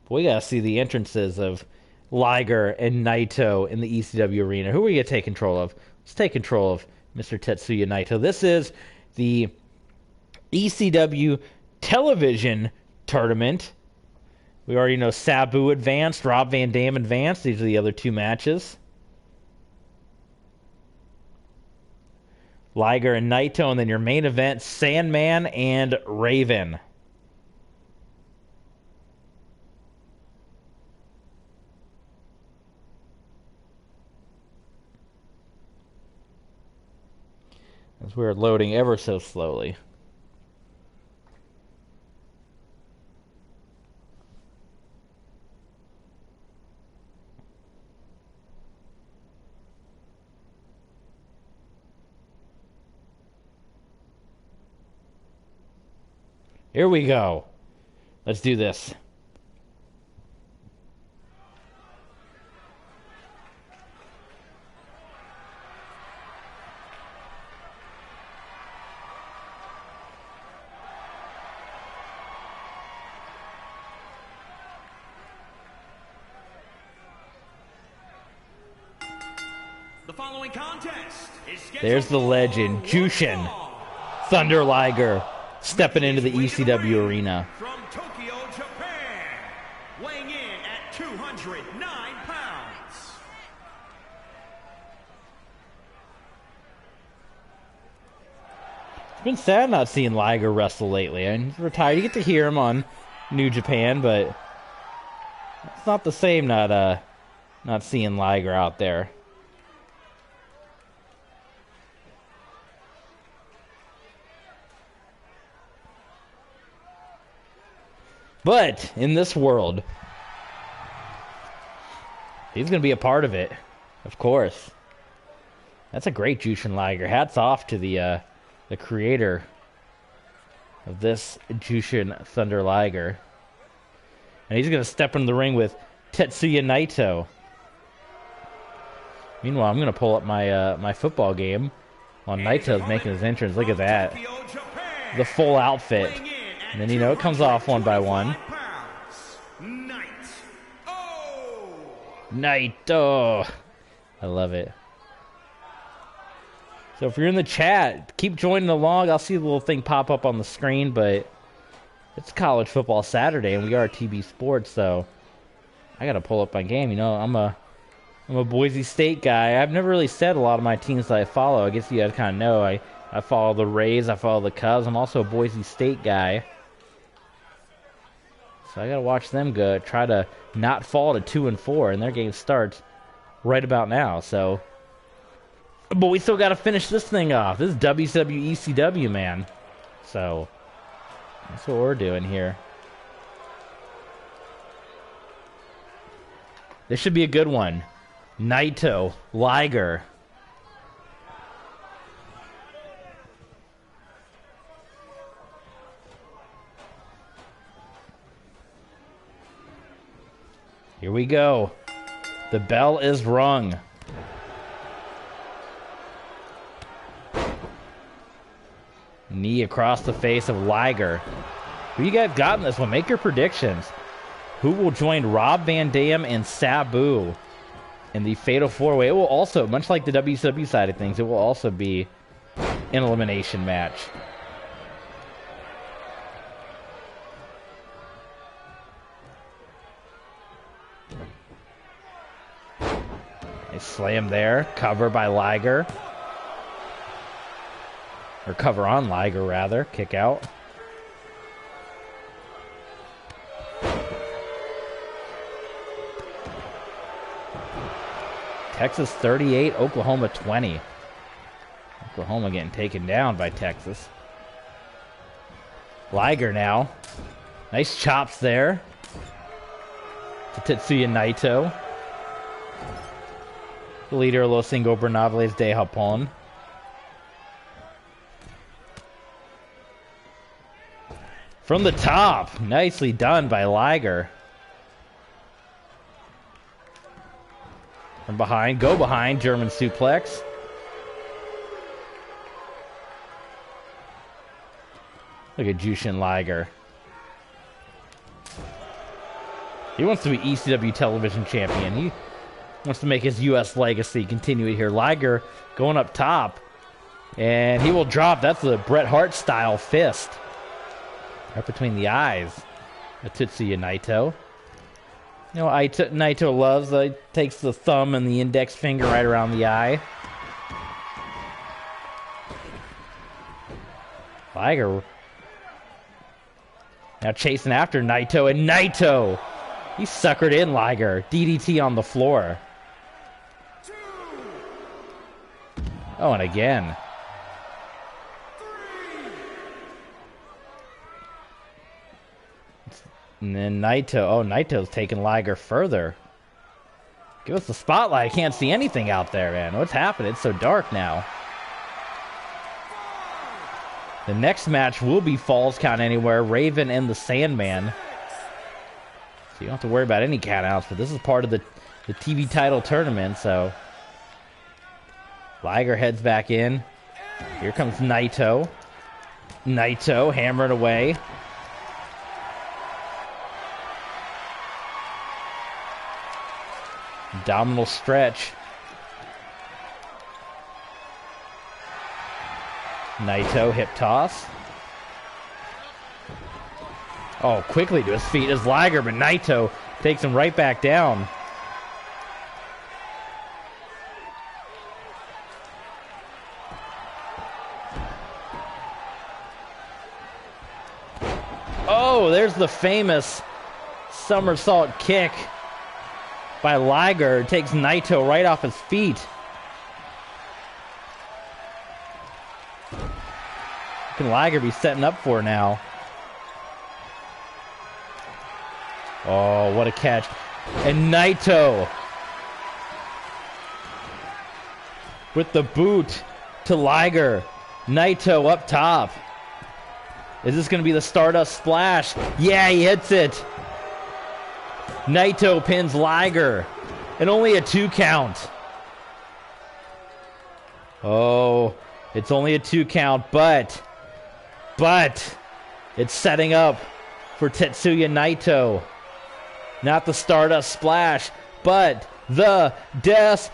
We gotta see the entrances of Liger and Naito in the ECW arena. Who are we gonna take control of? Let's take control of Mr. Tetsuya Naito. This is the ECW television tournament. We already know Sabu advanced, Rob Van Dam advanced. These are the other 2 matches. Liger and Naito, and then your main event, Sandman and Raven. As we're loading ever so slowly. Here we go. Let's do this. The following contest is There's the legend, Jushin Thunder Liger, stepping into the ECW arena. From Tokyo, Japan, weighing in at 209 pounds. It's been sad not seeing Liger wrestle lately. I mean, he's retired. You get to hear him on New Japan, but it's not the same not seeing Liger out there. But in this world, he's going to be a part of it, of course. That's a great Jushin Liger. Hats off to the creator of this Jushin Thunder Liger. And he's going to step into the ring with Tetsuya Naito. Meanwhile, I'm going to pull up my my football game while Naito's making his entrance. Look at that. The full outfit. And then, you know, it comes off one by one. Naito. I love it. So if you're in the chat, keep joining along. I'll see the little thing pop up on the screen, but it's College Football Saturday, and we are TB Sports, so I got to pull up my game. You know, I'm a Boise State guy. I've never really said a lot of my teams that I follow. I guess you guys kind of know. I follow the Rays. I follow the Cubs. I'm also a Boise State guy. So I got to watch them go. Try to not fall to 2-4, and their game starts right about now. So, but we still got to finish this thing off. This is WCW ECW, man. So that's what we're doing here. This should be a good one. Naito, Liger. Here we go. The bell is rung. Knee across the face of Liger. Who you guys got in this one? Make your predictions. Who will join Rob Van Dam and Sabu in the Fatal 4-Way? It will also, much like the WCW side of things, it will also be an elimination match. Slam there. Cover by Liger. Or cover on Liger, rather. Kick out. Texas 38, Oklahoma 20. Oklahoma getting taken down by Texas. Liger now. Nice chops there to Tetsuya Naito. The leader of Los Ingobernables de Japón. From the top. Nicely done by Liger. From behind. Go behind. German suplex. Look at Jushin Liger. He wants to be ECW television champion. He wants to make his U.S. legacy continue here. Liger going up top. And he will drop. That's the Bret Hart style fist. Right between the eyes of Tetsuya Naito. You know, Naito loves, takes the thumb and the index finger right around the eye. Liger now chasing after Naito, and Naito, he suckered in Liger. DDT on the floor. Oh, and again. And then Naito, oh, Naito's taking Liger further. Give us the spotlight. I can't see anything out there, man. What's happening? It's so dark now. The next match will be Falls Count Anywhere, Raven and the Sandman. So you don't have to worry about any countouts, but this is part of the TV title tournament, so. Liger heads back in. Here comes Naito. Naito hammering away. Abdominal stretch. Naito hip toss. Oh, quickly to his feet is Liger, but Naito takes him right back down. Oh, there's the famous somersault kick by Liger. Takes Naito right off his feet. What can Liger be setting up for now? Oh, what a catch. And Naito with the boot to Liger. Naito up top. Is this going to be the Stardust Splash? Yeah, he hits it. Naito pins Liger. And only a 2 count. Oh, it's only a 2 count, but it's setting up for Tetsuya Naito. Not the Stardust Splash, but the Destino.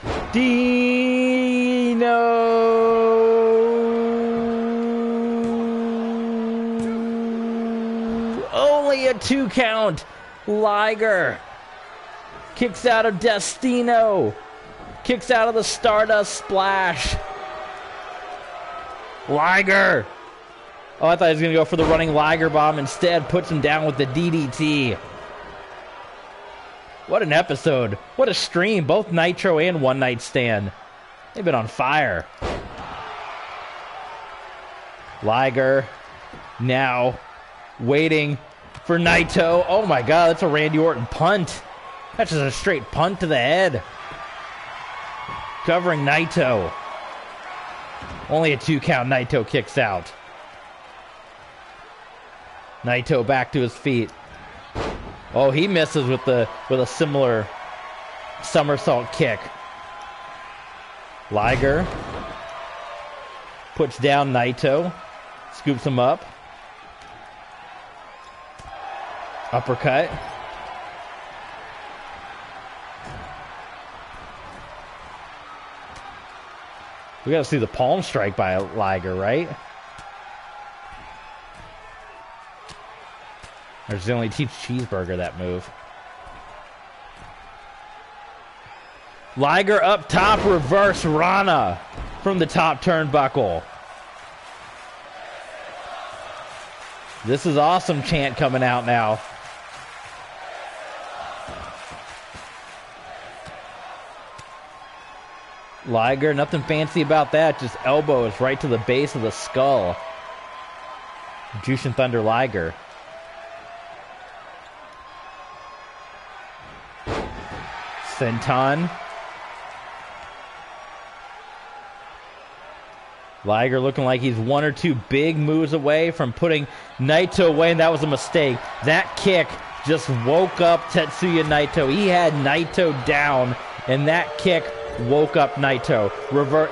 Only a 2 count. Liger kicks out of Destino. Kicks out of the Stardust Splash. Liger. Oh, I thought he was going to go for the running Liger bomb. Instead, puts him down with the DDT. What an episode. What a stream. Both Nitro and One Night Stand. They've been on fire. Liger now waiting for Naito. Oh my God, that's a Randy Orton punt. That's just a straight punt to the head. Covering Naito. Only a 2 count. Naito kicks out. Naito back to his feet. Oh, he misses with a similar somersault kick. Liger puts down Naito. Scoops him up. Uppercut. We gotta see the palm strike by Liger, right? Or does he only teach Cheeseburger that move? Liger up top, reverse Rana from the top turnbuckle. This is awesome chant coming out now. Liger, nothing fancy about that. Just elbows right to the base of the skull. Jushin Thunder Liger. Senton. Liger looking like he's one or two big moves away from putting Naito away, and that was a mistake. That kick just woke up Tetsuya Naito. He had Naito down, and that kick woke up Naito.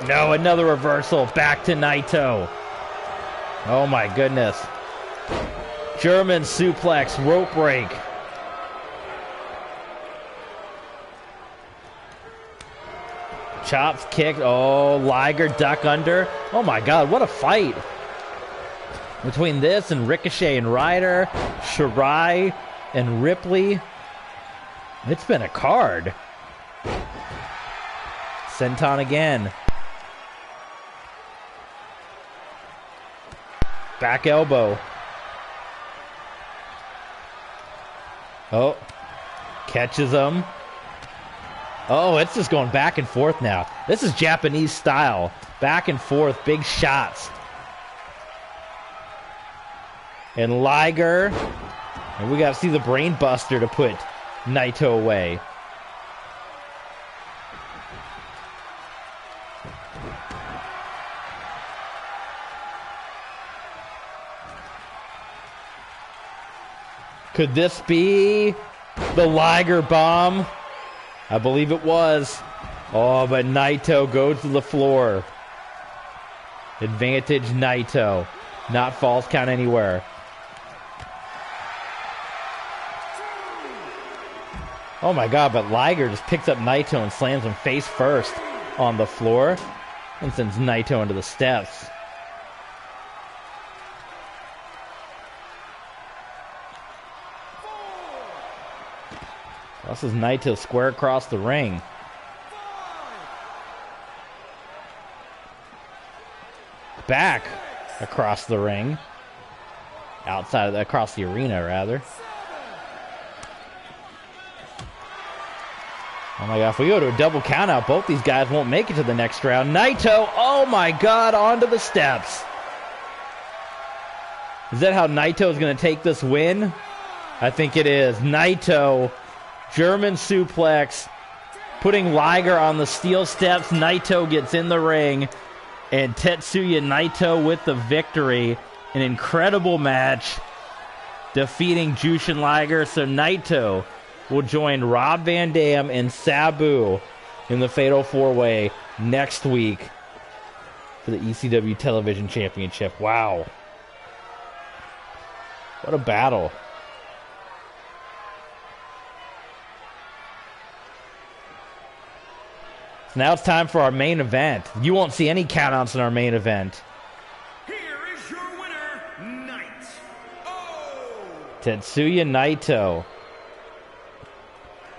No, another reversal. Back to Naito. Oh my goodness. German suplex, rope break. Chops, kick. Oh, Liger, duck under. Oh my God, what a fight. Between this and Ricochet and Ryder, Shirai and Ripley. It's been a card. Senton again. Back elbow. Oh, catches him. Oh, it's just going back and forth now. This is Japanese style. Back and forth, big shots. And Liger. And we got to see the brain buster to put Naito away. Could this be the Liger bomb? I believe it was. Oh, but Naito goes to the floor. Advantage Naito. Not false count anywhere. Oh my God, but Liger just picks up Naito and slams him face first on the floor and sends Naito into the steps. This is Naito square across the ring. Back across the ring. Across the arena, rather. Oh my God, if we go to a double countout, both these guys won't make it to the next round. Naito, oh my God, onto the steps. Is that how Naito is going to take this win? I think it is. Naito, German suplex, putting Liger on the steel steps. Naito gets in the ring, and Tetsuya Naito with the victory. An incredible match, defeating Jushin Liger. So Naito will join Rob Van Dam and Sabu in the Fatal 4-Way next week for the ECW Television Championship. Wow. What a battle. So now it's time for our main event. You won't see any countouts in our main event. Here is your winner, Tetsuya Naito.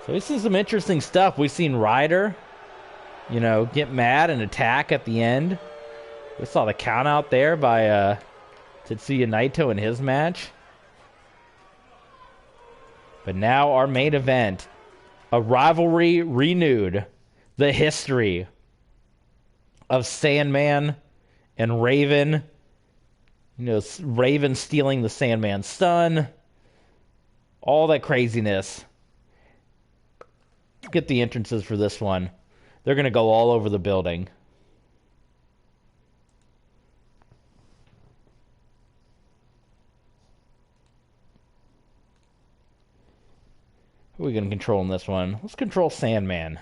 So we've seen some interesting stuff. We've seen Ryder, get mad and attack at the end. We saw the count out there by Tetsuya Naito in his match. But now our main event, a rivalry renewed. The history of Sandman and Raven. Raven stealing the Sandman's son. All that craziness. Get the entrances for this one. They're going to go all over the building. Who are we going to control in this one? Let's control Sandman.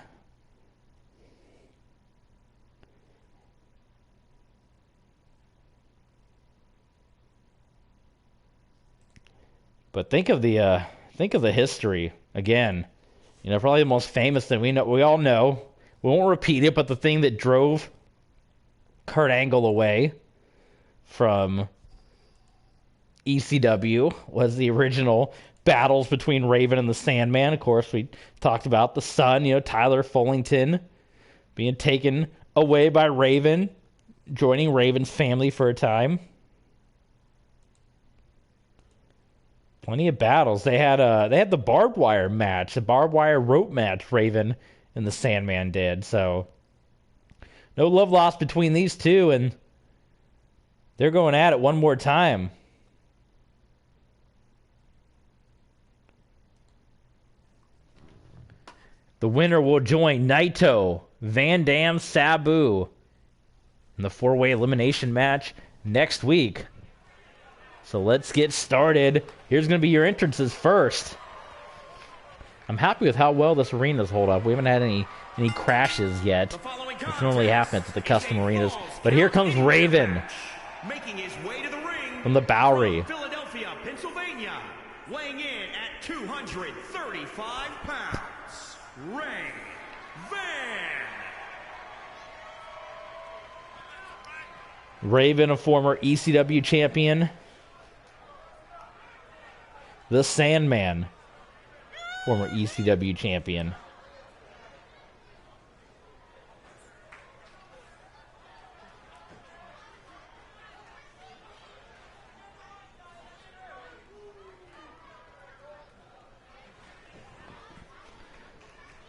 But think of the history again. Probably the most famous thing we all know. We won't repeat it, but the thing that drove Kurt Angle away from ECW was the original battles between Raven and the Sandman. Of course, we talked about the son, Tyler Fullington, being taken away by Raven, joining Raven's family for a time. Plenty of battles. They had the barbed wire match, the barbed wire rope match Raven and the Sandman did. So No love lost between these two, and they're going at it one more time. The winner will join Naito, Van Dam, Sabu in the 4-way elimination match next week. So let's get started. Here's going to be your entrances first. I'm happy with how well this arena's hold up. We haven't had any crashes yet, which normally happens at the custom arenas. But here comes Raven making his way to the ring from the Bowery. from Philadelphia, Pennsylvania, weighing in at 235 pounds, Rey Raven, a former ECW champion. The Sandman, former ECW champion.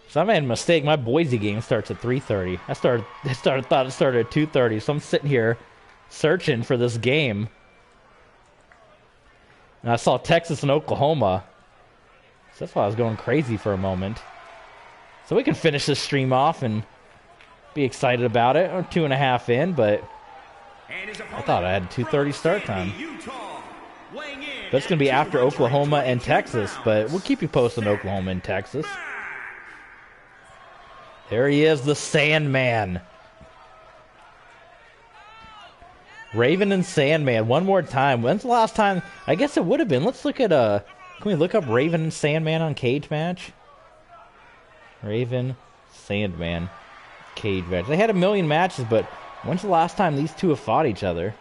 So I made a mistake. My Boise game starts at 3:30. I thought it started at 2:30. So I'm sitting here searching for this game, and I saw Texas and Oklahoma. So that's why I was going crazy for a moment. So we can finish this stream off and be excited about it. We're 2.5 in, but I thought I had a 2:30 start time. But it's going to be after Oklahoma and Texas, but we'll keep you posted on Oklahoma and Texas. There he is, the Sandman. Raven and Sandman, one more time. When's the last time? I guess it would have been. Let's look at, can we look up Raven and Sandman on Cage Match? Raven, Sandman, Cage Match. They had a million matches, but when's the last time these two have fought each other?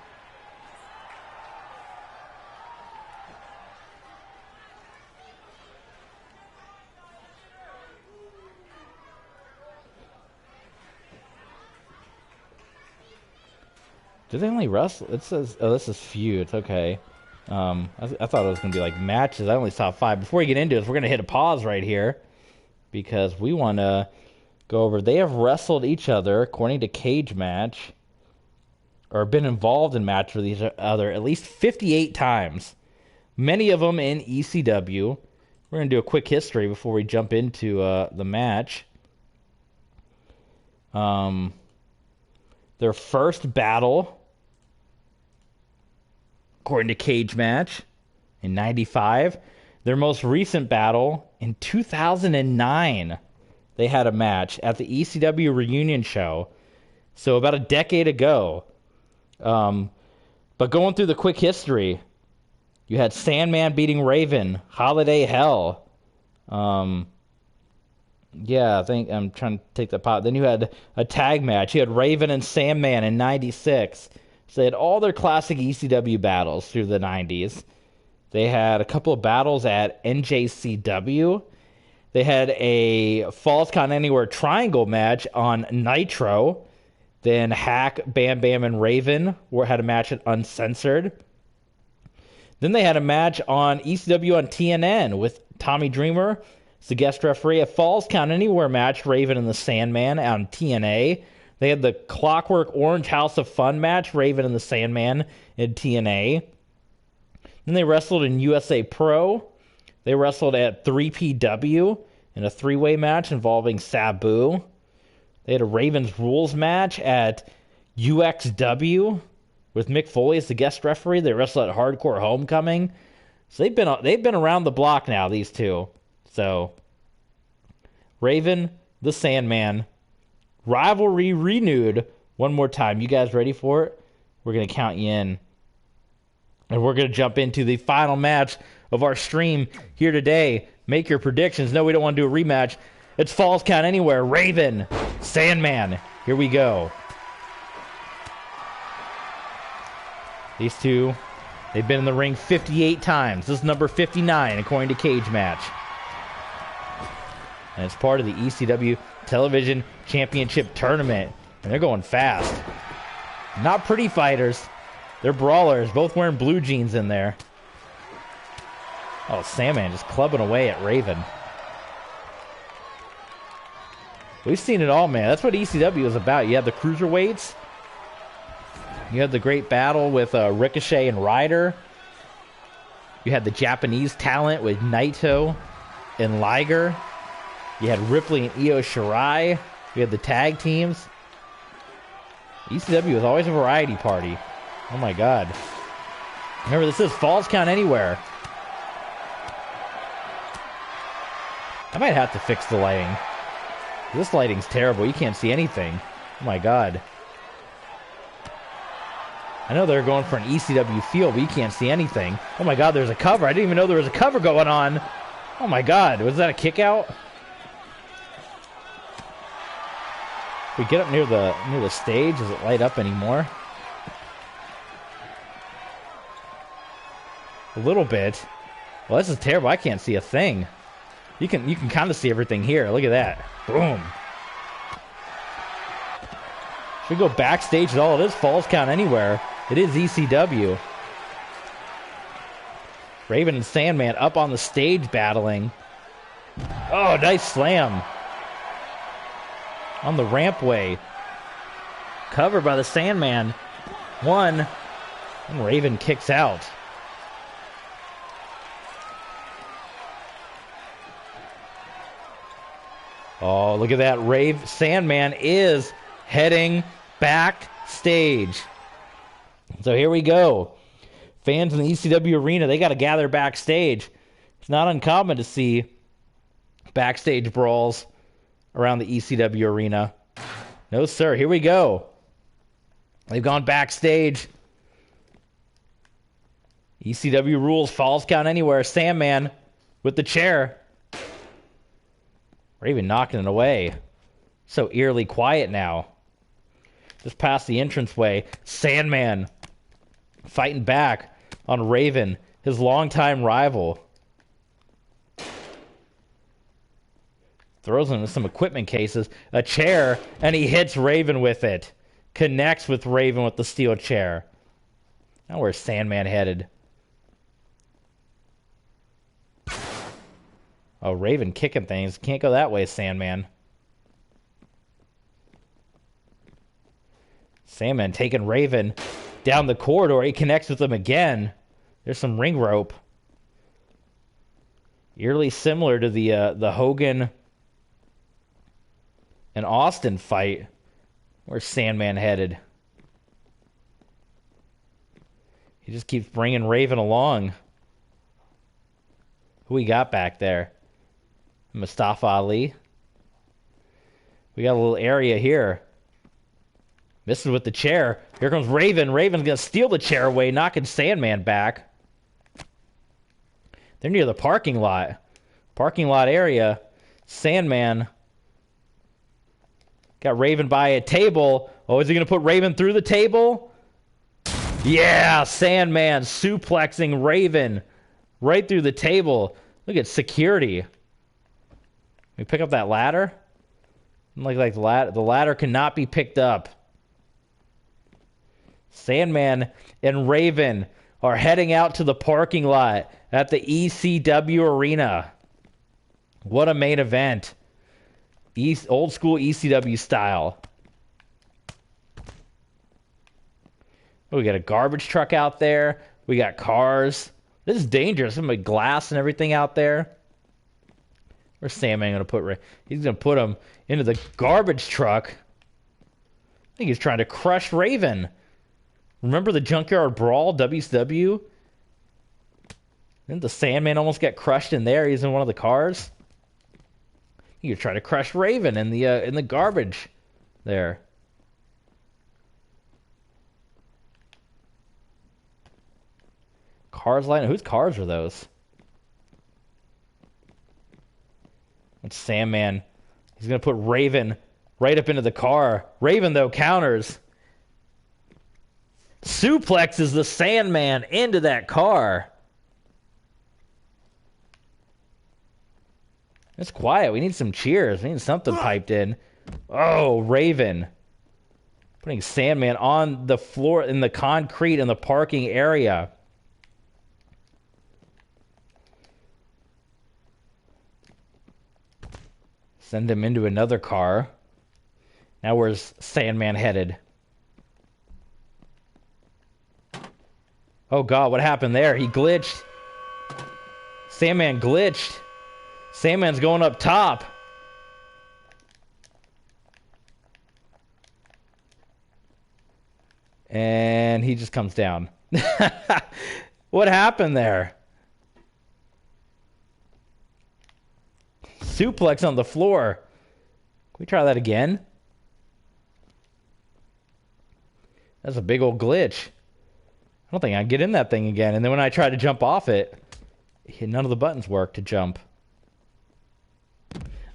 Do they only wrestle? It says, oh, this is feuds. Okay. I thought it was going to be like matches. I only saw 5. Before we get into this, we're going to hit a pause right here because we want to go over. They have wrestled each other, according to Cage Match, or been involved in matches with each other at least 58 times. Many of them in ECW. We're going to do a quick history before we jump into the match. Their first battle, according to Cage Match, in 95. Their most recent battle, in 2009, they had a match at the ECW reunion show. So about a decade ago. But going through the quick history, you had Sandman beating Raven, Holiday Hell. Yeah, I think I'm trying to take the pot. Then you had a tag match. You had Raven and Sandman in 96. So they had all their classic ECW battles through the 90s. They had a couple of battles at NJCW. They had a Falls Count Anywhere triangle match on Nitro. Then Hack, Bam Bam, and Raven had a match at Uncensored. Then they had a match on ECW on TNN with Tommy Dreamer as the guest referee. A Falls Count Anywhere match, Raven and the Sandman on TNA. They had the Clockwork Orange House of Fun match, Raven and the Sandman in TNA. Then they wrestled in USA Pro. They wrestled at 3PW in a 3-way match involving Sabu. They had a Ravens Rules match at UXW with Mick Foley as the guest referee. They wrestled at Hardcore Homecoming. So they've been around the block now, these two. So Raven, the Sandman, rivalry renewed one more time. You guys ready for it? We're going to count you in. And we're going to jump into the final match of our stream here today. Make your predictions. No, we don't want to do a rematch. It's Falls Count Anywhere. Raven, Sandman. Here we go. These two, they've been in the ring 58 times. This is number 59, according to Cage Match. And it's part of the ECW Television Championship Tournament. And they're going fast. Not pretty fighters. They're brawlers, both wearing blue jeans in there. Oh, Sandman just clubbing away at Raven. We've seen it all, man. That's what ECW is about. You have the cruiserweights. You had the great battle with Ricochet and Ryder. You had the Japanese talent with Naito and Liger. You had Ripley and Io Shirai. You had the tag teams. ECW was always a variety party. Oh my God. Remember, this is Falls Count Anywhere. I might have to fix the lighting. This lighting's terrible. You can't see anything. Oh my God. I know they're going for an ECW feel, but you can't see anything. Oh my God, there's a cover. I didn't even know there was a cover going on. Oh my God, was that a kick out? We get up near the stage. Does it light up anymore? A little bit. Well, this is terrible. I can't see a thing. You can kind of see everything here. Look at that. Boom. If we go backstage at all, it is Falls Count Anywhere. It is ECW. Raven and Sandman up on the stage battling. Oh, nice slam. On the rampway. Covered by the Sandman. One. And Raven kicks out. Oh, look at that. Sandman is heading backstage. So here we go. Fans in the ECW arena, they got to gather backstage. It's not uncommon to see backstage brawls around the ECW arena. No, sir. Here we go. They've gone backstage. ECW rules. Falls Count Anywhere. Sandman with the chair. Raven knocking it away. So eerily quiet now. Just past the entranceway. Sandman fighting back on Raven, his longtime rival. Throws him into some equipment cases. A chair, and he hits Raven with it. Connects with Raven with the steel chair. Now where's Sandman headed? Oh, Raven kicking things. Can't go that way, Sandman. Sandman taking Raven down the corridor. He connects with him again. There's some ring rope. Eerily similar to the Hogan and Austin fight. Where's Sandman headed? He just keeps bringing Raven along. Who we got back there? Mustafa Ali. We got a little area here. Misses with the chair. Here comes Raven. Raven's going to steal the chair away, knocking Sandman back. They're near the parking lot. Parking lot area. Sandman got Raven by a table. Oh, is he going to put Raven through the table? Yeah, Sandman suplexing Raven right through the table. Look at security. We pick up that ladder? Like the ladder cannot be picked up. Sandman and Raven are heading out to the parking lot at the ECW arena. What a main event. Old school ECW style. Oh, we got a garbage truck out there. We got cars. This is dangerous. Some glass and everything out there. Where's Sandman going to put? He's going to put him into the garbage truck. I think he's trying to crush Raven. Remember the Junkyard Brawl, WCW? Didn't the Sandman almost get crushed in there? He's in one of the cars. You're trying to crush Raven in the garbage there. Cars lining. Whose cars are those? It's Sandman. He's going to put Raven right up into the car. Raven, though, counters. Suplexes the Sandman into that car. It's quiet. We need some cheers. We need something piped in. Oh, Raven. Putting Sandman on the floor in the concrete in the parking area. Send him into another car. Now where's Sandman headed? Oh god, what happened there? He glitched. Sandman glitched. Sandman's going up top. And he just comes down. What happened there? Suplex on the floor. Can we try that again? That's a big old glitch. I don't think I can get in that thing again. And then when I try to jump off it, none of the buttons work to jump.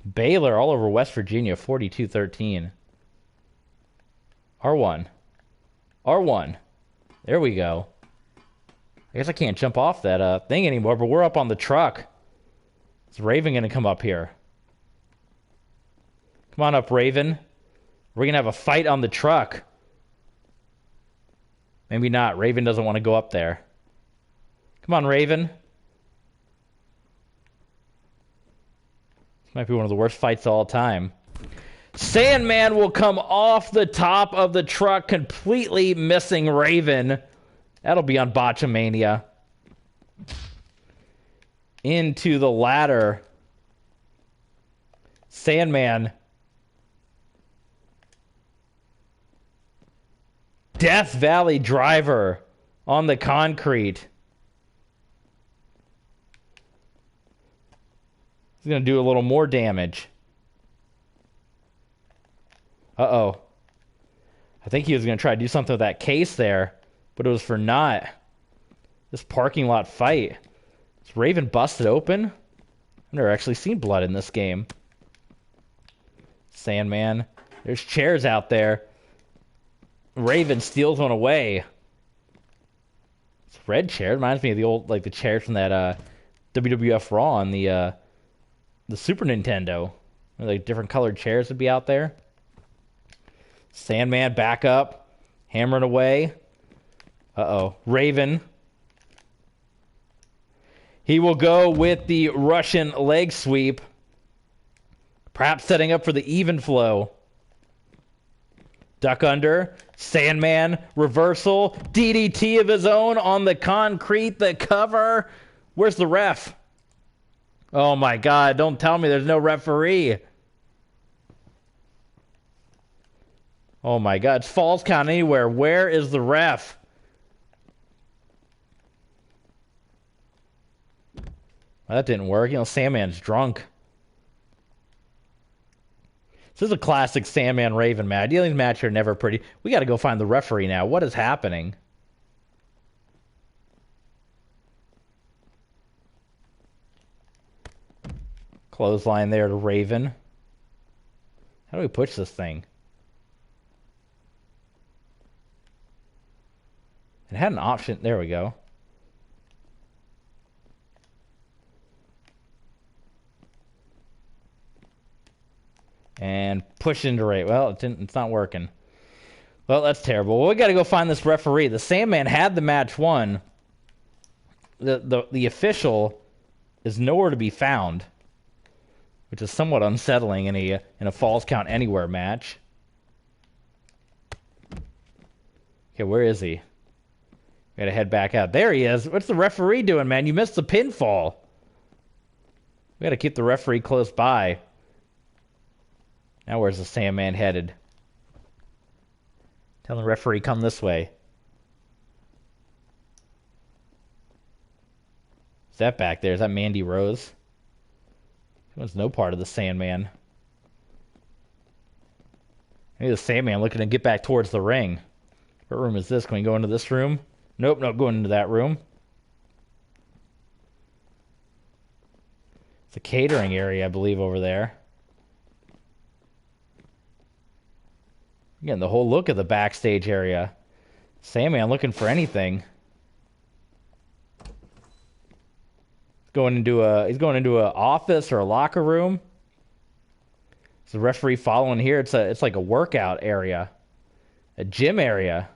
Baylor all over West Virginia, 42-13. R1. R1. There we go. I guess I can't jump off that thing anymore, but we're up on the truck. Is Raven going to come up here? Come on up, Raven. We're going to have a fight on the truck. Maybe not. Raven doesn't want to go up there. Come on, Raven. This might be one of the worst fights of all time. Sandman will come off the top of the truck, completely missing Raven. That'll be on Botchamania. Into the ladder. Sandman. Death Valley Driver on the concrete. He's going to do a little more damage. Uh-oh. I think he was going to try to do something with that case there, but it was for naught. This parking lot fight. Is Raven busted open? I've never actually seen blood in this game. Sandman. There's chairs out there. Raven steals one away. It's red chair. It reminds me of the old, like the chairs from that WWF Raw on the Super Nintendo. Like different colored chairs would be out there. Sandman back up, hammering away. Uh-oh. Raven. He will go with the Russian leg sweep. Perhaps setting up for the even flow. Duck under. Sandman. Reversal. DDT of his own on the concrete. The cover. Where's the ref? Oh my god. Don't tell me there's no referee. Oh my god. It's falls count anywhere. Where is the ref? Well, that didn't work. You know, Sandman's drunk. This is a classic Sandman Raven match. These matches are never pretty. We got to go find the referee now. What is happening? Clothesline there to Raven. How do we push this thing? It had an option. There we go. And push into Ray. Well, it's not working. Well, that's terrible. Well, we got to go find this referee. The Sandman had the match won. The official is nowhere to be found, which is somewhat unsettling in a Falls Count Anywhere match. Okay, where is he? We got to head back out. There he is. What's the referee doing, man? You missed the pinfall. We got to keep the referee close by. Now where's the Sandman headed? Tell the referee come this way. Is that back there? Is that Mandy Rose? She was no part of the Sandman. Maybe the Sandman looking to get back towards the ring. What room is this? Can we go into this room? Nope, not going into that room. It's a catering area, I believe, over there. Again, the whole look of the backstage area. Sandman looking for anything. He's going into a office or a locker room. There's a referee following here. It's like a workout area, a gym area.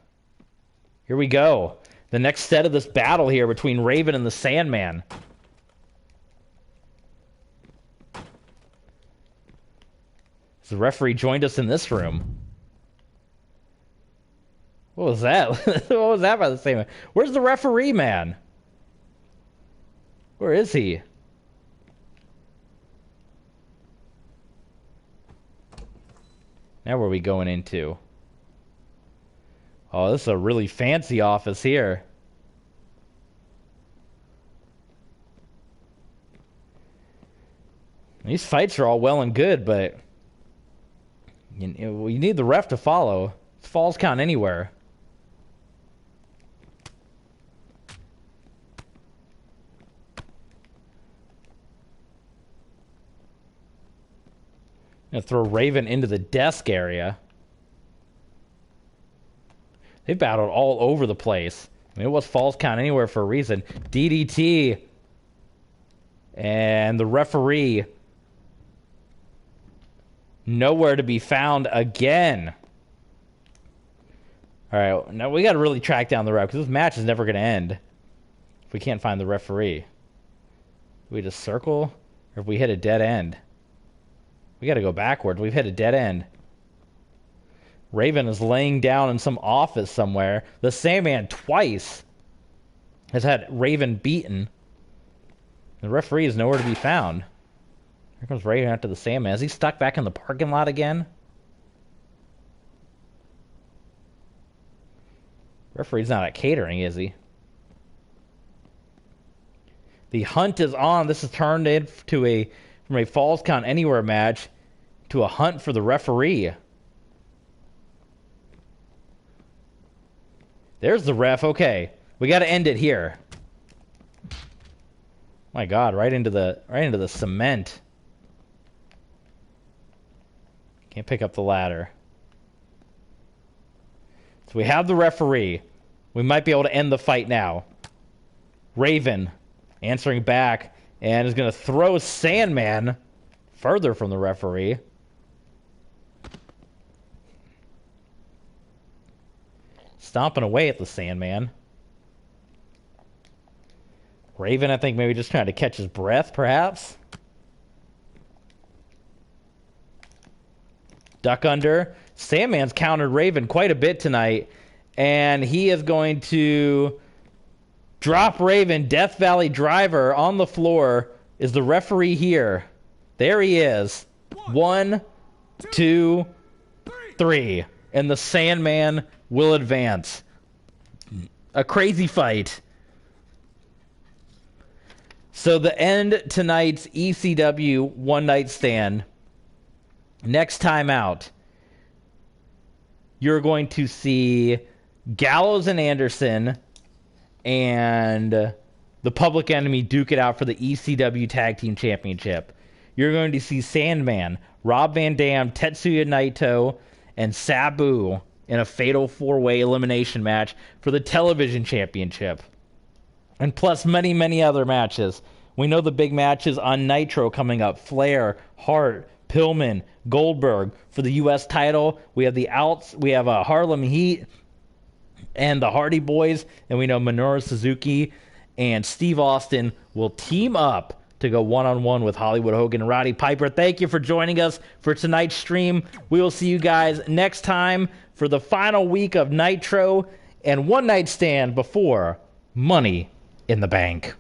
Here we go. The next set of this battle here between Raven and the Sandman. The referee joined us in this room. What was that? What was that by the same? Where's the referee, man? Where is he? Now where are we going into? Oh, this is a really fancy office here. These fights are all well and good, but you need the ref to follow. Falls count anywhere. Gonna throw Raven into the desk area. They battled all over the place. I mean, it was falls count anywhere for a reason. DDT. And the referee nowhere to be found again. Alright, now we gotta really track down the ref, because this match is never gonna end if we can't find the referee. Do we just circle? Or if we hit a dead end? We gotta go backwards. We've hit a dead end. Raven is laying down in some office somewhere. The Sandman twice has had Raven beaten. The referee is nowhere to be found. Here comes Raven after the Sandman. Is he stuck back in the parking lot again? Referee's not at catering, is he? The hunt is on. This has turned into from a falls count anywhere match to a hunt for the referee. There's the ref. Okay, we got to end it here. My God, right into the cement. Can't pick up the ladder. So we have the referee. We might be able to end the fight now. Raven answering back and is going to throw Sandman further from the referee. Stomping away at the Sandman. Raven, I think, maybe just trying to catch his breath, perhaps. Duck under. Sandman's countered Raven quite a bit tonight, and he is going to drop Raven. Death Valley Driver on the floor. Is the referee here? There he is. 1, 2, 3. And the Sandman will advance. A crazy fight. So the end tonight's ECW One Night Stand. Next time out, you're going to see Gallows and Anderson and the Public Enemy duke it out for the ECW Tag Team Championship. You're going to see Sandman, Rob Van Dam, Tetsuya Naito, and Sabu in a fatal 4-way elimination match for the Television Championship. And plus many, many other matches. We know the big matches on Nitro coming up. Flair, Hart, Pillman, Goldberg for the U.S. title. We have the outs. We have Harlem Heat and the Hardy Boys. And we know Minoru Suzuki and Steve Austin will team up to go one-on-one with Hollywood Hogan and Roddy Piper. Thank you for joining us for tonight's stream. We will see you guys next time for the final week of Nitro and One Night Stand before Money in the Bank.